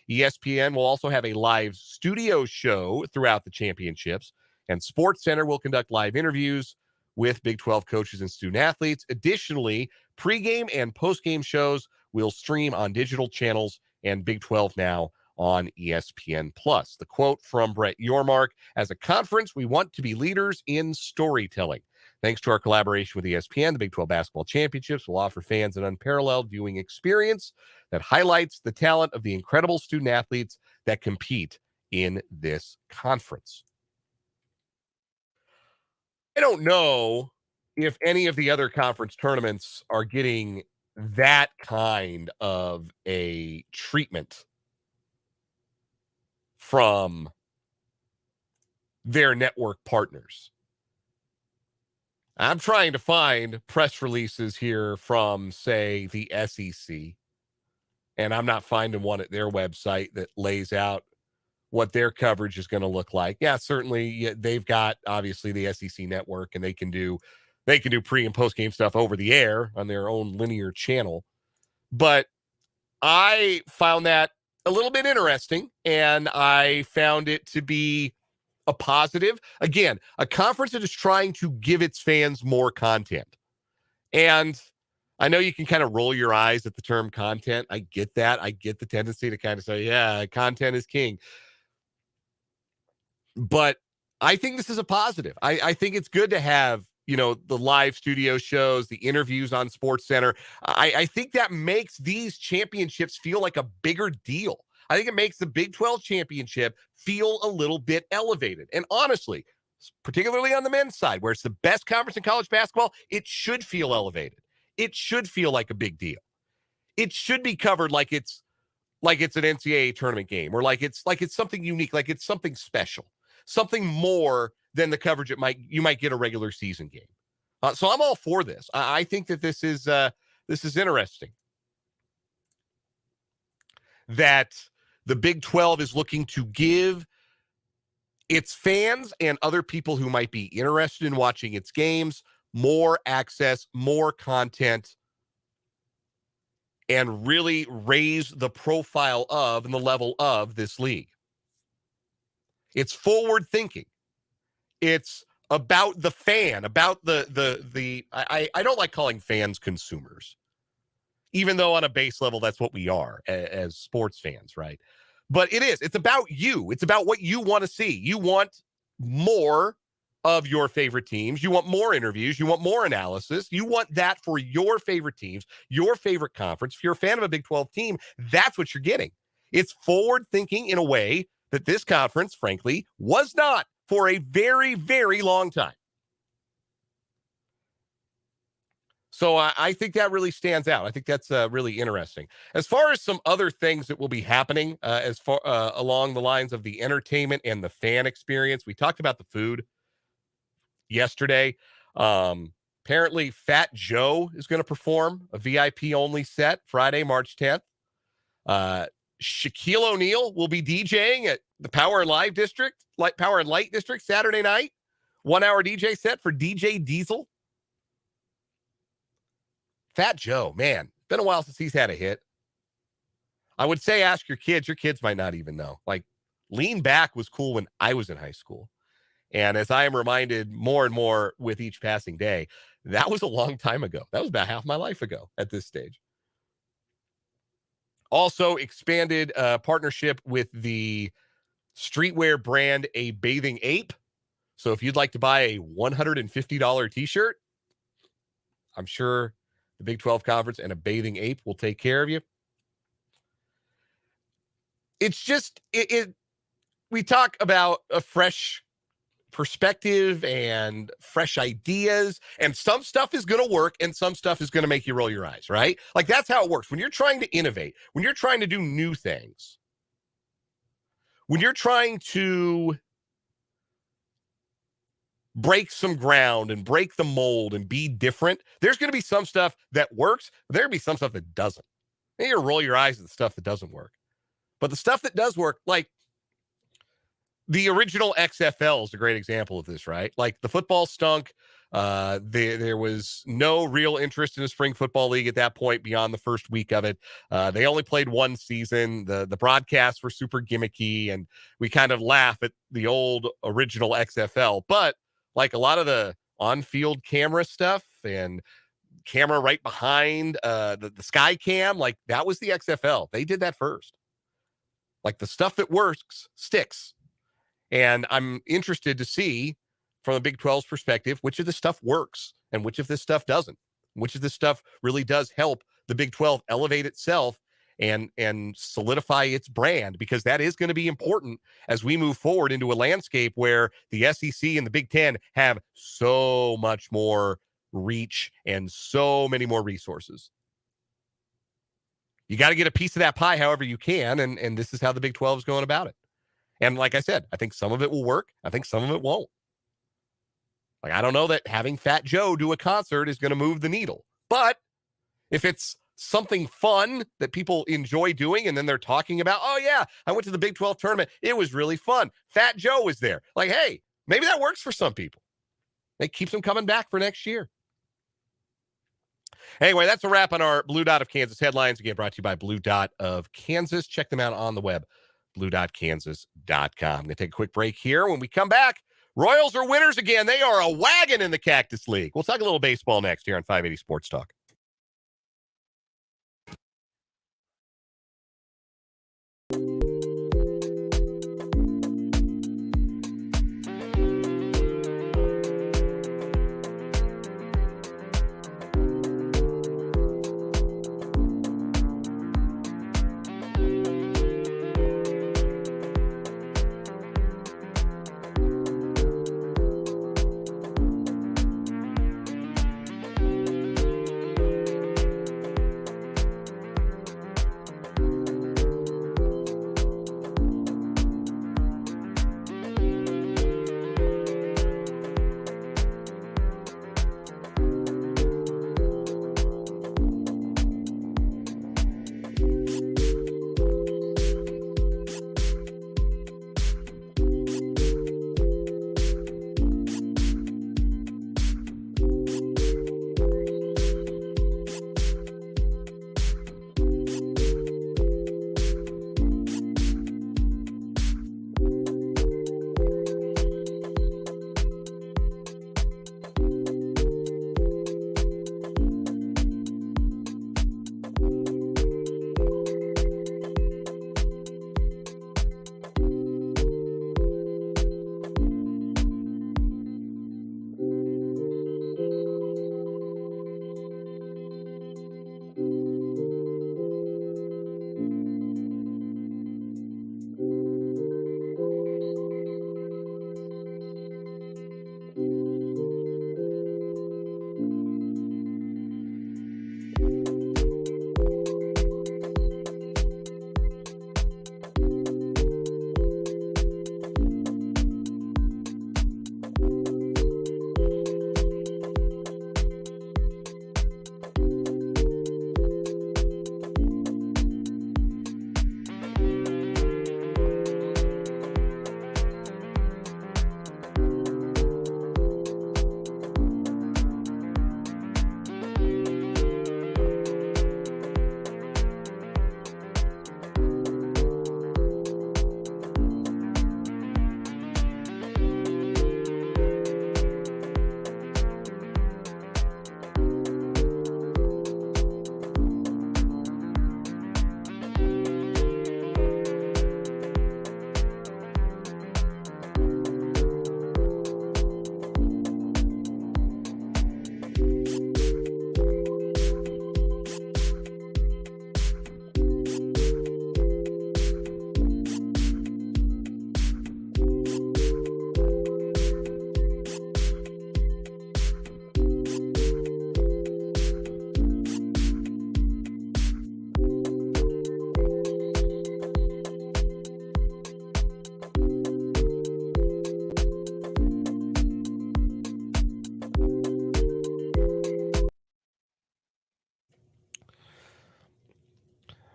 ESPN will also have a live studio show throughout the championships, and SportsCenter will conduct live interviews with Big 12 coaches and student athletes. Additionally, pregame and postgame shows will stream on digital channels and Big 12 Now on ESPN+. The quote from Brett Yormark, "As a conference, we want to be leaders in storytelling. Thanks to our collaboration with ESPN, the Big 12 Basketball Championships will offer fans an unparalleled viewing experience that highlights the talent of the incredible student athletes that compete in this conference." I don't know if any of the other conference tournaments are getting that kind of a treatment from their network partners. I'm trying to find press releases here from, say, the SEC, and I'm not finding one at their website that lays out what their coverage is going to look like. Yeah, certainly they've got obviously the SEC network, and they can do pre and post game stuff over the air on their own linear channel. But I found that a little bit interesting, and I found it to be a positive. Again, a conference that is trying to give its fans more content. And I know you can kind of roll your eyes at the term content. I get that. I get the tendency to kind of say, yeah, content is king. But I think this is a positive. I think it's good to have, the live studio shows, the interviews on SportsCenter. I think that makes these championships feel like a bigger deal. I think it makes the Big 12 championship feel a little bit elevated. And honestly, particularly on the men's side, where it's the best conference in college basketball, it should feel elevated. It should feel like a big deal. It should be covered like it's an NCAA tournament game, or like it's something unique, like it's something special, something more than the coverage you might get a regular season game. So I'm all for this. I think that this is interesting. That the Big 12 is looking to give its fans and other people who might be interested in watching its games more access, more content, and really raise the profile of and the level of this league. It's forward thinking. It's about the fan, about I don't like calling fans consumers, even though on a base level, that's what we are as sports fans, right? But it's about you. It's about what you want to see. You want more of your favorite teams. You want more interviews. You want more analysis. You want that for your favorite teams, your favorite conference. If you're a fan of a Big 12 team, that's what you're getting. It's forward thinking in a way that this conference, frankly, was not for a very, very long time. So I think that really stands out. I think that's really interesting. As far as some other things that will be happening as far along the lines of the entertainment and the fan experience, we talked about the food yesterday. Apparently, Fat Joe is going to perform a VIP-only set Friday, March 10th. Shaquille O'Neal will be DJing at the Power and Light District Saturday night. 1 hour DJ set for DJ Diesel. Fat Joe, man, been a while since he's had a hit. I would say ask your kids. Your kids might not even know. Like, Lean Back was cool when I was in high school. And as I am reminded more and more with each passing day, that was a long time ago. That was about half my life ago at this stage. Also expanded partnership with the streetwear brand A Bathing Ape. So if you'd like to buy a $150 t-shirt, I'm sure the Big 12 Conference and A Bathing Ape will take care of you. It's just, we talk about a fresh perspective and fresh ideas, and some stuff is going to work and some stuff is going to make you roll your eyes, right? Like, that's how it works. When you're trying to innovate, when you're trying to do new things, when you're trying to break some ground and break the mold and be different, there's going to be some stuff that works, but there'll be some stuff that doesn't. And you're going to roll your eyes at the stuff that doesn't work. But the stuff that does work, like the original XFL is a great example of this, right? Like, the football stunk. There was no real interest in the spring football league at that point beyond the first week of it. They only played one season. The broadcasts were super gimmicky, and we kind of laugh at the old original XFL. But like a lot of the on-field camera stuff and camera right behind the sky cam, like, that was the XFL. They did that first. Like, the stuff that works sticks. And I'm interested to see from the Big 12's perspective, which of this stuff works and which of this stuff doesn't. Which of this stuff really does help the Big 12 elevate itself and solidify its brand, because that is going to be important as we move forward into a landscape where the SEC and the Big 10 have so much more reach and so many more resources. You got to get a piece of that pie however you can, and this is how the Big 12 is going about it. And like I said, I think some of it will work. I think some of it won't. Like, I don't know that having Fat Joe do a concert is going to move the needle. But if it's something fun that people enjoy doing, and then they're talking about, oh, yeah, I went to the Big 12 tournament. It was really fun. Fat Joe was there. Like, hey, maybe that works for some people. It keeps them coming back for next year. Anyway, that's a wrap on our Blue Dot of Kansas headlines. Again, brought to you by Blue Dot of Kansas. Check them out on the web, blue.kansas.com. I'm going to take a quick break here. When we come back, Royals are winners again. They are a wagon in the Cactus League. We'll talk a little baseball next here on 580 Sports Talk.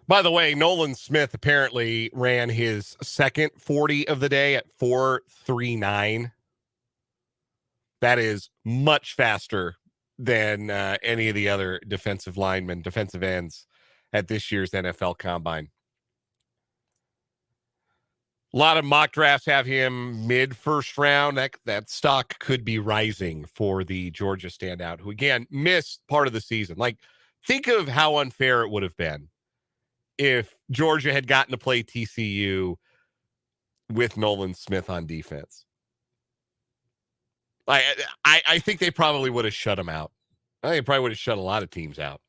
By the way, Nolan Smith apparently ran his second 40 of the day at 4:39. That is much faster than any of the other defensive linemen, defensive ends at this year's NFL Combine. A lot of mock drafts have him mid first round. That stock could be rising for the Georgia standout, who again missed part of the season. Like, think of how unfair it would have been if Georgia had gotten to play TCU with Nolan Smith on defense. I think they probably would have shut him out. I think they probably would have shut a lot of teams out.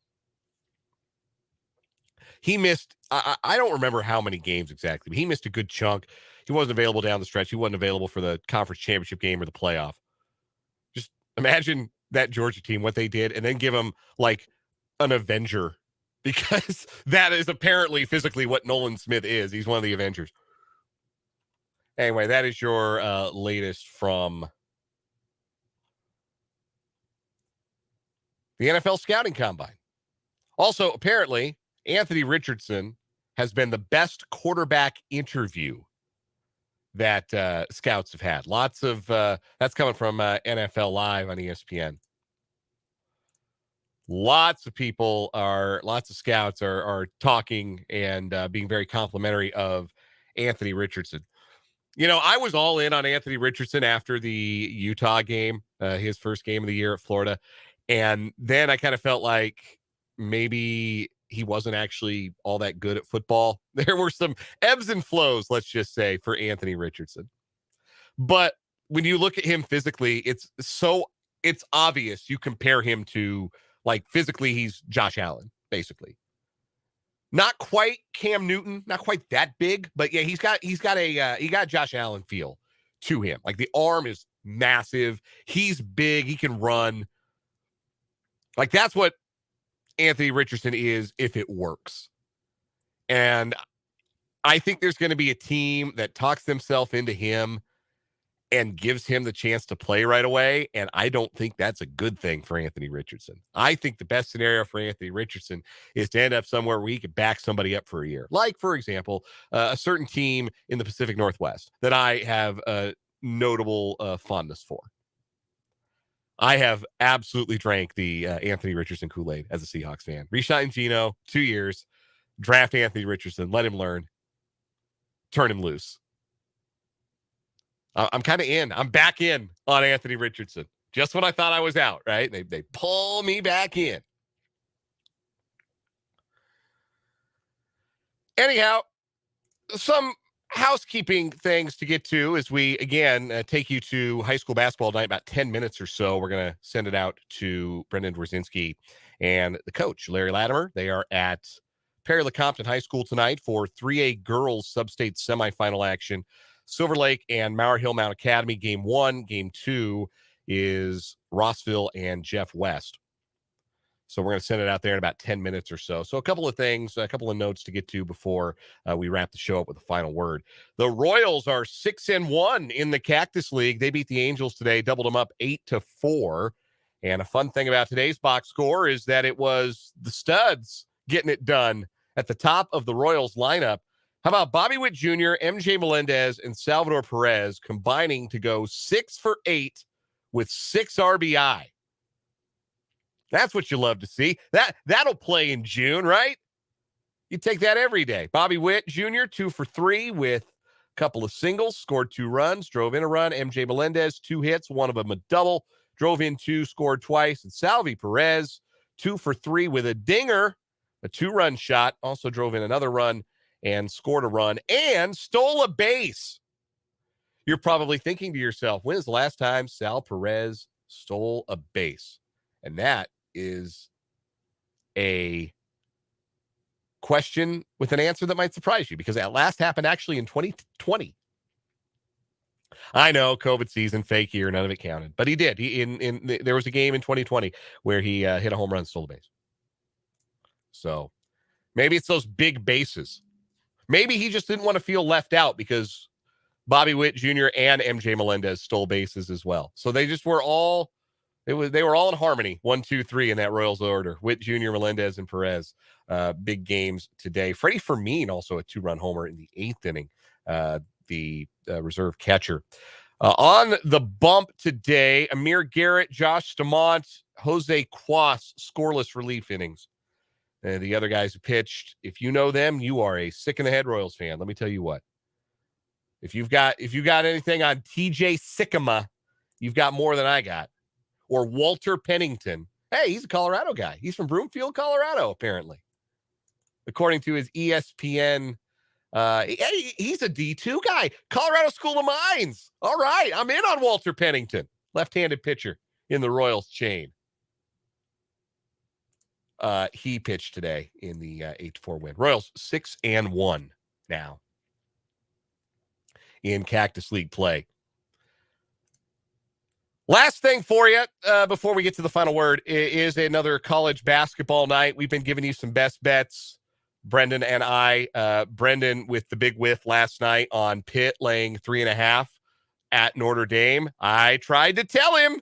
He missed, I don't remember how many games exactly, but he missed a good chunk. He wasn't available down the stretch. He wasn't available for the conference championship game or the playoff. Just imagine that Georgia team, what they did, and then give him like an Avenger, because that is apparently physically what Nolan Smith is. He's one of the Avengers. Anyway, that is your latest from the NFL Scouting Combine. Also, apparently, Anthony Richardson has been the best quarterback interview that scouts have had. Lots of that's coming from NFL Live on ESPN. Lots of scouts are talking and being very complimentary of Anthony Richardson. You know, I was all in on Anthony Richardson after the Utah game, his first game of the year at Florida. And then I kind of felt like maybe he wasn't actually all that good at football. There were some ebbs and flows, let's just say, for Anthony Richardson. But when you look at him physically, it's obvious. You compare him to, like, physically, he's Josh Allen, basically. Not quite Cam Newton, not quite that big, but yeah, he got Josh Allen feel to him. Like, the arm is massive. He's big. He can run. Like, that's what Anthony Richardson is if it works. And I think there's going to be a team that talks themselves into him and gives him the chance to play right away. And I don't think that's a good thing for Anthony Richardson. I think the best scenario for Anthony Richardson is to end up somewhere where he could back somebody up for a year. Like, for example, a certain team in the Pacific Northwest that I have a notable fondness for. I have absolutely drank the Anthony Richardson Kool-Aid as a Seahawks fan. Re-sign Geno, 2 years, draft Anthony Richardson, let him learn, turn him loose. I'm kind of in. I'm back in on Anthony Richardson. Just when I thought I was out, right? They pull me back in. Anyhow, some housekeeping things to get to as we, again, take you to high school basketball tonight, about 10 minutes or so. We're going to send it out to Brendan Dworzinski and the coach, Larry Latimer. They are at Perry Lecompton High School tonight for 3A girls sub-state semifinal action. Silver Lake and Mauer Hill Mount Academy. Game 1. Game 2 is Rossville and Jeff West. So we're going to send it out there in about 10 minutes or so. So a couple of things, a couple of notes to get to before we wrap the show up with a final word. The Royals are 6-1 in the Cactus League. They beat the Angels today, doubled them up 8-4. And a fun thing about today's box score is that it was the studs getting it done at the top of the Royals lineup. How about Bobby Witt Jr., MJ Melendez, and Salvador Perez combining to go 6 for 8 with 6 RBI? That's what you love to see. That'll play in June, right? You take that every day. Bobby Witt Jr., 2 for 3 with a couple of singles, scored 2 runs, drove in a run. MJ Melendez, 2 hits, one of them a double, drove in 2, scored twice. And Salvi Perez, 2 for 3 with a dinger, a 2-run shot, also drove in another run and scored a run and stole a base. You're probably thinking to yourself, when is the last time Sal Perez stole a base? And that is a question with an answer that might surprise you, because that last happened actually in 2020. I know, COVID season, fake year, none of it counted, but he did. There was a game in 2020 where he hit a home run, stole a base. So maybe it's those big bases. Maybe he just didn't want to feel left out because Bobby Witt Jr. and MJ Melendez stole bases as well. So they just were all They were all in harmony. 1, 2, 3 in that Royals order. Witt Jr., Melendez, and Perez. Big games today. Freddie Fermin also a 2-run homer in the 8th inning. The reserve catcher. On the bump today, Amir Garrett, Josh Stamont, Jose Cuas, scoreless relief innings. And the other guys who pitched, if you know them, you are a sick in the head Royals fan. Let me tell you what. If you got anything on TJ Sikkema, you've got more than I got. Or Walter Pennington. Hey, he's a Colorado guy. He's from Broomfield, Colorado, apparently. According to his ESPN, he's a D2 guy. Colorado School of Mines. All right, I'm in on Walter Pennington. Left-handed pitcher in the Royals chain. He pitched today in the 8-4 win. Royals 6-1 now in Cactus League play. Last thing for you before we get to the final word is another college basketball night. We've been giving you some best bets, Brendan and I. Brendan with the big whiff last night on Pitt laying 3.5 at Notre Dame. I tried to tell him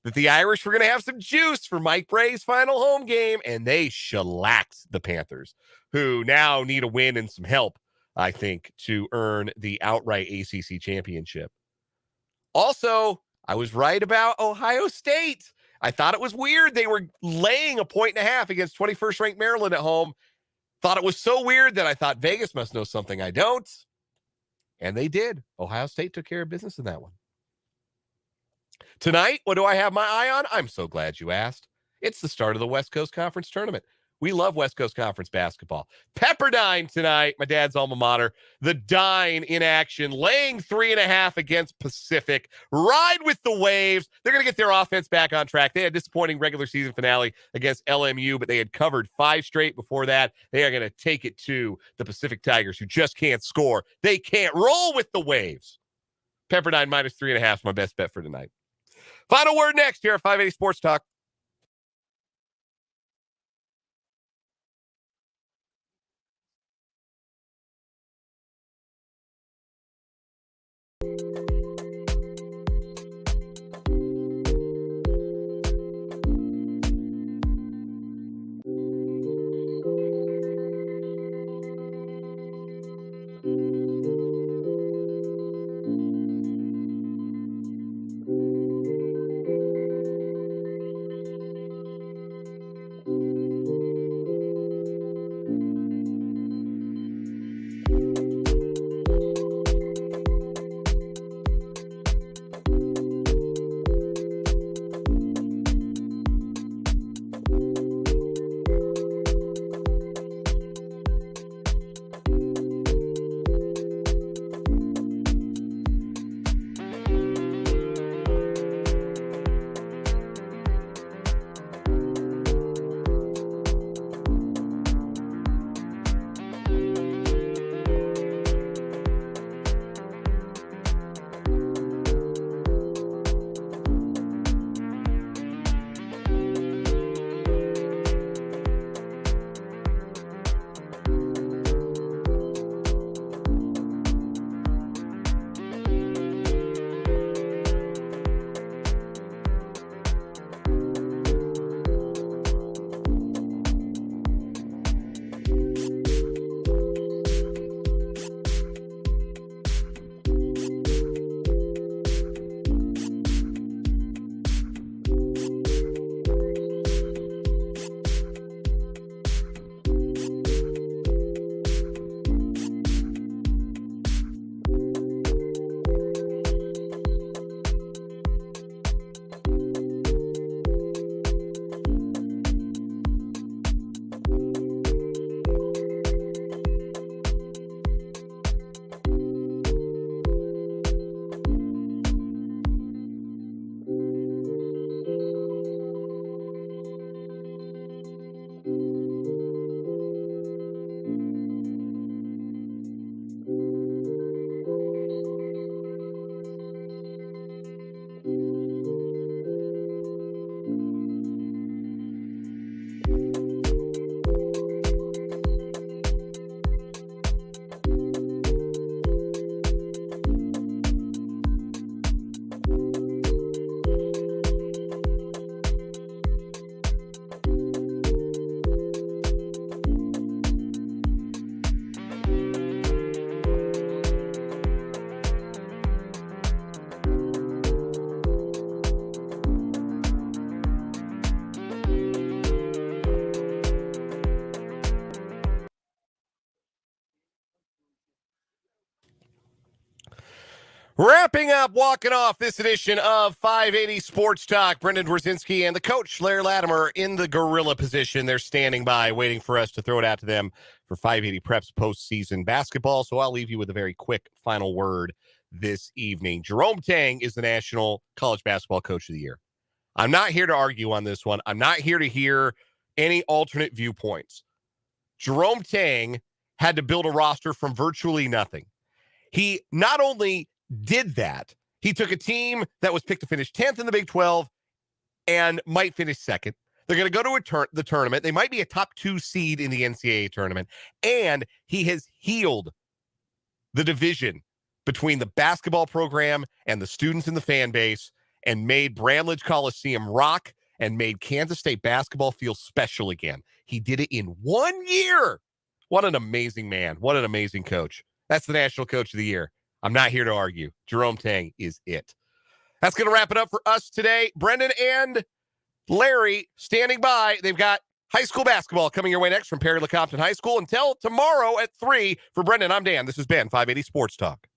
that the Irish were going to have some juice for Mike Bray's final home game, and they shellacked the Panthers, who now need a win and some help, I think, to earn the outright ACC championship. Also, I was right about Ohio State. I thought it was weird. They were laying 1.5 against 21st ranked Maryland at home. Thought it was so weird that I thought Vegas must know something I don't. And they did. Ohio State took care of business in that one. Tonight, what do I have my eye on? I'm so glad you asked. It's the start of the West Coast Conference Tournament. We love West Coast Conference basketball. Pepperdine tonight, my dad's alma mater. The Dine in action, laying 3.5 against Pacific. Ride with the waves. They're going to get their offense back on track. They had a disappointing regular season finale against LMU, but they had covered 5 straight before that. They are going to take it to the Pacific Tigers, who just can't score. They can't roll with the waves. Pepperdine minus 3.5 is my best bet for tonight. Final word next here at 580 Sports Talk. Wrapping up, walking off this edition of 580 Sports Talk. Brendan Dworzinski and the coach, Larry Latimer, in the gorilla position. They're standing by, waiting for us to throw it out to them for 580 Preps postseason basketball. So I'll leave you with a very quick final word this evening. Jerome Tang is the National College Basketball Coach of the Year. I'm not here to argue on this one. I'm not here to hear any alternate viewpoints. Jerome Tang had to build a roster from virtually nothing. He not only did that, he took a team that was picked to finish 10th in the Big 12 and might finish second. They're going to go to the tournament. They might be a top 2 seed in the NCAA tournament. And he has healed the division between the basketball program and the students in the fan base and made Bramlage Coliseum rock and made Kansas State basketball feel special again. He did it in 1 year. What an amazing man. What an amazing coach. That's the National Coach of the Year. I'm not here to argue. Jerome Tang is it. That's going to wrap it up for us today. Brendan and Larry standing by. They've got high school basketball coming your way next from Perry-LeCompton High School. Until tomorrow at 3, for Brendan, I'm Dan. This has been 580 Sports Talk.